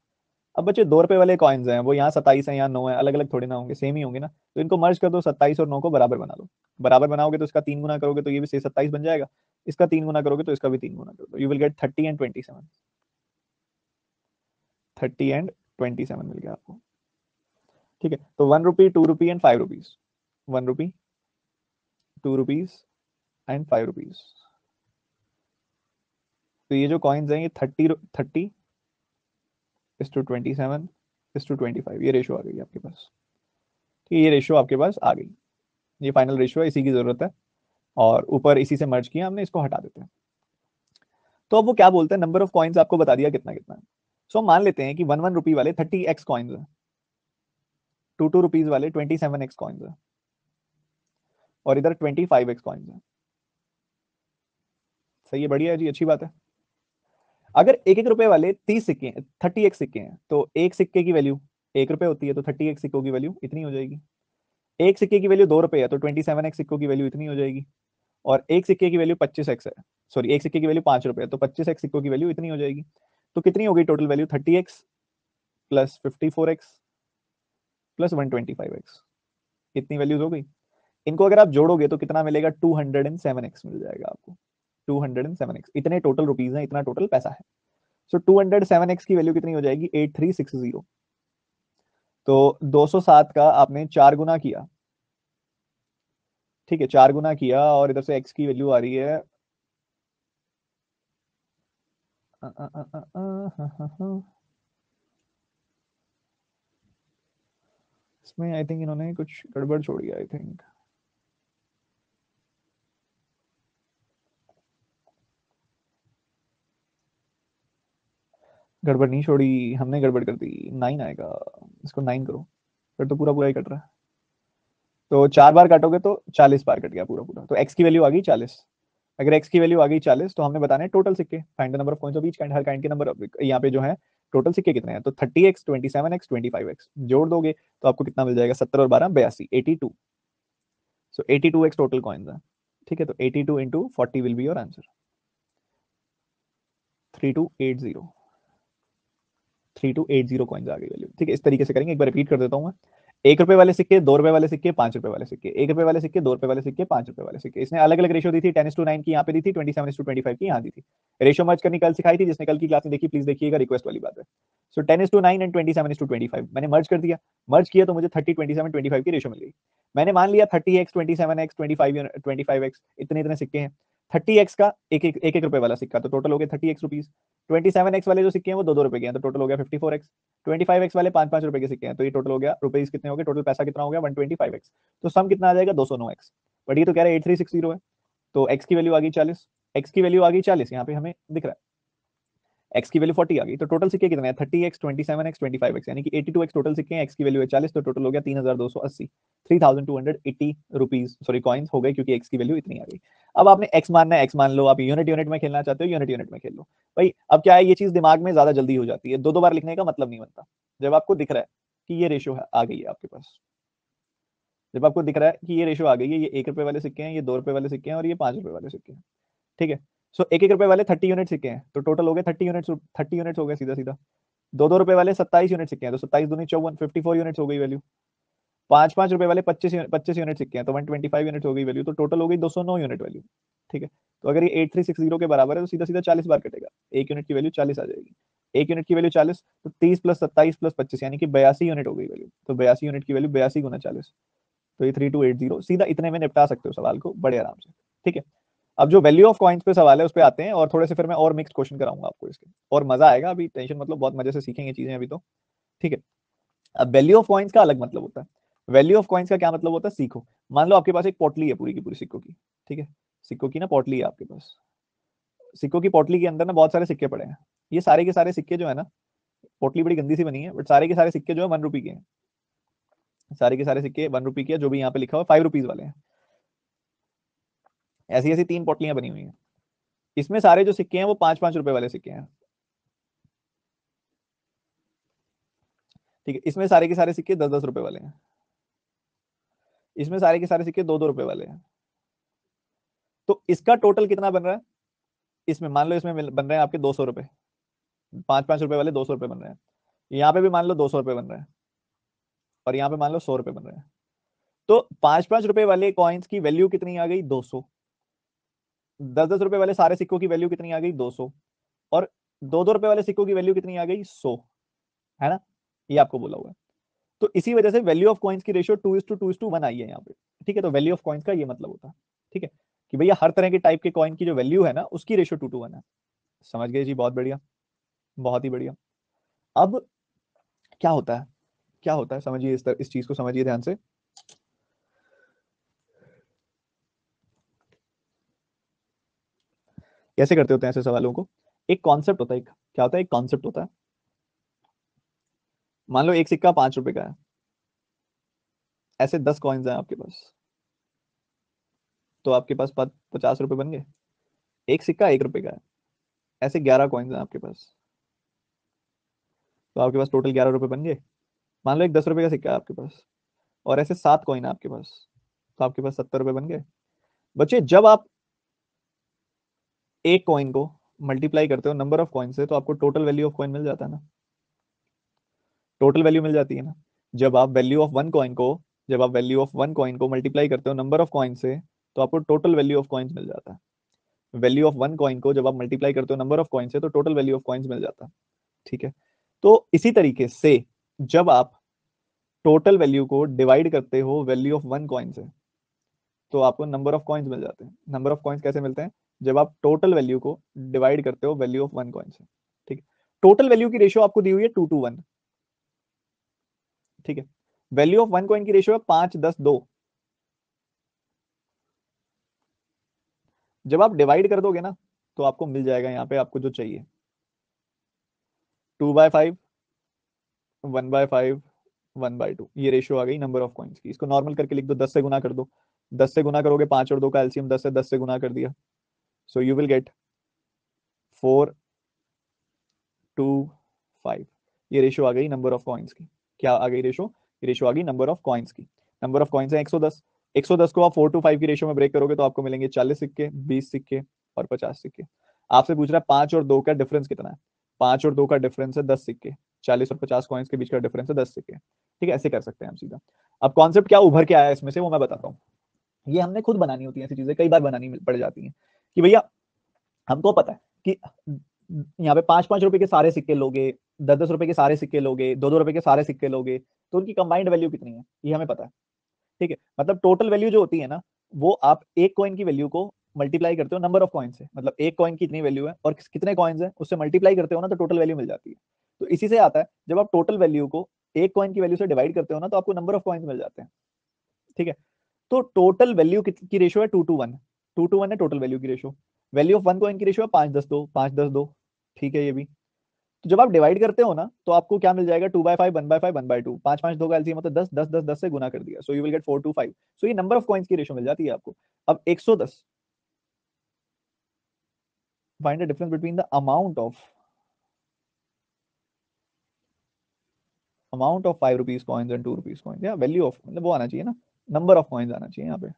अब बच्चे 2 रुपए वाले कॉइन्स हैं, वो यहाँ 27 है, यहाँ 9 है, अलग अलग थोड़े ना होंगे, सेम ही होंगे ना। तो इनको मर्ज कर दो, 27 और 9 को बराबर बना लो। बराबर बनाओगे तो इसका 3 गुना करोगे तो ये भी 27 बन जाएगा, इसका 3 गुना करोगे तो इसका भी 3 गुना कर दो, you will gate 30 and 27। 30 and 27 मिल गया आपको। ठीक है, तो 1 रुपी, 2 rupee and 5 rupees, 1 rupee, 2 rupees and 5 rupees. तो ये जो कॉइन्स हैं ये 30:27:25, ये रेशियो आ गई आपके पास। ठीक है, ये रेशियो आपके पास आ गई, ये फाइनल रेशियो है, इसी की जरूरत है। और ऊपर इसी से मर्ज किया हमने, इसको हटा देते हैं। तो अब वो क्या बोलते हैं, नंबर ऑफ कॉइन्स आपको बता दिया कितना कितना है। सो हम मान लेते हैं कि 1 1 रुपी वाले 30x कॉइन्स है, 2 2 रुपीज वाले 27x कॉइन्स है, और इधर 25x कॉइन्स है। सही है, बढ़िया है जी, अच्छी बात है। अगर 1 1 रुपए वाले 30 सिक्के हैं, 30x सिक्के हैं, तो एक सिक्के की वैल्यू 1 रुपए होती है, तो 30x सिक्कों की वैल्यू इतनी हो जाएगी। एक सिक्के की वैल्यू 2 रुपए है, तो 27x सिक्कों की वैल्यू इतनी हो जाएगी। और एक सिक्के की वैल्यू 25x है, सॉरी एक सिक्के की वैल्यू 5 रुपए है, तो 25x सिक्कों की वैल्यू इतनी हो जाएगी। तो कितनी हो गई total value? 30x plus 54x plus 125x, इतनी वैल्यूज हो गई। इनको अगर आप जोड़ोगे तो कितना मिलेगा? 207x मिल जाएगा आपको। 207x, इतने टोटल रुपीज हैं, इतना टोटल पैसा है। सो 207x की वैल्यू कितनी हो जाएगी? 8360। तो 207 का आपने 4 गुना किया, ठीक है, 4 गुना किया, और इधर से x की वैल्यू आ रही है इसमें आई थिंक इन्होंने कुछ गड़बड़ छोड़ी है, आई थिंक। गड़बड़ नहीं छोड़ी हमने, गड़बड़ कर दी। 9 आएगा, इसको 9 करो, फिर तो पूरा पूरा ही कट रहा है। तो 4 बार काटोगे तो 40 बार कट गया पूरा पूरा, तो x की वैल्यू आ गई 40। अगर x की वैल्यू आ गई 40, तो हमने बताने टोटल सिक्के, find the number of coins of each kind, her kind के नंबर यहाँ पे जो है टोटल सिक्के कितने हैं। तो 30x 27x 25x जोड़ दोगे तो आपको कितना मिल जाएगा? 70 और 12 82, 82। सो 82x टोटल कॉइन्स है, ठीक है। तो 82 into 40 will be your answer, 3280। 3280 coins आ गई वैल्यू, ठीक है। इस तरीके से करेंगे, एक बार रिपीट कर देता हूँ मैं। 1 रुपए वाले सिक्के, 2 रुपए वाले सिक्के, 5 रुपए वाले सिक्के, 1 रुपए वाले सिक्के, 2 रुपए वाले सिक्के, 5 रुपए वाले सिक्के। इसने अलग अलग रेशियो दी थी, 10:9 की यहाँ पे दी थी, 27:25 की यहाँ दी थी। रेशियो मर्ज करनी कल सिखाई थी, जिसने कल की क्लास में देखी प्लीज देखिएगा, रिक्वेस्ट वाली बात है। सो 10:9 एंड 27:25 मैंने मर्ज कर दिया। मर्ज किया तो मुझे 30 27 25 की रेशियो मिल गई। मैंने मान लिया 30x 27x 25x इतने इतने सिक्के हैं। 30x का एक रुपए वाला सिक्का, तो टोटल हो गया 30x रुपीज। 27x वाले जो सिक्के हैं वो 2 2 रुपए के हैं, तो टोटल हो गया 54x। 25x वाले 5 5 रुपए के सिक्के हैं, तो ये टोटल हो गया रुपीज कितने हो गए, टोटल पैसा कितना हो गया? 125x। तो सम कितना आ जाएगा? 209x। बट ये तो कह रहा है 8360 है, तो x की वैल्यू आ गई 40। x की वैल्यू आ गई 40, यहाँ पे हमें दिख रहा है। x की वैल्यू 40 आ गई, तो टोटल सिक्के कितने हैं? 30x 27x 25x, यानी कि 82x टोटल सिक्के हैं, x की वैल्यू है 40, तो टोटल हो गया 3280, 3280 रुपीज, सॉरी कॉइन्स हो गए, क्योंकि x की वैल्यू इतनी आ गई। अब आपने x मानना है, x मान लो। आप यूनिट यूनिट में खेलना चाहते हो, यूनिट यूनिट में खेल लो भाई। अब क्या है, ये चीज दिमाग में ज्यादा जल्दी हो जाती है, दो दो बार लिखने का मतलब नहीं बनता। जब आपको दिख रहा है कि ये रेशियो आ गई है आपके पास, जब आपको दिख रहा है कि ये रेशियो आ गई है, ये 1 रुपए वाले सिक्के हैं, ये 2 रुपए वाले सिक्के हैं, और ये 5 रुपए वाले सिक्के हैं, ठीक है। सो 1 1 रुपए वाले 30 यूनिट सिक्के हैं, तो टोटल हो गए 30 यूनिट्स, 30 यूनिट्स हो गए सीधा सीधा। 2 2 रुपए वाले 27 यूनिट सिक्के हैं, तो 27 दूनी 54, 54 यूनिट्स हो गई वैल्यू। 5 5 रुपए वाले 25 यूनिट सिक्के हैं, तो 125 यूनिट हो गई वैल्यू, तो टोटल हो गई 209 यूनिट वैल्यू, ठीक है। तो अगर ये 8360 के बराबर है, तो सीधा सीधा 40 बार कटेगा, एक यूनिट की वैल्यू 40 आ जाएगी। एक यूनिट की वैल्यू 40, तो 30 प्लस 27 प्लस 25, यानी कि 82 यूनिट हो गई वैल्यू। तो 82 यूनिट की वैल्यू 82 गुना 40, तो ये 3280, सीधा इतने में निपटा सकते हो सवाल को बड़े आराम से, ठीक है। अब जो वैल्यू ऑफ कॉइन्स पे सवाल है उस पे आते हैं, और थोड़े से फिर मैं और मिक्स क्वेश्चन कराऊंगा आपको इसके, और मजा आएगा। अभी टेंशन मतलब, बहुत मजे से सीखेंगे चीजें अभी तो, ठीक है। अब वैल्यू ऑफ कॉइन्स का अलग मतलब होता है। वैल्यू ऑफ कॉइन्स का क्या मतलब होता है, सीखो। मान लो आपके पास एक पोटली है पूरी की पूरी सिक्कों की, ठीक है। सिक्कों की ना पोटली है आपके पास। सिक्कों की पोटली के अंदर ना बहुत सारे सिक्के पड़े हैं। ये सारे के सारे सिक्के जो है ना, पोटली बड़ी गंदी सी बनी है, बट सारे के सारे सिक्के जो है 1 रुपए के हैं। सारे के सारे सिक्के 1 रुपए के हैं, जो भी यहाँ पे लिखा हुआ 5 रुपीज वाले हैं। ऐसी ऐसी 3 पोटलियां बनी हुई हैं। इसमें सारे जो सिक्के हैं वो 5 5 रुपए वाले सिक्के हैं, ठीक है। इसमें सारे के सारे सिक्के 10 10 रुपए वाले हैं। इसमें सारे के सारे सिक्के 2 2 रुपए वाले हैं। तो इसका टोटल कितना बन रहा है? इसमें मान लो इसमें बन रहे हैं आपके 200 रुपए, 5 5 रुपए वाले 200 रुपए बन रहे हैं। यहाँ पे भी मान लो 200 रुपए बन रहे हैं, और यहाँ पे मान लो 100 रुपए बन रहे हैं। तो 5 5 रुपए वाले कॉइन्स की वैल्यू कितनी आ गई? 200। 10 10 रुपए वाले सारे सिक्कों की वैल्यू कितनी आ गई? 200। और 2 2 रुपए वाले सिक्कों की वैल्यू कितनी आ गई? 100, है ना। ये आपको बोला हुआ है। तो इसी वजह से वैल्यू ऑफ कॉइन्स की रेशियो 2:2:1 आई है यहाँ पे, ठीक है। तो वैल्यू ऑफ कॉइन्स का ये मतलब होता है, ठीक है, कि भैया हर तरह के टाइप के कॉइन की जो वैल्यू है ना, उसकी रेशियो 2:1 है। समझ गए जी? बहुत बढ़िया, बहुत ही बढ़िया। अब क्या होता है, क्या होता है समझिए, इस चीज को समझिए ध्यान से। कैसे करते होते हैं ऐसे सवालों को? एक कॉन्सेप्ट होता है, एक क्या होता है, एक कॉन्सेप्ट होता है। मान लो एक सिक्का 5 रुपए का है, ऐसे 10 कॉइन्स हैं आपके पास, तो आपके पास 50 रुपए बन गए। एक सिक्का 1 रुपए का है, ऐसे 11 कॉइन्स हैं आपके पास, तो आपके पास टोटल 11 रुपए बन गए। मान लो एक 10 रुपए का सिक्का है आपके पास, और ऐसे 7 कॉइन है आपके पास, तो आपके पास 70 रुपए बन गए। बच्चे जब आप एक कॉइन को मल्टीप्लाई करते हो नंबर ऑफ कॉइन से, तो आपको टोटल वैल्यू ऑफ कॉइन मिल जाता है ना, टोटल वैल्यू मिल जाती है ना। जब आप वैल्यू ऑफ वन कॉइन को जब आप वैल्यू ऑफ वन कॉइन को मल्टीप्लाई करते हो नंबर ऑफ कॉइन से, तो आपको टोटल वैल्यू ऑफ कॉइन्स मिल जाता है। वैल्यू ऑफ वन कॉइन को जब आप मल्टीप्लाई करते हो नंबर ऑफ कॉइन से, तो टोटल वैल्यू ऑफ कॉइन्स मिल जाता है। ठीक है, तो इसी तरीके से जब आप टोटल वैल्यू को डिवाइड करते हो वैल्यू ऑफ वन कॉइन से, तो आपको नंबर ऑफ कॉइन्स मिल जाते हैं। नंबर ऑफ कॉइन्स कैसे मिलते हैं? जब आप टोटल वैल्यू को डिवाइड करते हो वैल्यू ऑफ वन कॉइन से। ठीक है, टोटल वैल्यू की रेशियो आपको दी हुई है 2:1। ठीक है, वैल्यू ऑफ वन कॉइन की रेशियो है 5:10:2। जब आप डिवाइड कर दोगे ना, तो आपको मिल जाएगा यहाँ पे आपको जो चाहिए, 2/5, 1/5, 1/2। ये रेशियो आ गई नंबर ऑफ कॉइन्स की। इसको नॉर्मल करके लिख दो, 10 से गुना कर दो। 10 से गुना करोगे, 5 और 2 का एलसीएम 10 है, 10 से गुना कर दिया, सो यू विल गेट 4:2:5। ये रेशियो आ गई नंबर ऑफ कॉइन्स की। क्या आ गई रेशियो? रेशियो आ गई नंबर ऑफ कॉइन्स की। नंबर ऑफ कॉइन्स है 110। 110 को आप 4:5 की रेशियो में ब्रेक करोगे तो आपको मिलेंगे 40 सिक्के, 20 सिक्के और 50 सिक्के। आपसे पूछ रहा है 5 और 2 का डिफरेंस कितना है। 5 और 2 का डिफरेंस है 10 सिक्के। 40 और 50 कॉइन्स के बीच का डिफरेंस है 10 सिक्के। ठीक है, ऐसे कर सकते हैं हम सीधा। अब कॉन्सेप्ट क्या उभर के आया है इसमें से, वो मैं बताता हूँ। ये हमने खुद बनानी होती है, ऐसी चीजें कई बार बनानी पड़ जाती हैं कि भैया हमको पता है कि यहाँ पे 5-5 रुपए के सारे सिक्के लोगे, 10-10 रुपए के सारे सिक्के लोगे, 2-2 रुपए के सारे सिक्के लोगे, तो उनकी कंबाइंड वैल्यू कितनी है ये हमें पता है। ठीक है, मतलब टोटल वैल्यू जो होती है ना, वो आप एक कॉइन की वैल्यू को मल्टीप्लाई करते हो नंबर ऑफ कॉइन से, मतलब एक कॉइन की इतनी वैल्यू है और कितने कॉइन्स है उससे मल्टीप्लाई करते हो ना, तो टोटल वैल्यू मिल जाती है। तो इसी से आता है, जब आप टोटल वैल्यू को एक कॉइन की वैल्यू से डिवाइड करते हो ना, तो आपको नंबर ऑफ कॉइन्स मिल जाते हैं। ठीक है, तो टोटल वैल्यू की रेशियो है 2:1। 2:1 है टोटल वैल्यू की ratio. Value of one coin की रेशियो है 5:10:2, 5:10:2। ठीक है, ये भी। तो जब आप डिवाइड करते हो ना, तो आपको क्या मिल जाएगा? 2/5, 1/5, 1/2। 5-5 2 का एलसीएम मतलब 10, 10, 10, 10 से गुना कर दिया, सो यू विल गेट 4:5। सो ये नंबर ऑफ कॉइन्स की रेशियो मिल जाती है आपको। अब 110, find the difference between the amount of 5 rupees coins and 2 rupees coins, या वैल्यू ऑफ, मतलब वो आना चाहिए ना, नंबर ऑफ कॉइन्स आना चाहिए यहाँ पे।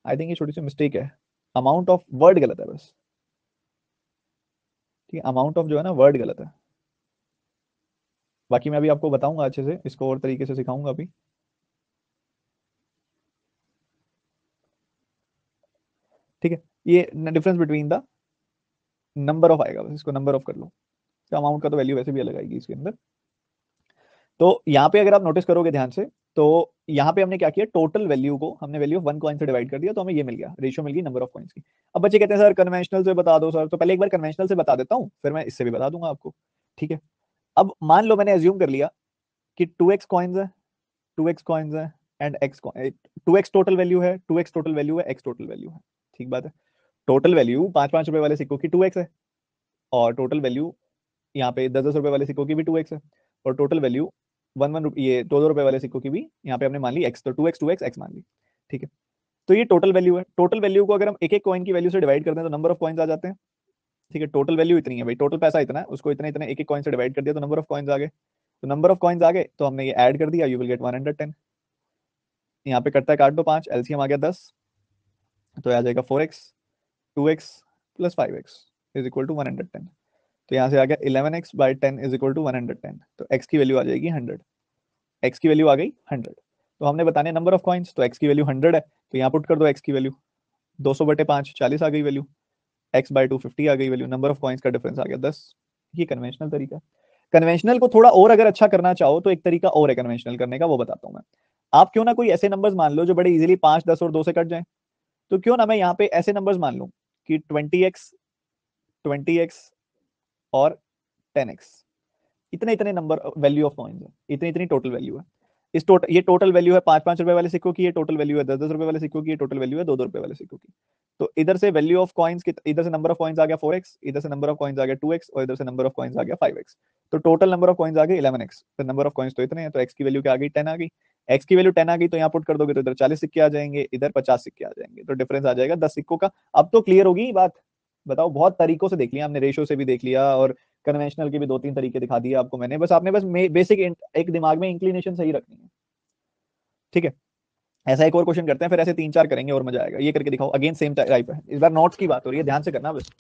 आई थिंक ये छोटी सी मिस्टेक है, अमाउंट ऑफ वर्ड गलत है बस। ठीक है, अमाउंट ऑफ जो है ना, वर्ड गलत है। बाकी मैं अभी आपको बताऊंगा अच्छे से, इसको और तरीके से सिखाऊंगा अभी। ठीक है, ये difference between the number of आएगा, बस इसको नंबर ऑफ कर लो। तो अमाउंट का तो वैल्यू वैसे भी अलग आएगी इसके अंदर। तो यहाँ पे अगर आप नोटिस करोगे ध्यान से, तो यहाँ पे हमने क्या किया, टोटल वैल्यू को हमने वैल्यू ऑफ वन कॉइन से डिवाइड कर दिया, तो हमें ये मिल गया, रेशियो मिल गई नंबर ऑफ कॉइन्स की। अब बच्चे कहते हैं सर कन्वेंशनल से बता दो सर, तो पहले एक बार कन्वेंशनल से बता देता हूँ, फिर मैं इससे भी बता दूंगा आपको। ठीक है, अब मान लो मैंने एज्यूम कर लिया कि 2x कॉइन्स है, 2x कॉइन्स है and x 2x total value है, 2x टोटल वैल्यू है, x टोटल वैल्यू है। ठीक बात है, टोटल वैल्यू 5-5 रुपए वाले सिक्कों की 2x है, और टोटल वैल्यू यहाँ पे 10-10 रुपए वाले सिक्कों की भी 2x है, और टोटल वैल्यू 1-1 ये 2-2 रुपए वाले सिक्कों की भी यहाँ पे हमने मान ली x, तो 2x 2x x मान ली। ठीक है, तो ये टोटल वैल्यू है। टोटल वैल्यू को अगर हम एक एक कॉइन की वैल्यू से डिवाइड करते हैं तो नंबर ऑफ कॉइन्स आ जाते हैं। ठीक है, टोटल वैल्यू इतनी है भाई, टोटल पैसा इतना है, उसको इतने इतने एक एक कॉइन से डिवाइड कर दिया तो नंबर ऑफ कॉइन्स आ गए। तो नंबर ऑफ कॉइन्स आ गए तो हमने ये ऐड कर दिया, यू विल गेट 110। यहाँ पे कटता है, काट दो 5, एलसीएम आ गया 10, तो आ जाएगा 4x 2x plus 5x is equal to 110। तो यहाँ से आ गया 11x/10 इज इक्वल टू 110, तो x की वैल्यू आ जाएगी 100। x की वैल्यू आ गई 100। तो हमने बताने नंबर ऑफ कॉइन्स, तो x की वैल्यू 100 है, तो यहाँ पुट कर दो x की वैल्यू 200/5 40 आ गई वैल्यू, x/2 50 आ गई वैल्यू, नंबर ऑफ कॉइन्स का डिफरेंस आ गया 10। ये कन्वेंशनल तरीका। कन्वेंशनल को थोड़ा और अगर अच्छा करना चाहो तो एक तरीका और है कन्वेंशनल करने का, वो बताता हूँ मैं। आप क्यों ना कोई ऐसे नंबर्स मान लो जो बड़े इजीली 5, 10 और 2 से कट जाए। तो क्यों ना मैं यहाँ पे ऐसे नंबर्स मान लूं कि 20x और 10x, इतने इतने नंबर वैल्यू ऑफ कॉइन्स है, इतनी इतनी टोटल वैल्यू है। ये टोटल वैल्यू है 5-5 रुपए वाले सिक्कों की, ये टोटल वैल्यू है 10-10 रुपए वाले सिक्कों की, ये टोटल वैल्यू है 2-2 रुपए वाले सिक्कों की। तो इधर से वैल्यू ऑफ कॉइन्स की, इधर से नंबर ऑफ कॉइन्स आ गया 4x, इधर से नंबर ऑफ कॉइन्स आ गया 2x, और इधर से नंबर ऑफ कॉइन्स आ गया 5x। तो टोटल नंबर ऑफ कॉइन्स आ गए 11x। तो नंबर ऑफ कॉइन्स तो इतने हैं, तो x की वैल्यू क्या आ गई, 10 आ गई। x की वैल्यू 10 आ गई, तो यहाँ पुट कर दोगे तो इधर 40 सिक्के आ जाएंगे, इधर 50 सिक्के आ जाएंगे, तो डिफरेंस आ जाएगा 10 सिक्कों का। अब तो क्लियर होगी बात, बताओ, बहुत तरीकों से देख लिया हमने, रेशो से भी देख लिया और कन्वेंशनल के भी 2-3 तरीके दिखा दिए आपको मैंने, बस आपने बस बेसिक एक दिमाग में इंक्लिनेशन सही रखनी है। ठीक है, ऐसा एक और क्वेश्चन करते हैं, फिर ऐसे 3-4 करेंगे और मजा आएगा। ये करके दिखाओ, अगेन सेम टाइप है, इस बार नोट्स की बात हो रही है, ध्यान से करना, बस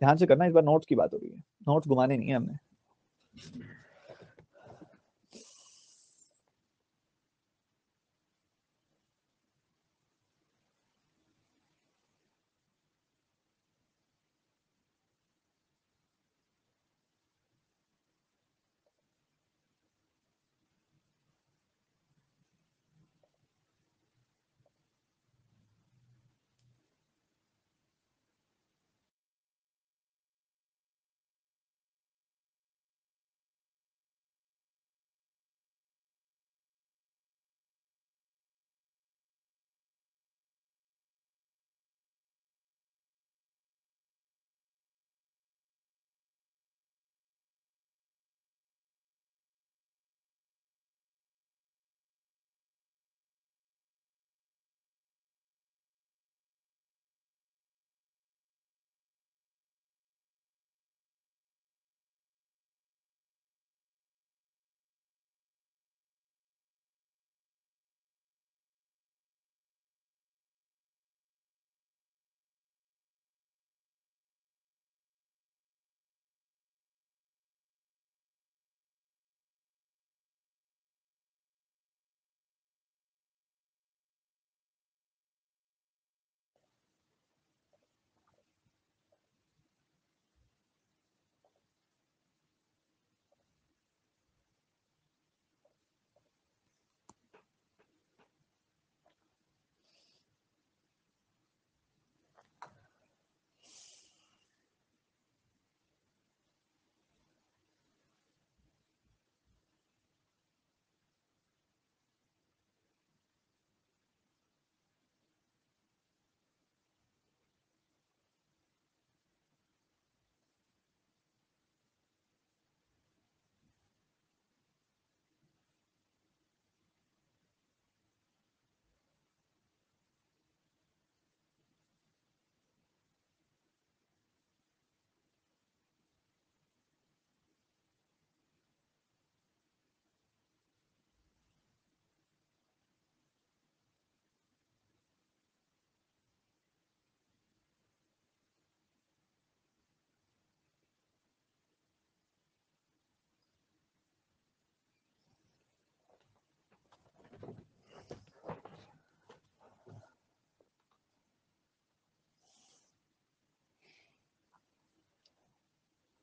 ध्यान से करना, इस बार नोट्स की बात हो रही है, नोट्स घुमाने नहीं है हमने।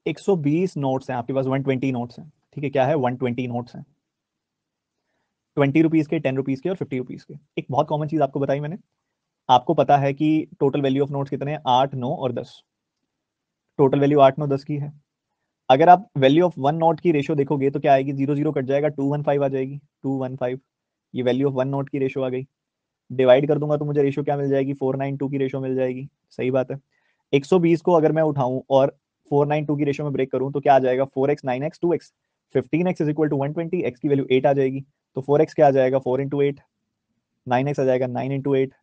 120 नोट्स हैं आपके पास, 120 नोट्स हैं, ठीक है, क्या है, 120 नोट्स हैं, 20 रुपीज के, 10 रुपीज के और 50 रुपीज के। एक बहुत कॉमन चीज आपको बताई मैंने, आपको पता है कि टोटल वैल्यू ऑफ नोट्स कितने हैं, 8, 9 और 10। टोटल वैल्यू 8, 9, 10 की है। अगर आप वैल्यू ऑफ वन नोट की रेशियो देखोगे तो क्या आएगी, 0 0 कट जाएगा, 215 आ जाएगी, 215। ये वैल्यू ऑफ वन नोट की रेशियो आ गई। डिवाइड कर दूंगा तो मुझे रेशियो क्या मिल जाएगी, 492 की रेशियो मिल जाएगी। सही बात है। 120 को अगर मैं उठाऊं और 492 की रेशियो में ब्रेक करूं तो क्या आ जाएगा, 4x, 9x, 2x, 15x is equal to 120, x की वैल्यू 8 आ जाएगी। तो 4x क्या आ जाएगा, 4 × 8, 9x आ जाएगा 9 × 8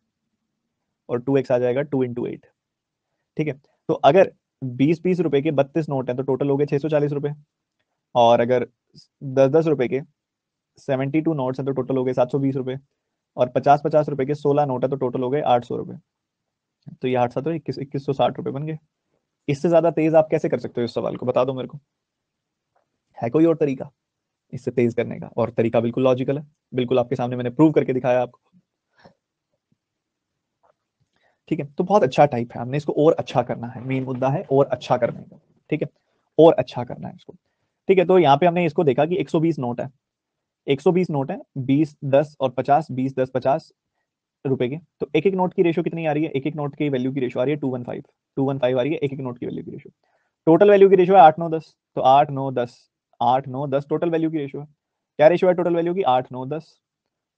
और 2x आ जाएगा 2 × 8। ठीक है, तो अगर 20-20 रुपए के 32 नोट हैं तो टोटल हो गए 640 रुपए। और अगर 10-10 रुपए के 72 नोट्स हैं तो टोटल हो गए 720 रुपए। और 50-50 रुपए के 16 नोट है तो टोटल हो गए 800 रुपए। तो ये 8 7 2160 रुपए बन गए। इससे ज्यादा तेज आप कैसे कर सकते हो इस सवाल को, बता दो मेरे को, है कोई और तरीका इससे तेज करने का? और तरीका बिल्कुल लॉजिकल है, बिल्कुल आपके सामने मैंने प्रूव करके दिखाया आपको। ठीक है, तो बहुत अच्छा टाइप है, हमने इसको और अच्छा करना है, मेन मुद्दा है और अच्छा करने का। ठीक है, और अच्छा करना है इसको। ठीक है, तो यहाँ पे हमने इसको देखा कि 120 नोट है, 120 नोट है, 20, 10 और 50, 20, 10, 50 रुपए के। तो एक एक नोट की रेशियो कितनी आ रही है, एक एक नोट की वैल्यू की रेशियो आ रही है 215, 215 आ रही है एक एक नोट की वैल्यू की रेशियो। टोटल वैल्यू की रेशियो है 8, 9, 10, तो 8, 9, 10, 8, 9, 10 टोटल वैल्यू की रेशियो है। क्या रेशियो है टोटल वैल्यू की, 8, 9, 10।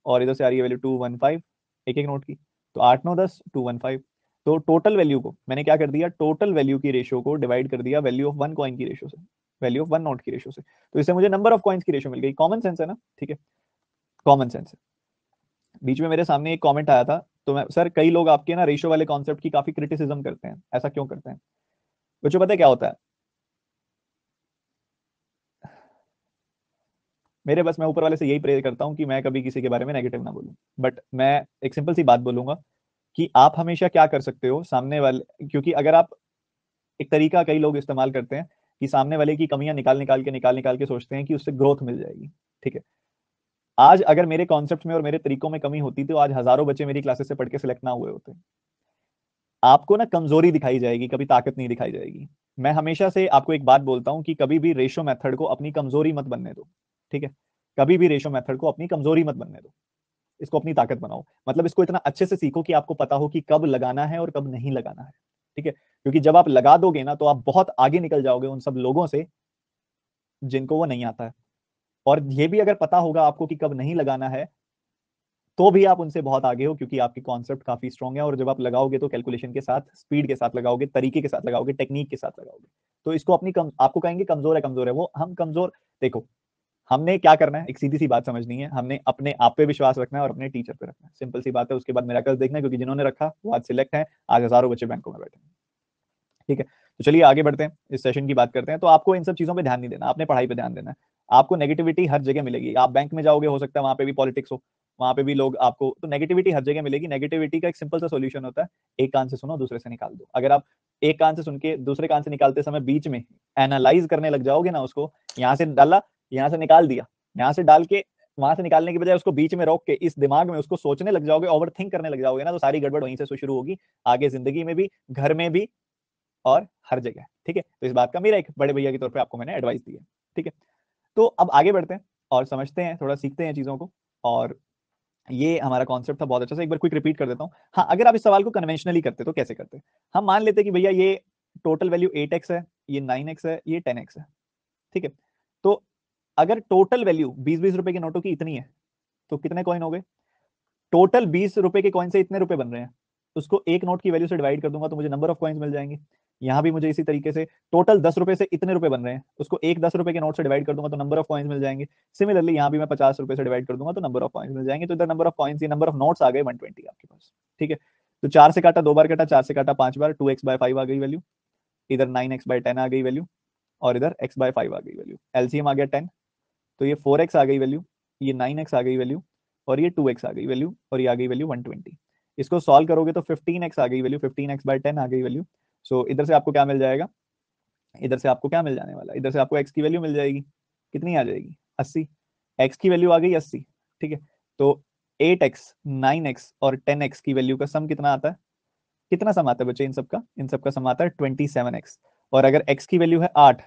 और इधर से आ रही है वैल्यू 215 एक एक नोट की। तो 8, 9, 10, 215। तो टोटल वैल्यू को मैंने क्या कर दिया, टोटल वैल्यू की रेशियो को डिवाइड कर दिया वैल्यू ऑफ वन कॉइन की रेशियो से, वैल्यू ऑफ वन नोट की रेशियो से। तो इससे मुझे नंबर ऑफ कॉइन्स की रेशियो मिल गई। कॉमन सेंस है ना, ठीक है, कॉमन सेंस है। बीच में मेरे सामने एक कमेंट आया था, तो मैं, सर कई लोग आपके ना रेशियो वाले कॉन्सेप्ट की काफी क्रिटिसिज्म करते हैं, ऐसा क्यों करते हैं? बच्चों पता है क्या होता है, मेरे बस मैं ऊपर वाले से यही प्रे करता हूँ कि मैं कभी किसी के बारे में नेगेटिव ना बोलूं। बट मैं एक सिंपल सी बात बोलूंगा कि आप हमेशा क्या कर सकते हो सामने वाले, क्योंकि अगर आप, एक तरीका कई लोग इस्तेमाल करते हैं कि सामने वाले की कमियां निकाल निकाल के सोचते हैं कि उससे ग्रोथ मिल जाएगी। ठीक है, आज अगर मेरे कॉन्सेप्ट में और मेरे तरीकों में कमी होती तो आज हजारों बच्चे मेरी क्लासेस से पढ़ के सिलेक्ट ना हुए होते। आपको ना कमजोरी दिखाई जाएगी, कभी ताकत नहीं दिखाई जाएगी। मैं हमेशा से आपको एक बात बोलता हूं कि कभी भी रेशो मेथड को अपनी कमजोरी मत बनने दो। ठीक है, कभी भी रेशो मेथड को अपनी कमजोरी मत बनने दो, इसको अपनी ताकत बनाओ। मतलब इसको इतना अच्छे से सीखो कि आपको पता हो कि कब लगाना है और कब नहीं लगाना है। ठीक है, क्योंकि जब आप लगा दोगे ना तो आप बहुत आगे निकल जाओगे उन सब लोगों से जिनको वो नहीं आता है। और ये भी अगर पता होगा आपको कि कब नहीं लगाना है, तो भी आप उनसे बहुत आगे हो, क्योंकि आपकी कॉन्सेप्ट काफी स्ट्रांग है। और जब आप लगाओगे तो कैलकुलेशन के साथ, स्पीड के साथ लगाओगे, तरीके के साथ लगाओगे, टेक्निक के साथ लगाओगे। तो इसको अपनी आपको कहेंगे कमजोर है वो, हम कमजोर, देखो हमने क्या करना है, एक सीधी सी बात समझनी है, हमने अपने आप पे विश्वास रखना है और अपने टीचर पे रखना है। सिंपल सी बात है, उसके बाद मिराकल्स देखना है, क्योंकि जिन्होंने रखा वो आज सिलेक्ट है, आज हजारों बच्चे बैंकों में बैठे हैं। ठीक है, तो चलिए आगे बढ़ते हैं, इस सेशन की बात करते हैं। तो आपको इन सब चीजों पे ध्यान नहीं देना, आपने पढ़ाई पे ध्यान देना है। आपको नेगेटिविटी हर जगह मिलेगी, आप बैंक में जाओगे, हो सकता है वहां पे भी पॉलिटिक्स हो, वहां पे भी लोग आपको, तो नेगेटिविटी हर जगह मिलेगी। नेगेटिविटी का एक सिंपल सा सॉल्यूशन होता है, एक कान से सुनो दूसरे से निकाल दो। अगर आप एक कान से सुन के दूसरे कान से निकालते समय बीच में एनालाइज करने लग जाओगे ना, उसको यहाँ से डाला, यहाँ से निकाल दिया, यहाँ से डाल के वहां से निकालने की बजाय उसको बीच में रोक के इस दिमाग में उसको सोचने लग जाओगे, ओवर थिंक करने लग जाओगे ना, तो सारी गड़बड़ वहीं से शुरू होगी, आगे जिंदगी में भी, घर में भी, और हर जगह। ठीक है, तो इस बात का मेरा एक बड़े भैया के तौर पे आपको मैंने एडवाइस दी है। ठीक है, तो अब आगे बढ़ते हैं और समझते हैं, थोड़ा सीखते हैं चीजों को। और ये हमारा कॉन्सेप्ट था बहुत अच्छा सा, एक बार क्विक रिपीट कर देता हूँ। हाँ, अगर आप इस सवाल को कन्वेंशनली करते तो कैसे करते? हम मान लेते कि भैया ये टोटल वैल्यू 8x है, ये 9x है, ये 10x है। ठीक है, तो अगर टोटल वैल्यू 20-20 रुपए के नोटों की इतनी है, तो कितने कॉइन हो गए? टोटल 20 रुपए के कॉइन से इतने रुपए बन रहे हैं, उसको एक नोट की वैल्यू से डिवाइड कर दूंगा तो मुझे नंबर ऑफ कॉइन्स मिल जाएंगे। यहाँ भी मुझे इसी तरीके से टोटल 10 रुपए से इतने रुपए बन रहे हैं, उसको एक 10 रुपए के नोट से डिवाइड कर दूंगा तो नंबर ऑफ कॉइन्स मिल जाएंगे। सिमिलरली यहाँ भी मैं 50 रुपए से डिवाइड कर दूंगा तो नंबर ऑफ कॉइन्स मिल जाएंगे। तो इधर नंबर ऑफ कॉइन्स, ये नंबर ऑफ नोट्स आ गए 120 आपके पास। ठीक है, तो 4 से काटा 2 बार काटा, 4 से काटा 5 बार, 2x/5 आ गई वैल्यू, इधर 9x/10 आ गई वैल्यू, और इधर x/5 आ गई वैल्यू। एलसीएम आ गया 10, तो ये 4x आ गई वैल्यू, ये 9x आ गई वैल्यू, और ये 2x आ गई वैल्यू, और ये आ गई वैल्यू 120। इसको सॉल्व करोगे तो 15x आ गई वैल्यू, 15x/10 आ गई वैल्यू। सो इधर से आपको क्या मिल जाएगा, इधर से आपको क्या मिल जाने वाला, इधर से आपको x की वैल्यू मिल जाएगी, कितनी आ जाएगी, 80। x की वैल्यू आ गई 80। ठीक है, तो 8x, 9x और 10x की वैल्यू का सम कितना आता है? कितना सम आता है बच्चे इन सबका? इन सबका सम आता है 27x। और अगर x की वैल्यू है 8,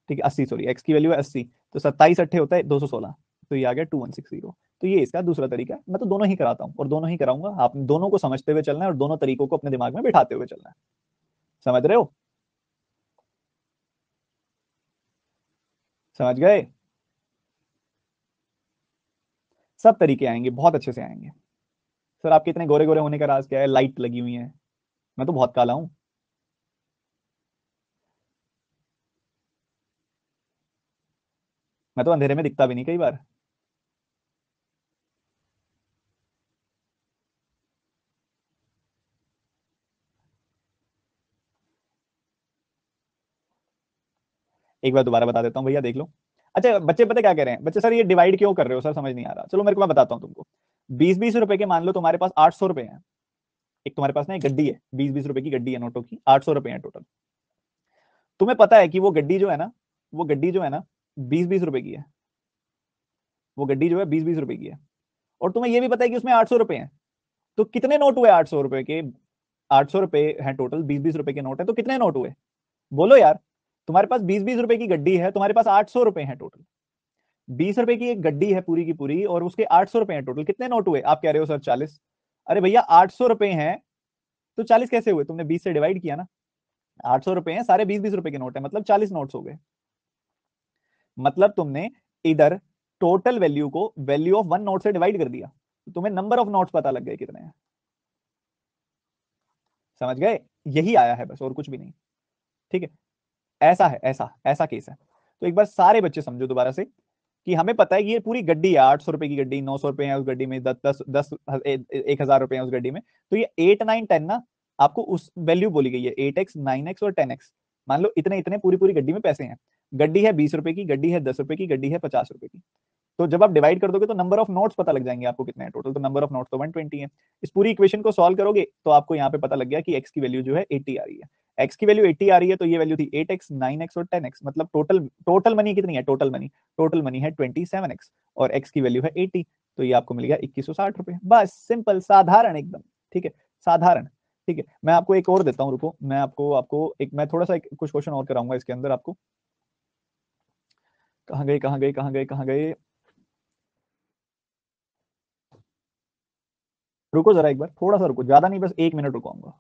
ठीक है 80, सॉरी x की वैल्यू है 80, तो 27 अट्ठे होता है 216, तो ये आ गया 2160। तो ये इसका दूसरा तरीका है। मैं तो दोनों ही कराता हूँ और दोनों ही कराऊंगा, आप दोनों को समझते हुए चलना है और दोनों तरीकों को अपने दिमाग में बिठाते हुए चलना है। समझ रहे हो? समझ गए? सब तरीके आएंगे, बहुत अच्छे से आएंगे। सर आपके इतने गोरे गोरे होने का राज क्या है? लाइट लगी हुई है, मैं तो बहुत काला हूं। मैं तो अंधेरे में दिखता भी नहीं कई बार। एक बार दोबारा बता देता हूँ भैया, देख लो। अच्छा बच्चे पता क्या कह रहे हैं, बच्चे सर ये डिवाइड क्यों कर रहे हो सर, समझ नहीं आ रहा। चलो मेरे को, मैं बताता हूँ तुमको। 20-20 रुपए के मान लो तुम्हारे पास 800 रुपए हैं। एक तुम्हारे पास ना एक गड्डी है, 20-20 रुपए की गड्डी है, नोटों की 800 रुपए है टोटल। तुम्हें पता है कि वो गड्डी जो है ना, वो गड्डी जो है ना 20-20 रुपए की है। वो गड्डी जो है 20-20 रुपए की है। और तुम्हें ये भी पता है कि उसमें 800 रुपए हैं। तो कितने नोट हुए 800 रुपए के? 800 रुपए हैं टोटल, 20-20 रुपए के नोट है, तो कितने नोट हुए? बोलो यार। तुम्हारे पास 20-20 रुपए की गड्डी है, तुम्हारे पास 800 रुपए हैं टोटल। 20 रुपए की एक गड्डी है पूरी की पूरी, और उसके 800 रुपए हैं टोटल, कितने नोट हुए? आप कह रहे हो सर 40। अरे भैया 800 रुपए हैं तो 40 कैसे हुए? तुमने 20 से डिवाइड किया ना। 800 रुपए हैं, सारे 20-20 रुपए के नोट है, मतलब 40 नोट्स हो गए। मतलब तुमने इधर टोटल वैल्यू को वैल्यू ऑफ वन नोट से डिवाइड कर दिया, तो तुम्हें नंबर ऑफ नोट्स पता लग गए कितने हैं। समझ गए? यही आया है बस, और कुछ भी नहीं। ठीक है, ऐसा है, ऐसा ऐसा केस है। तो एक बार सारे बच्चे समझो दोबारा से कि हमें पता है कि ये पूरी गड्डी है, 800 रुपए की गड्डी, 900 रुपए है उस गड्डी में, 10 10 10 1,000 रुपए है उस गड्डी में। तो ये 8 9 10 ना, आपको उस वैल्यू बोली गई है 8x 9x और 10x। मान लो इतने इतने पूरी पूरी गड्डी में पैसे हैं, गड्डी है 20 रुपए की, गड्डी है 10 रुपए की, गड्डी है 50 रुपए की। तो जब आप डिवाइड कर दोगे तो नंबर ऑफ नोट्स पता लग जाएंगे आपको कितने हैं टोटल, तो नंबर ऑफ नोट्स तो 120 है। इस पूरी इक्वेशन को सॉल्व करोगे तो आपको यहाँ पे पता लग गया कि x की वैल्यू जो है 80 आ रही है। x की वैल्यू 80 आ रही है तो ये वैल्यू थी 8x 9x और 10x, मतलब टोटल टोटल मनी कितनी है, टोटल मनी है 27x और x की वैल्यू है 80, तो ये आपको मिल गया 2160 रुपए। बस सिंपल, साधारण एकदम। ठीक है, साधारण। ठीक है, मैं आपको एक और देता हूँ, रुको मैं आपको आपको एक मैं थोड़ा सा कुछ क्वेश्चन और कराऊंगा इसके अंदर आपको। कहाँ गए कहाँ गए कहाँ गए कहाँ गए, रुको जरा एक बार, थोड़ा सा रुको, ज्यादा नहीं, बस 1 मिनट रुकाऊंगा।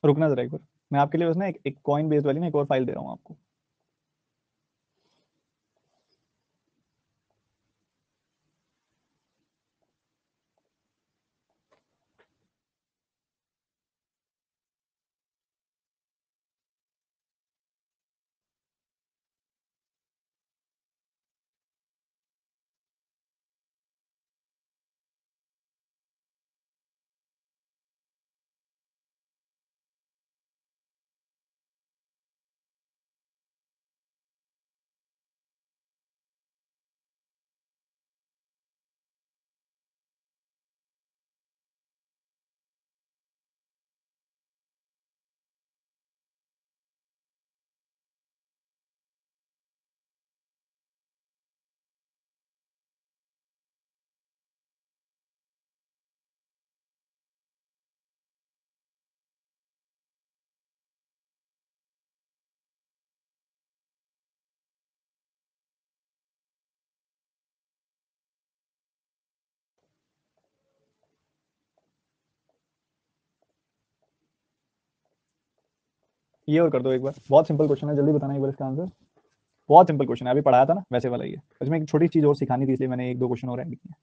रुकना जरा एक बार, मैं आपके लिए बस ना एक कॉइन बेस वाली ना एक और फाइल दे रहा हूँ आपको। ये और कर दो एक बार, बहुत सिंपल क्वेश्चन है, जल्दी बताना एक बार इसका आंसर। बहुत सिंपल क्वेश्चन है, अभी पढ़ाया था ना वैसे वाला ही है, इसमें एक छोटी चीज और सिखानी थी इसलिए मैंने एक दो क्वेश्चन और ऐड किए।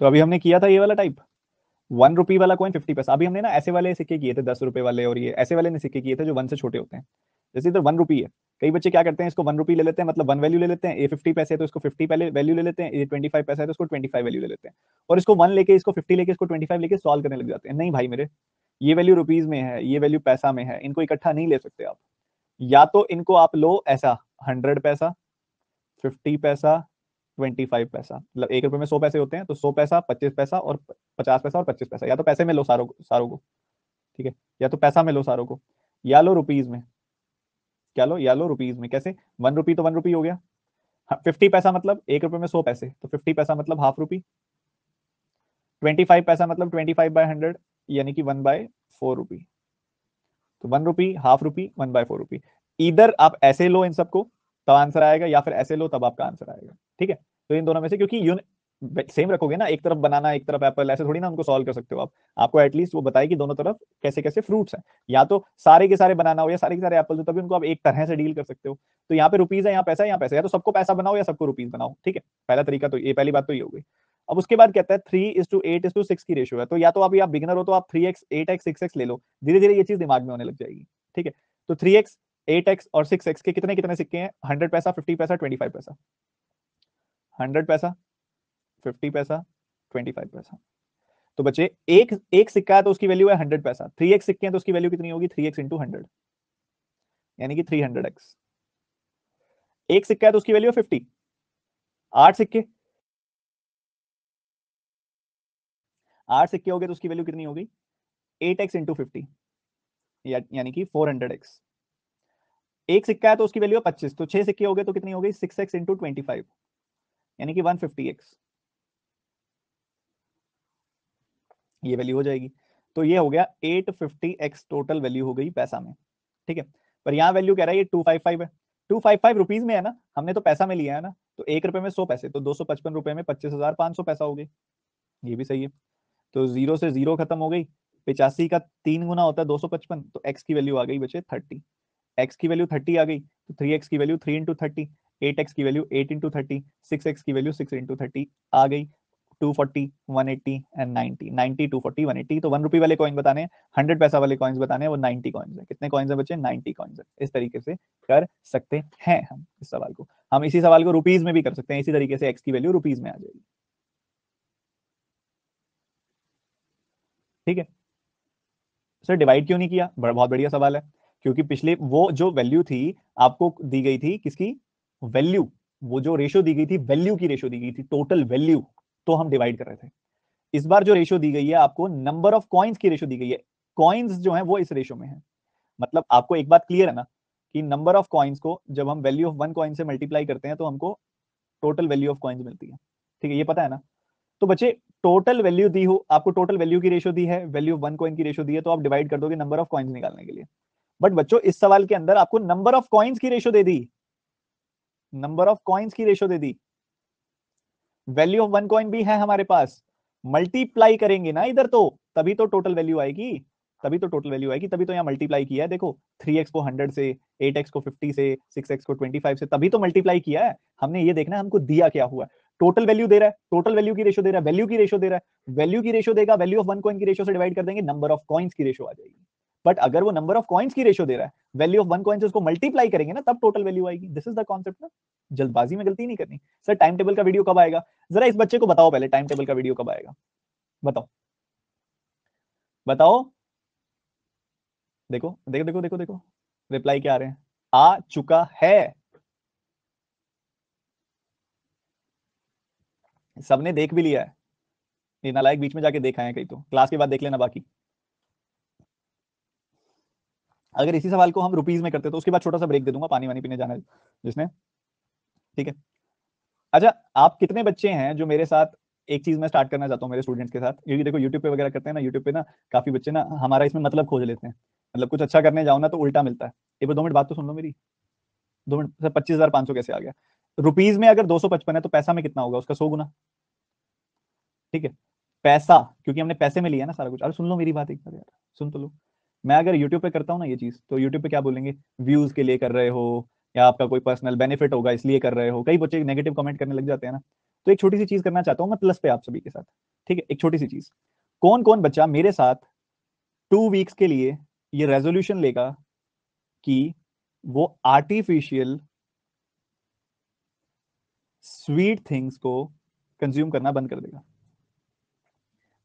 तो अभी हमने किया था ये वाला टाइप, 1 रुपी वाला कॉइन 50 पैसा। अभी हमने ना ऐसे वाले सिक्के किए थे 10 रुपए वाले, और ये ऐसे वाले ने सिक्के किए थे जो 1 से छोटे होते हैं। जैसे इधर 1 रुपी है, कई बच्चे क्या करते हैं, इसको 1 रुपी ले लेते हैं, मतलब 1 वैल्यू ले लेते हैं, ये 50 पैसे है तो इसको 50 पहले वैल्यू ले लेते हैं, ये 25 पैसा है तो इसको 25 वैल्यू ले लेते हैं, और इसको 1 लेके इसको 50 लेके इसको 25 लेके सॉल्व करने लग जाते हैं। नहीं भाई मेरे, ये वैल्यू रुपीज में है, ये वैल्यू पैसा में है, इनको इकट्ठा नहीं ले सकते आप। या तो इनको आप लो ऐसा, 100 पैसा, 50 पैसा, 25 पैसा, मतलब 1 रुपए में 100 पैसे होते हैं, तो 100 पैसा, 25 पैसा और 50 पैसा और 25 पैसा, या तो पैसे में लो सारों सारों को। ठीक है, या तो पैसा में लो सारों को, या लो रुपीज में, क्या लो, या लो रुपीज में। कैसे, 1 रुपी तो 1 रुपी हो गया, 50 पैसा मतलब 1 रुपए में 100 पैसे, तो 50 पैसा मतलब हाफ रुपी, 25 पैसा मतलब 25/100 यानी कि 1/4 रुपी। तो 1 रुपी, हाफ रुपी, 1/4 रुपी। इधर आप ऐसे लो इन सबको तब आंसर आएगा, या फिर ऐसे लो तब आपका आंसर आएगा। ठीक है, तो इन दोनों में से, क्योंकि सेम रखोगे ना, एक तरफ बनाना एक तरफ एप्पल, ऐसे थोड़ी ना उनको सॉल्व कर सकते हो आप। आपको एटलीस्ट वो बताए कि दोनों तरफ कैसे कैसे फ्रूट्स हैं, या तो सारे के सारे बनाना हो या सारे के सारे एप्पल हो, तभी उनको आप एक तरह से डील कर सकते हो। तो यहाँ पे रुपीज है, यहाँ पैसा है, यहाँ पैसा है, या तो सबको पैसा बनाओ या सबको रुपीज बनाओ। ठीक है, पहला तरीका तो ये, पहली बात तो ये हो गई। अब उसके बाद कहता है 3:8:6 की रेशियो है, तो या तो अभी आप बिगिनर हो तो आप 3x 8x 6x ले लो, धीरे धीरे ये चीज दिमाग में होने लग जाएगी। ठीक है, तो 3x 8x और 6x के कितने कितने सिक्के हैं? 100 पैसा, 50 पैसा, 25 पैसा। 100 पैसा, 50 पैसा, 25 पैसा। तो बच्चे एक एक सिक्का है तो उसकी वैल्यू है 100 पैसा, 3x सिक्के हैं तो उसकी वैल्यू कितनी होगी? 3x इंटू 100, यानी कि 300x। एक सिक्का है तो उसकी वैल्यू है 50, 8 सिक्के, 8 सिक्के हो गए तो उसकी वैल्यू कितनी होगी? 8x इंटू 50, यानी कि 400x। एक सिक्का है तो उसकी वैल्यू है 25, तो 6 सिक्के हो गए तो कितनी हो गई? 6x इंटू 25, यानी कि 150x। ये वैल्यू हो जाएगी। तो ये हो गया 850x टोटल वैल्यू हो गई पैसा में। ठीक है, पर यहाँ वैल्यू कह रहा है ये 255 है। 255 रुपीज में है ना, हमने तो पैसा में लिया है ना, तो 1 रुपए में 100 पैसे, तो 255 रुपए में 25,500 पैसा हो गई। ये भी सही है। तो जीरो से जीरो खत्म हो गई, 85 का 3 गुना होता है 255, तो एक्स की वैल्यू आ गई बचे 30। एक्स की वैल्यू 30 आ गई, तो 3x की वैल्यू 3 इंटू 30, 8x की वैल्यू 8 इंटू 30, 6x की वैल्यू 6 इंटू 30 आ गई। 240, 180 एंड 90, 90, 240, 180। तो 1 रुपी वाले कॉइन बताने हैं, 100 पैसा वाले कॉइन्स बताने हैं, वो 90 कॉइन्स है। कितने कॉइन्स है बच्चे? 90 कॉइन्स है। इस तरीके से कर सकते हैं हम इस सवाल को। हम इसी सवाल को रुपीज में भी कर सकते हैं, इसी तरीके से एक्स की वैल्यू रुपीज में आ जाएगी। ठीक है, सर डिवाइड क्यों नहीं किया? बहुत बढ़िया सवाल है। क्योंकि पिछले वो जो वैल्यू थी आपको दी गई थी, किसकी वैल्यू? वो जो रेशो दी गई थी, वैल्यू की रेशो दी गई थी, टोटल वैल्यू, तो हम डिवाइड कर रहे थे। इस बार जो रेशो दी गई है आपको, नंबर ऑफ कॉइन्स की रेशो दी गई है। कॉइन्स जो है वो इस रेशो में है। मतलब आपको एक बात क्लियर है ना, कि नंबर ऑफ कॉइन्स को जब हम वैल्यू ऑफ वन कॉइन से मल्टीप्लाई करते हैं तो हमको टोटल वैल्यू ऑफ कॉइन्स मिलती है। ठीक है, ये पता है ना? तो बच्चे टोटल वैल्यू दी हो आपको, टोटल वैल्यू की रेशो दी है, वैल्यू ऑफ वन कॉइन की रेशो दी है, तो आप डिवाइड कर दोगे नंबर ऑफ कॉइन्स निकालने के लिए। बट बच्चों इस सवाल के अंदर आपको नंबर ऑफ कॉइन्स की रेशो दे दी, नंबर ऑफ कॉइन्स की रेशो दे दी। वैल्यू ऑफ वन कॉइन भी है हमारे पास, मल्टीप्लाई करेंगे ना इधर, तो तभी तो टोटल वैल्यू आएगी, तभी तो टोटल वैल्यू आएगी, तभी तो यहाँ मल्टीप्लाई किया है। देखो 3x को 100 से, 8x को 50 से, 6x को 25 से, तभी तो मल्टीप्लाई किया है हमने। ये देखना है हमको दिया क्या हुआ। टोटल वैल्यू दे रहा है, टोटल वैल्यू की रेशो दे रहा है, वैल्यू की रेशो दे रहा है, वैल्यू की रेशो देगा, वैल्यू ऑफ वन कॉइन की रेशो से डिवाइड कर देंगे, नंबर ऑफ कॉइन्स की रेशो आ जाएगी। बट अगर वो नंबर ऑफ कॉइन्स की रेशो दे रहा है, वैल्यू ऑफ वन कॉइन से उसको मल्टीप्लाई करेंगे ना, तब टोटल वैल्यू आएगी। दिस इज द कॉन्सेप्ट ना, जल्दबाजी में गलती नहीं करनी। सर टाइम टेबल का वीडियो कब आएगा? जरा इस बच्चे को बताओ पहले, टाइम टेबल का वीडियो कब आएगा? बताओ, बताओ। देखो देखो देखो देखो देखो, रिप्लाई क्या आ रहे हैं? आ चुका है। सबने देख भी लिया है, ये नालायक बीच में जाके देखा है कहीं, तो क्लास के बाद देख लेना बाकी। अगर इसी सवाल को हम रुपीज में करते तो उसके बाद छोटा सा ब्रेक दे दूंगा, पानी वानी पीने जाना है जिसने। ठीक है, अच्छा आप कितने बच्चे हैं जो मेरे साथ, एक चीज मैं स्टार्ट करना चाहता हूँ मेरे स्टूडेंट्स के साथ, क्योंकि देखो यूट्यूब पे वगैरह करते हैं ना, यूट्यूब पे ना काफी बच्चे ना हमारा इसमें मतलब खोज लेते हैं। मतलब कुछ अच्छा करने जाओ ना तो उल्टा मिलता है। एक बार 2 मिनट बात तो सुन लो मेरी। 2 मिनट सर, 25,500 कैसे आ गया? रुपीज में अगर 255 है तो पैसा में कितना होगा? उसका 100 गुना। ठीक है, पैसा, क्योंकि हमने पैसे में लिया ना सारा कुछ। अरे सुन लो मेरी बात एक बार यार, सुन तो लो। मैं अगर यूट्यूब पे करता हूँ ना ये चीज, तो यूट्यूब पे क्या बोलेंगे? व्यूज के लिए कर रहे हो, या आपका कोई पर्सनल बेनिफिट होगा इसलिए कर रहे हो। कई बच्चे नेगेटिव कमेंट करने लग जाते हैं ना। तो एक छोटी सी चीज करना चाहता हूँ मैं प्लस पे आप सभी के साथ। ठीक है, एक छोटी सी चीज। कौन कौन बच्चा मेरे साथ 2 वीक्स के लिए ये रेजोल्यूशन लेगा कि वो आर्टिफिशियल स्वीट थिंग्स को कंज्यूम करना बंद कर देगा?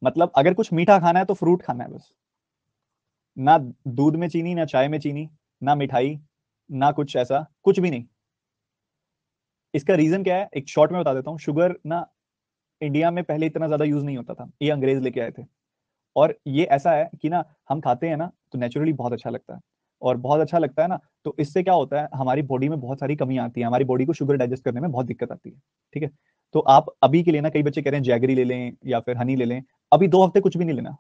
मतलब अगर कुछ मीठा खाना है तो फ्रूट खाना है बस, ना दूध में चीनी, ना चाय में चीनी, ना मिठाई, ना कुछ ऐसा, कुछ भी नहीं। इसका रीजन क्या है, एक शॉर्ट में बता देता हूँ। शुगर ना इंडिया में पहले इतना ज्यादा यूज नहीं होता था, ये अंग्रेज लेके आए थे। और ये ऐसा है कि ना हम खाते हैं ना तो नेचुरली बहुत अच्छा लगता है, और बहुत अच्छा लगता है ना, तो इससे क्या होता है, हमारी बॉडी में बहुत सारी कमियां आती हैं, हमारी बॉडी को शुगर डाइजेस्ट करने में बहुत दिक्कत आती है। ठीक है, तो आप अभी के लिए ना, कई बच्चे कह रहे हैं जैगरी ले लें या फिर हनी ले लें, अभी 2 हफ्ते कुछ भी नहीं लेना,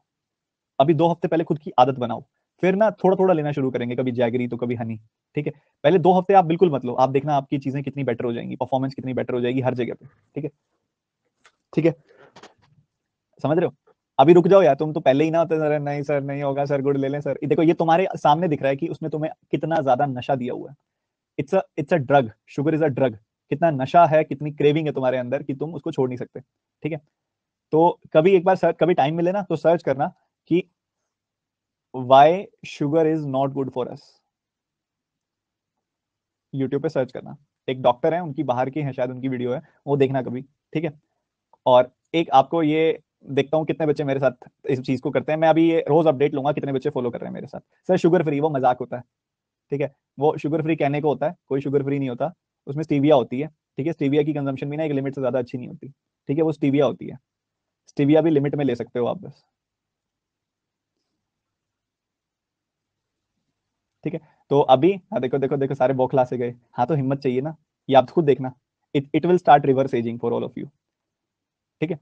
अभी 2 हफ्ते पहले खुद की आदत बनाओ, फिर ना थोड़ा थोड़ा लेना शुरू करेंगे, कभी जैगरी तो कभी हनी। ठीक है, पहले 2 हफ्ते आप बिल्कुल मत लो, आप देखना आपकी चीजें कितनी बेटर हो जाएंगी, परफॉर्मेंस कितनी बेटर हो जाएगी हर जगह पे। ठीक है, ठीक है, समझ रहे हो? अभी रुक जाओ यार, तुम तो पहले ही ना होते सर, नहीं सर नहीं होगा सर, गुड ले लें सर। ये देखो, ये तुम्हारे सामने दिख रहा है कि उसमें तुम्हें कितना ज्यादा नशा दिया हुआ है। It's a drug, sugar is a drug. कितना नशा है, कितनी क्रेविंग है तुम्हारे अंदर कि तुम उसको छोड़ नहीं सकते। ठीक है, तो कभी एक बार सर्च, कभी टाइम मिले ना तो सर्च करना कि why sugar is not good for us. YouTube पे सर्च करना, एक डॉक्टर है, उनकी बाहर की है शायद, उनकी वीडियो है, वो देखना कभी। ठीक है, और एक आपको ये, देखता हूँ कितने बच्चे मेरे साथ इस चीज को करते हैं, मैं अभी ये रोज अपडेट लूंगा कितने बच्चे फॉलो कर रहे हैं मेरे साथ। सर शुगर फ्री, वो मजाक होता है। ठीक है, वो शुगर फ्री कहने को होता है, कोई शुगर फ्री नहीं होता, उसमें स्टीविया होती है। ठीक है, स्टीविया की कंजम्पशन भी ना एक लिमिट से ज्यादा अच्छी नहीं होती। ठीक है, वो स्टीविया होती है, स्टीविया भी लिमिट में ले सकते हो आप बस। ठीक है, तो अभी हाँ, देखो देखो देखो, सारे बौखला से गए। हाँ, तो हिम्मत चाहिए ना, ये आप खुद देखना, it will start reverse ageing for all of you. ठीक है,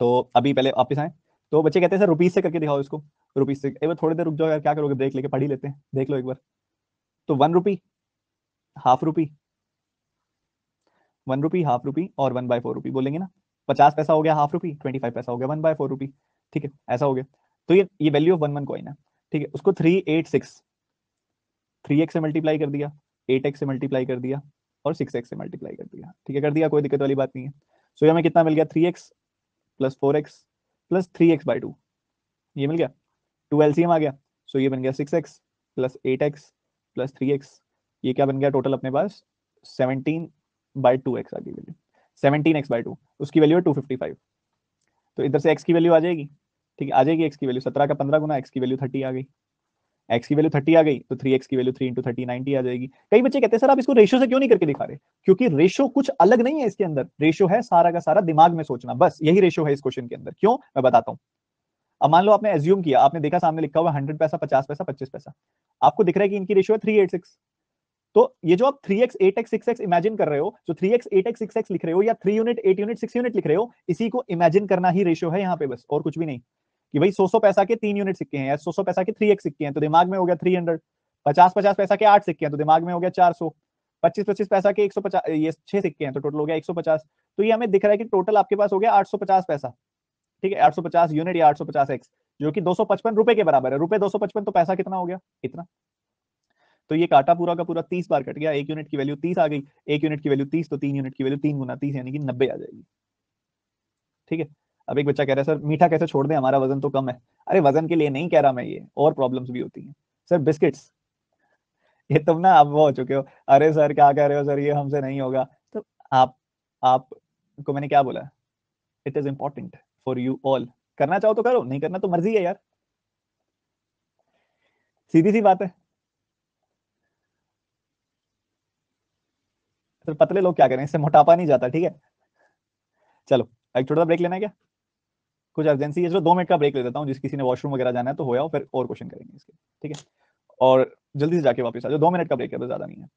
तो अभी पहले वापिस आए, तो बच्चे कहते हैं सर रुपीज से करके दिखाओ इसको। रुपीज से एक बार थोड़ी देर रुक जाओ यार, क्या करोगे, ब्रेक लेके पढ़ ही लेते हैं, देख लो एक बार। तो 1 रुपी, हाफ रुपी, 1 रुपी, हाफ रुपी और 1/4 रुपी बोलेंगे ना। 50 पैसा हो गया हाफ रुपी, 25 पैसा हो गया 1/4 रुपी। ठीक है, ऐसा हो गया। तो ये वैल्यू ऑफ 1 1 कॉइन है। ठीक है, उसको 386, 3x से मल्टीप्लाई कर दिया, 8x से मल्टीप्लाई कर दिया, और 6x से मल्टीप्लाई कर दिया। ठीक है, कर दिया, कोई दिक्कत वाली बात नहीं है। सो ये हमें कितना मिल गया, 3x plus 4x plus 3x/2, ये मिल गया। 2 LCM आ गया, सो ये बन गया 6x plus 8x plus 3x। ये क्या बन गया टोटल अपने पास, 17/2x आ गई वैल्यू, 17x/2, उसकी वैल्यू है 255। तो इधर से x की वैल्यू आ जाएगी। ठीक है, आ जाएगी x की वैल्यू 17 का 15 गुना, x की वैल्यू 30 आ गई। x की वैल्यू 30 आ गई, तो 3x की वैल्यू 3 × 30 90 आ जाएगी। कई बच्चे कहते हैं सर आप इसको रेशो से क्यों नहीं करके दिखा रहे? क्योंकि रेशो कुछ अलग नहीं है, इसके अंदर रेशो है सारा का सारा दिमाग में सोचना, बस यही रेशो है इस क्वेश्चन के अंदर। क्यों, मैं बताता हूँ। अब मान लो आपने एज्यूम किया, आपने देखा सामने लिखा हुआ 100 पैसा, 50 पैसा, 25 पैसा, आपको दिख रहा है कि इनकी रेशियो है 386। तो ये जो आप 3x 8x 6x इमेजिन कर रहे हो, जो 3x 8x 6x लिख रहे हो, या 3 यूनिट 8 यूनिट 6 यूनिट लिख रहे हो, इसी को इमेजिन करना ही रेशियो है यहाँ पे, बस और कुछ भी नहीं। कि भाई 100 पैसा के 3 यूनिट सिक्के हैं, या 100 पैसा के 3x सिक्के हैं, तो दिमाग में हो गया 300। 50 पैसा के 8 सिक्के हैं, तो दिमाग में हो गया 400। 25 पैसा के 150, ये 6 सिक्के हैं, तो टोटल हो गया 150। तो ये हमें दिख रहा है कि टोटल आपके पास हो गया 850 पैसा। ठीक है, 850 यूनिट या 850x, जो कि 255 रुपए के बराबर है। रुपए 255, तो पैसा कितना हो गया, इतना। तो ये काटा पूरा का पूरा 30 बार कट गया, 1 यूनिट की वैल्यू 30 आ गई। 1 यूनिट की वैल्यू 30, तो 3 यूनिट की वैल्यू 3 × 30 यानी कि 90 आ जाएगी। ठीक है, अब एक बच्चा कह रहा है सर मीठा कैसे छोड़ दें, हमारा वजन तो कम है। अरे वजन के लिए नहीं कह रहा मैं, ये और प्रॉब्लम्स भी होती हैं। सर बिस्किट्स, ये तुम ना अब वो हो चुके हो, अरे सर क्या कह रहे हो सर, ये हमसे नहीं होगा। तो आप आपको मैंने क्या बोला, it is important for you all. करना चाहो तो करो, नहीं करना तो मर्जी है यार, सीधी सी बात है। तो पतले लोग क्या करें, इससे मोटापा नहीं जाता। ठीक है, चलो एक छोटा सा ब्रेक लेना है क्या? कुछ अर्जेंसी है, चलो 2 मिनट का ब्रेक ले देता हूँ, जिस किसी ने वॉशरूम वगैरह जाना है तो हो आओ, फिर और क्वेश्चन करेंगे इसके। ठीक है, और जल्दी से जाके वापस आ जाओ, 2 मिनट का ब्रेक है, बस ज्यादा नहीं है।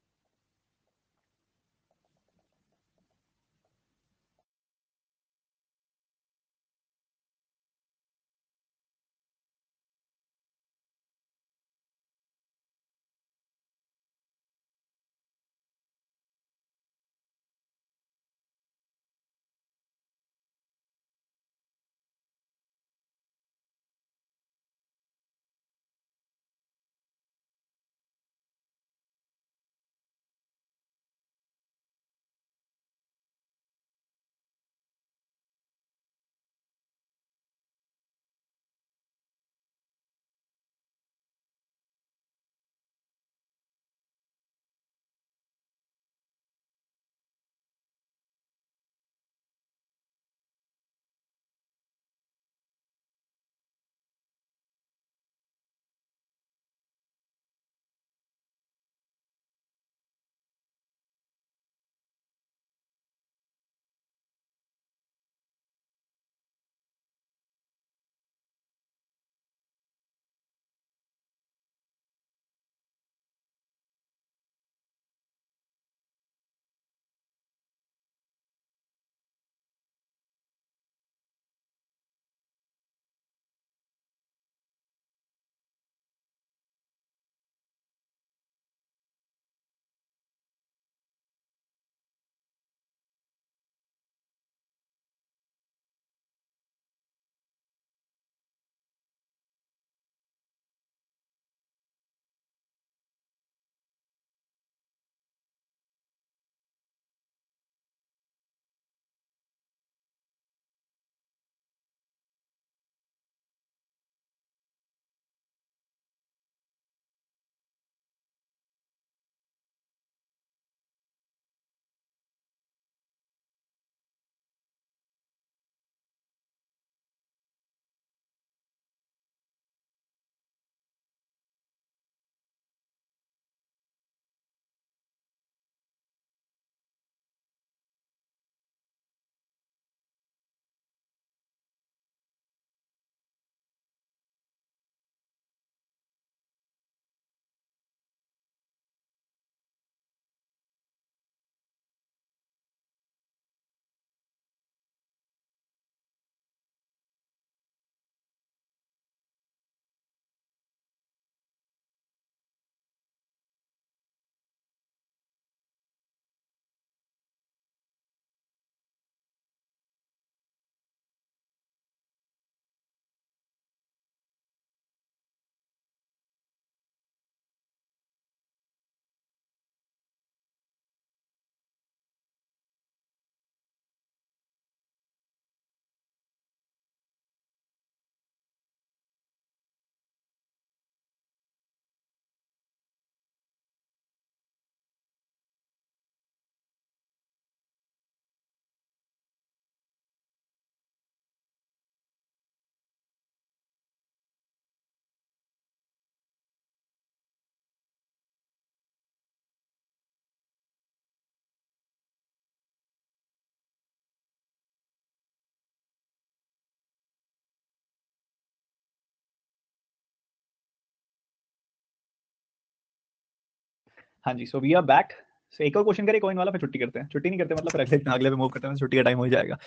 हाँ जी, सो वी आर बैक। सो एक और क्वेश्चन करें कॉइन वाला, फिर छुट्टी करते हैं। छुट्टी नहीं करते मतलब फिर अगले पे मूव करते हैं, छुट्टी का टाइम हो जाएगा।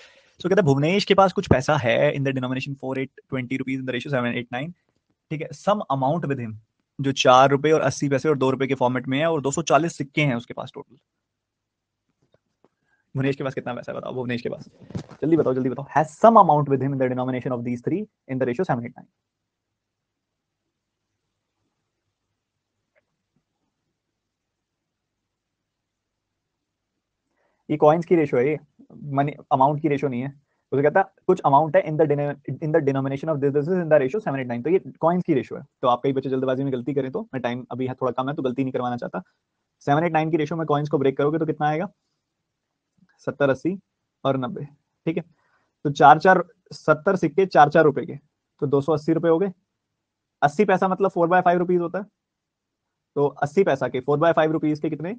सो कहता है भुवनेश के पास कुछ पैसा है इन the denomination 4820 rupees in the ratio 789। ठीक है, सम अमाउंट विद हिम जो 4 रुपए और 80 पैसे और 2 रुपए के फॉर्मेट में है, और 240 सिक्के हैं उसके पास टोटल। भुवनेश के पास कितना पैसा है बताओ, भुवनेश के पास। जल्दी बताओ जल्दी बताओ। Has some amount with him in the denomination of these three in the ratio 789। ये कॉइन्स की रेशियो है, ये मनी अमाउंट की रेशियो नहीं है। उसे कहता है कुछ अमाउंट है इन the denomination of this in the ratio 789। तो ये कॉइन्स की रेशियो है। तो आप कई बच्चे जल्दबाजी में गलती करें, तो मैं टाइम अभी है थोड़ा कम है तो गलती नहीं करवाना चाहता। 789 की रेशियो में कॉइन्स को ब्रेक करोगे तो कितना आएगा? 70, 80 और 90। ठीक है, तो चार चार 70 सिक्के 4 4 रुपए के, तो 280 रुपए हो गए। 80 पैसा मतलब 4/5 रुपीज होता है। तो 80 पैसा के 4/5 रुपीज के कितने?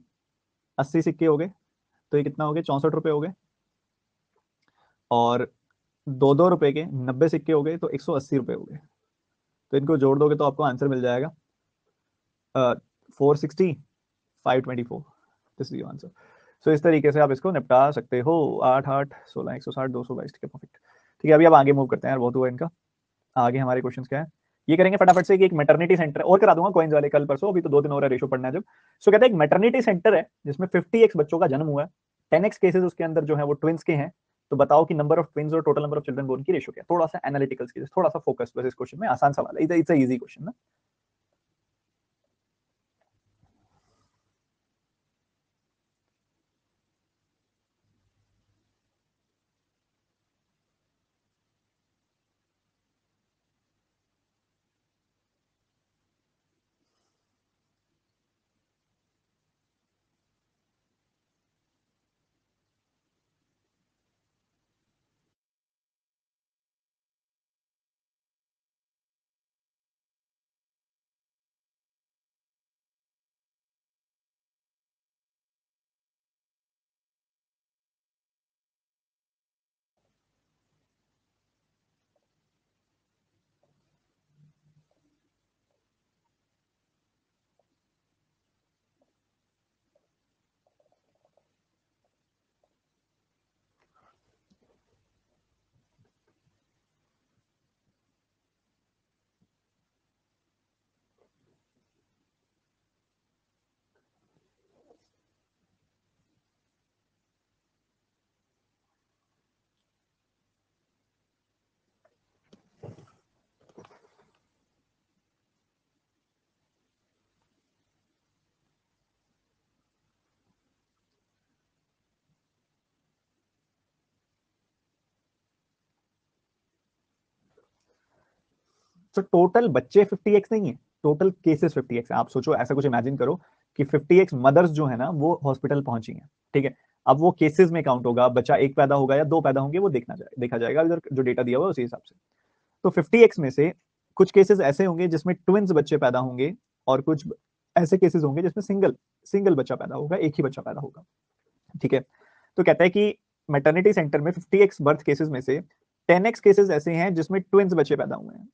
80 सिक्के हो गए। तो ये कितना हो गया? 64 रुपए हो गए। और 2 2 रुपए के 90 सिक्के हो गए, तो 180 रुपए हो गए। तो इनको जोड़ दोगे तो आपको आंसर मिल जाएगा 460 524। This is your answer. So इस तरीके से आप इसको निपटा सकते हो। 8 8 16 160 222। ठीक है, परफेक्ट। ठीक है, अभी आप आगे मूव करते हैं यार, बहुत हुआ इनका। आगे हमारे क्वेश्चन क्या है ये करेंगे फटाफट से कि एक मैटरनिटी सेंटर और करा दूंगा कॉइन्स वाले कल परसों, अभी तो 2 दिन और रेशो पढ़ना है जब। सो कहते हैं एक मैटरनिटी सेंटर है जिसमें 50x बच्चों का जन्म हुआ है। 10x केसेस उसके अंदर जो है वो ट्विंस के हैं। तो बताओ कि नंबर ऑफ ट्विंस और total number of children born की रेशो क्या है। थोड़ा सा एनालिटिकल स्किल्स, थोड़ा सा फोकस बस इस क्वेश्चन में। आसान सवाल है, इट्स इजी क्वेश्चन ना। तो टोटल बच्चे 50x नहीं है, टोटल केसेस 50x है। आप सोचो, ऐसा कुछ इमेजिन करो कि 50x मदर्स जो है ना वो हॉस्पिटल पहुंची हैं। ठीक है, अब वो केसेस में काउंट होगा, बच्चा एक पैदा होगा या दो पैदा होंगे वो देखा जाएगा इधर जो डेटा दिया हुआ है उसी हिसाब से। तो 50x में से कुछ केसेस ऐसे होंगे जिसमें ट्विंस बच्चे पैदा होंगे, और कुछ ऐसे केसेस होंगे जिसमें सिंगल सिंगल बच्चा पैदा होगा, एक ही बच्चा पैदा होगा। ठीक है, तो कहता है कि मैटरनिटी सेंटर में 50x बर्थ केसेस में से 10x केसेस ऐसे हैं जिसमें ट्विंस बच्चे पैदा हुए हैं।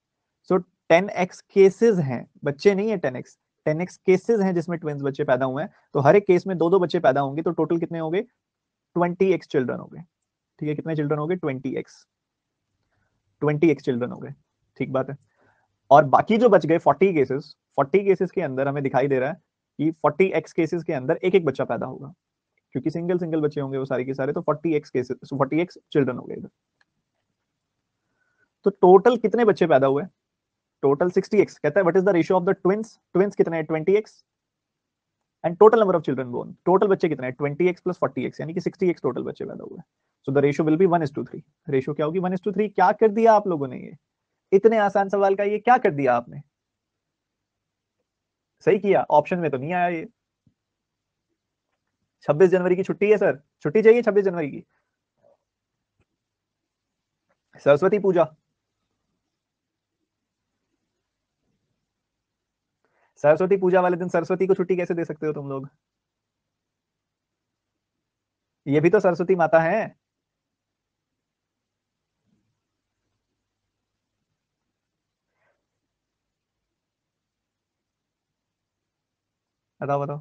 सो 10x केसेस हैं, बच्चे नहीं है 10x। 10x केसेस हैं जिसमें ट्विंस बच्चे पैदा हुए हैं। तो हर एक केस में दो दो बच्चे पैदा होंगे, तो टोटल कितने हो गए? 20x चिल्ड्रन हो गए। ठीक है, कितने चिल्ड्रन हो गए? 20x चिल्ड्रन हो गए। ठीक बात है। और बाकी जो बच गए 40 केसेस के अंदर हमें दिखाई दे रहा है कि 40x केसेस के अंदर एक एक बच्चा पैदा होगा, क्योंकि सिंगल सिंगल बच्चे होंगे वो सारे के सारे। तो 40x केसेस 40x चिल्ड्रन हो गए इधर। तो टोटल कितने बच्चे पैदा हुए? Total 60x। कहता है what is the ratio of the twins. Twins कितने हैं? 20x। And total number of children born, total बच्चे कितने हैं? 20x प्लस 40x, यानी कि 60x टोटल बच्चे पैदा हुए। So the ratio will be 1:3। Ratio क्या होगी? 1:3। क्या कर दिया आप लोगों ने ये? इतने आसान सवाल का ये क्या कर दिया आपने? सही किया, ऑप्शन में तो नहीं आया ये। 26 जनवरी की छुट्टी है सर, छुट्टी चाहिए 26 जनवरी की। सरस्वती पूजा। सरस्वती पूजा वाले दिन सरस्वती को छुट्टी कैसे दे सकते हो तुम लोग? ये भी तो सरस्वती माता है। बताओ बताओ।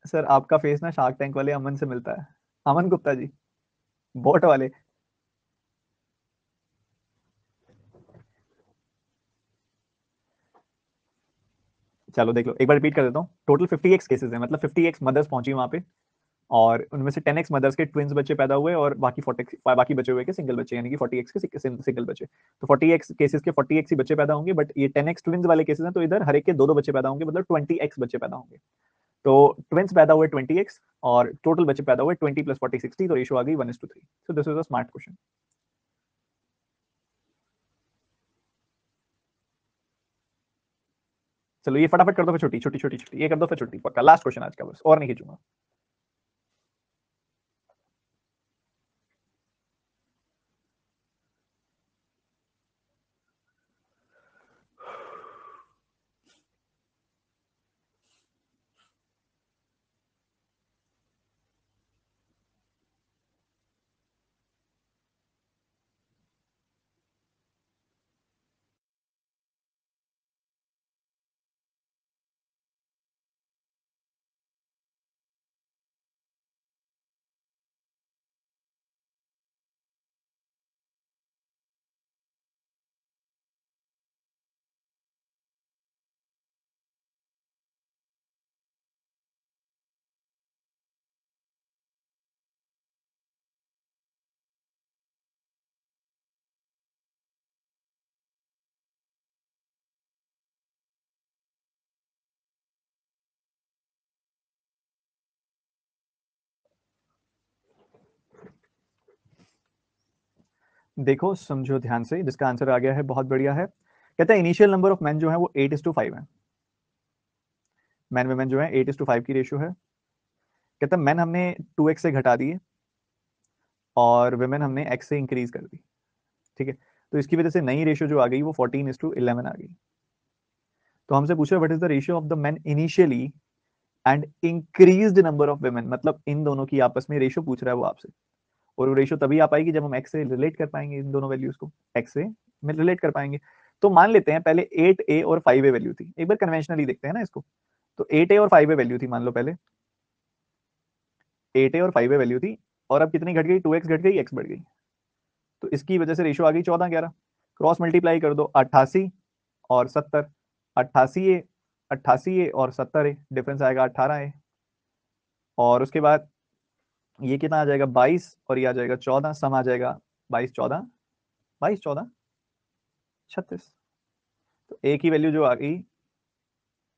सर आपका फेस ना शार्क टैंक वाले अमन से मिलता है, अमन गुप्ता जी, बोट वाले। चलो देख लो, एक बार रिपीट कर देता हूँ। टोटल 50x केसेस है, मतलब 50x मदर्स पहुंची वहां पे, और उनमें से 10x मदर्स के ट्विंस बच्चे पैदा हुए, और बाकी 40 बाकी बचे हुए के सिंगल बच्चे, यानी कि 40x के सिंगल बच्चे। तो 40x केसेस के 40x ही बच्चे पैदा होंगे, बट ये 10x ट्विंस वाले केसेस हैं, तो इधर हर एक के दो दो बच्चे पैदा होंगे, मतलब 20x बच्चे पैदा होंगे। तो ट्विंस पैदा हुए 20x, और टोटल बच्चे पैदा हुए 20 + 40 60, तो रेशियो आ गई 1:3। So this is a smart question. चलो ये फटाफट कर दो, फिर छुट्टी छुट्टी छुट्टी छुट्टी, ये कर दो फिर छुट्टी, पक्का लास्ट क्वेश्चन आज का, बस और नहीं खींचूंगा। देखो समझो ध्यान से, जिसका आंसर आ गया है बहुत बढ़िया है। कहता है इनिशियल नंबर ऑफ मैन जो है वो 8:5 है। मैन वुमेन जो है 8:5 की रेशियो है। कहता है मैन हमने 2x से घटा दिए, और वुमेन हमने x से इंक्रीज कर दी। ठीक है, तो इसकी वजह से नई रेशियो जो आ गई वो 14:11 आ गई। तो हमसे पूछा what is the ratio of the man initially and increased number of women, मतलब इन दोनों की आपस में रेशियो पूछ रहा है वो आपसे। और वो रेशियो तभी आ पाएगी जब हम x से रिलेट कर पाएंगे, इन दोनों वैल्यूज को x से में रिलेट कर पाएंगे। तो मान लेते हैं पहले 8a और 5a वैल्यू थी, एक बार कन्वेंशनली देखते हैं ना इसको। तो 8a और 5a वैल्यू थी, मान लो पहले 8a और 5a वैल्यू थी, और अब कितनी घट गई, 2x घट गई, x बढ़ गई। तो इसकी वजह से रेशियो आ गई 14:11। क्रॉस मल्टीप्लाई कर दो, 88 और 70, 88a, 88a और 70a, डिफरेंस आएगा 18a। और उसके बाद ये कितना आ जाएगा 22, और ये आ जाएगा 14, सम आ जाएगा 22 14, 22 14 36। तो ए की वैल्यू जो आ गई,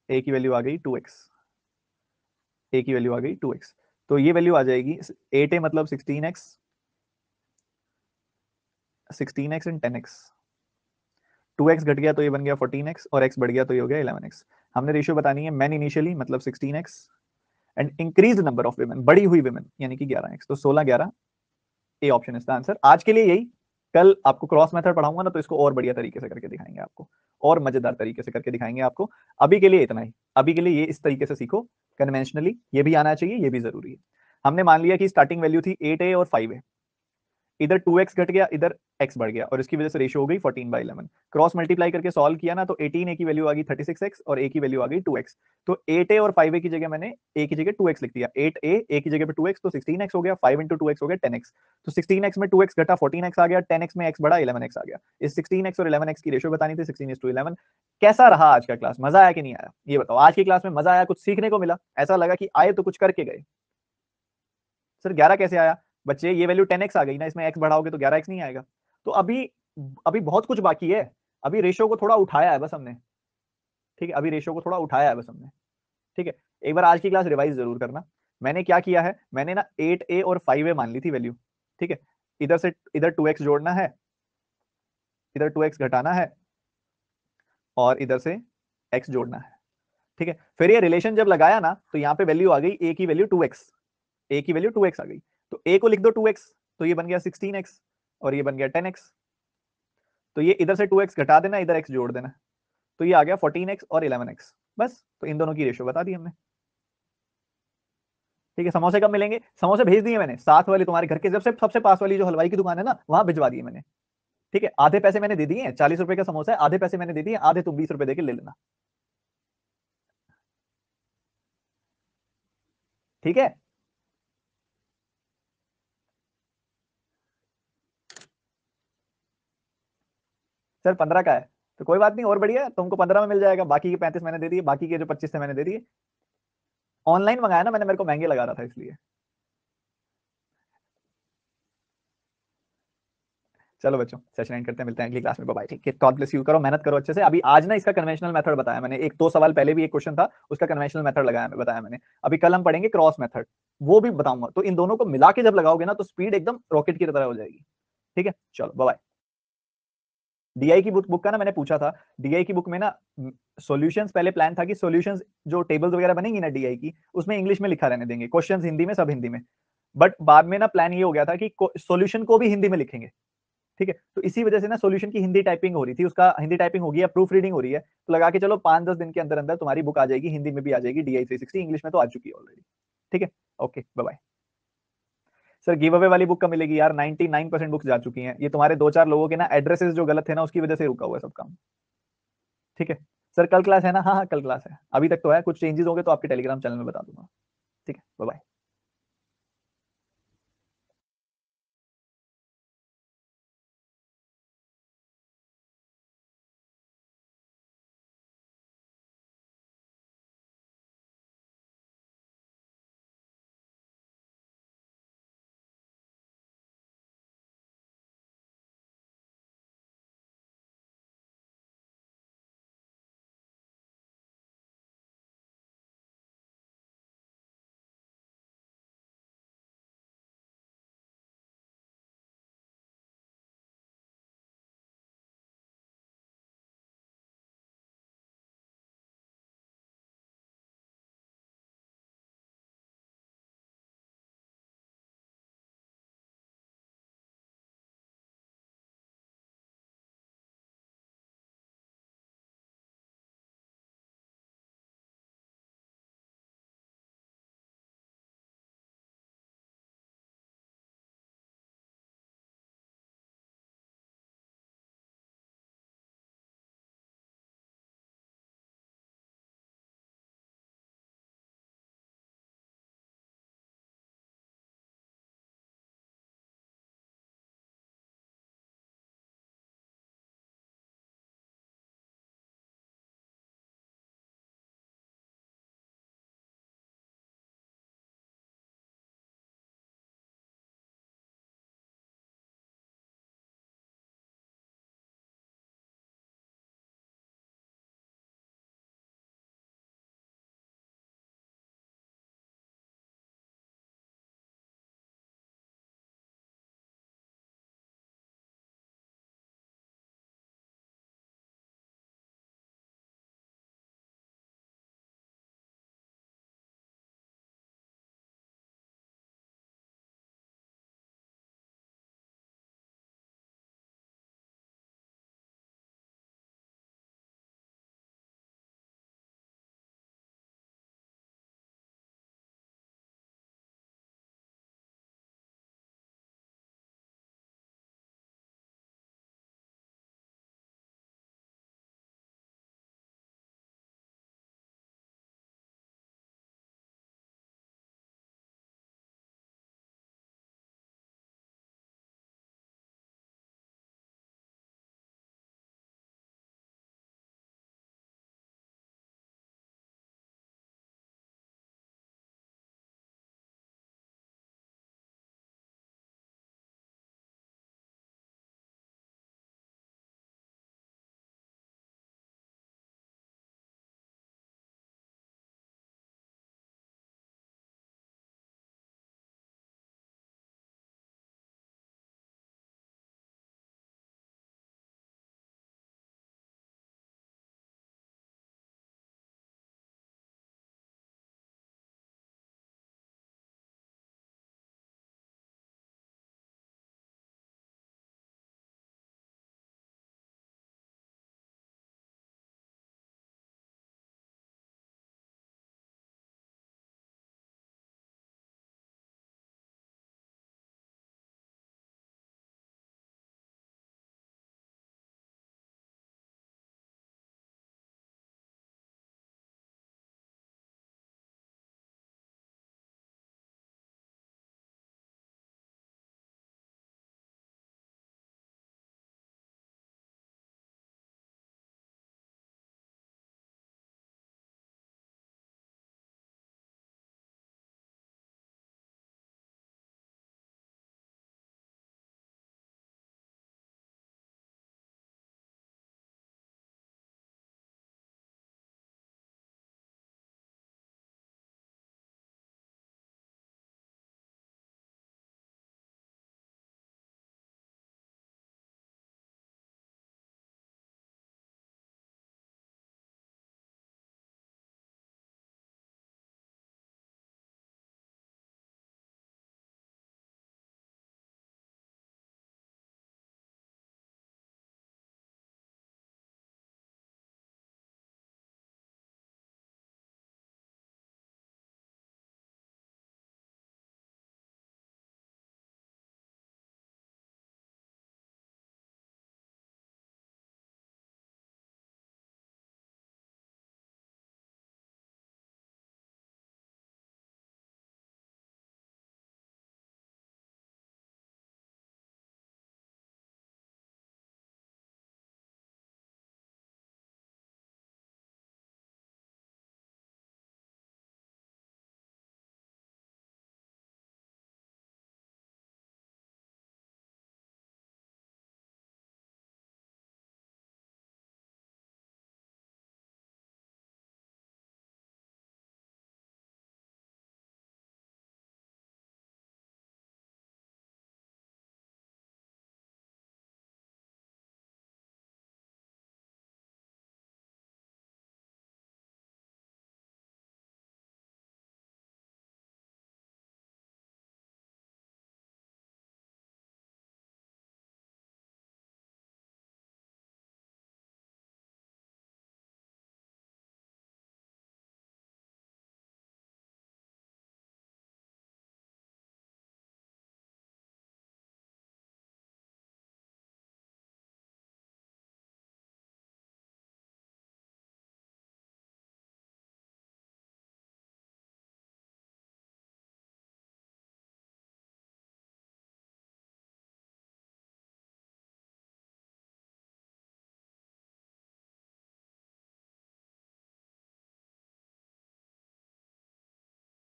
ए की वैल्यू आ गई 2x, ए की वैल्यू आ गई 2x। तो ये वैल्यू आ जाएगी 8a मतलब 16x, 16x and 10x। 2x घट गया तो ये बन गया 14x, और x बढ़ गया तो ये हो गया 11x। हमने रेशियो बतानी है मैन इनिशियली मतलब 16x and increase number of women, बढ़ी हुई वुमेन यानी कि 11x, तो 16 11, A option is the answer. आज के लिए यही, कल आपको क्रॉस मेथड पढ़ाऊंगा ना, तो इसको और बढ़िया तरीके से करके दिखाएंगे आपको, और मजेदार तरीके से करके दिखाएंगे आपको। अभी के लिए इतना ही, अभी के लिए ये इस तरीके से सीखो कन्वेंशनली, ये भी आना चाहिए, ये भी जरूरी है। हमने मान लिया कि स्टार्टिंग वैल्यू थी 8a और 5a, इधर 2x घट गया, इधर x बढ़ गया, और इसकी वजह से रेशियो हो गई 14/11। क्रॉस मल्टीप्लाई करके सॉल्व किया ना, तो 18a की वैल्यू आ गई 36x, और a की वैल्यू आ गई 2x। तो 8a और 5a की जगह मैंने a की जगह 2x लिख दिया, 8a a की जगह पे 2x, तो 16x हो गया, 5 × 2x हो गया 10x। तो 16x में 2x घटा 14x आ गया, 10x में x बढ़ा 11x आ गया। इस 16x और 11x की रेशियो बतानी थी, 16:11। कैसा रहा आज का क्लास, मजा आया कि नहीं आया, ये बताओ। आज की क्लास में मजा आया, कुछ सीखने को मिला, ऐसा लगा कि आए तो कुछ करके गए। सर 11 कैसे आया, बच्चे ये वैल्यू 10x आ गई ना, इसमें x बढ़ाओगे तो 11x नहीं आएगा। तो अभी अभी बहुत कुछ बाकी है, अभी रेशियो को थोड़ा उठाया है बस हमने। ठीक है, अभी रेशियो को थोड़ा उठाया है बस हमने। ठीक है, एक बार आज की क्लास रिवाइज जरूर करना। मैंने क्या किया है, मैंने ना 8a और 5a मान ली थी वैल्यू। ठीक है, इधर से इधर 2x जोड़ना है, इधर 2x घटाना है, और इधर से x जोड़ना है। ठीक है, फिर ये रिलेशन जब लगाया ना, तो यहाँ पे वैल्यू आ गई a की वैल्यू 2x, a की वैल्यू 2x आ गई। तो a को लिख दो 2x, तो ये बन गया 16x, और ये बन गया 10x। तो ये इधर से 2x घटा देना, इधर x जोड़ देना, तो ये आ गया 14x और 11x। बस, तो इन दोनों की रेशियो बता दी हमने। ठीक है, समोसे कब मिलेंगे, समोसे भेज दिए मैंने, साथ वाली तुम्हारे घर के जब से सबसे पास वाली जो हलवाई की दुकान है ना, वहां भिजवा दिए मैंने। ठीक है, आधे पैसे मैंने दे दिए, 40 रुपए का समोसा है, आधे पैसे मैंने दे दिए, आधे तुम 20 रुपए देके ले लेना। ठीक है। सर 15 का है तो कोई बात नहीं, और बढ़िया, तुमको 15 में मिल जाएगा, बाकी के 35 मैंने दे दिए, बाकी के जो 25 थे मैंने दे दिए। ऑनलाइन मंगाया ना मैंने, मेरे को महंगे लगा रहा था इसलिए। चलो बच्चों, सेशन एंड करते हैं, मिलते हैं अगली क्लास में, बाय। ठीक है, गॉड ब्लेस यू, करो मेहनत करो अच्छे से। अभी आज ना इसका कन्वेंशनल मेथड बताया मैंने, एक 2 सवाल पहले भी एक क्वेश्चन था, उसका कन्वेंशनल मेथड लगाया बताया मैंने। अभी कल हम पढ़ेंगे क्रॉस मेथड, वो भी बताऊंगा। तो इन दोनों को मिला के जब लगाओगे ना तो स्पीड एकदम रॉकेट की तरह हो जाएगी। ठीक है, चलो बाय। डीआई की बुक का ना मैंने पूछा था, डीआई की बुक में ना सॉल्यूशंस, पहले प्लान था कि सॉल्यूशंस जो टेबल्स वगैरह बनेंगी ना डीआई की, उसमें इंग्लिश में लिखा रहने देंगे, क्वेश्चंस हिंदी में, सब हिंदी में। बट बाद में ना प्लान ये हो गया था कि सॉल्यूशन को भी हिंदी में लिखेंगे। ठीक है, तो इसी वजह से ना सॉल्यूशन की हिंदी टाइपिंग हो रही थी, उसका हिंदी टाइपिंग होगी या प्रूफ रीडिंग हो रही है, तो लगा के चलो 5-10 दिन के अंदर अंदर तुम्हारी बुक आ जाएगी, हिंदी में भी आ जाएगी, DI 360 इंग्लिश में तो आ चुकी है ऑलरेडी। ठीक है, okay bye bye. Sir give away वाली बुक कब मिलेगी यार? 99% बुक्स जा चुकी हैं, ये तुम्हारे 2-4 लोगों के ना एड्रेसेस जो गलत थे ना, उसकी वजह से रुका हुआ है सब काम। ठीक है सर, कल क्लास है ना? हाँ हाँ, कल क्लास है, अभी तक तो है, कुछ चेंजेस होंगे तो आपके टेलीग्राम चैनल में बता दूंगा। ठीक है, बाय बाय।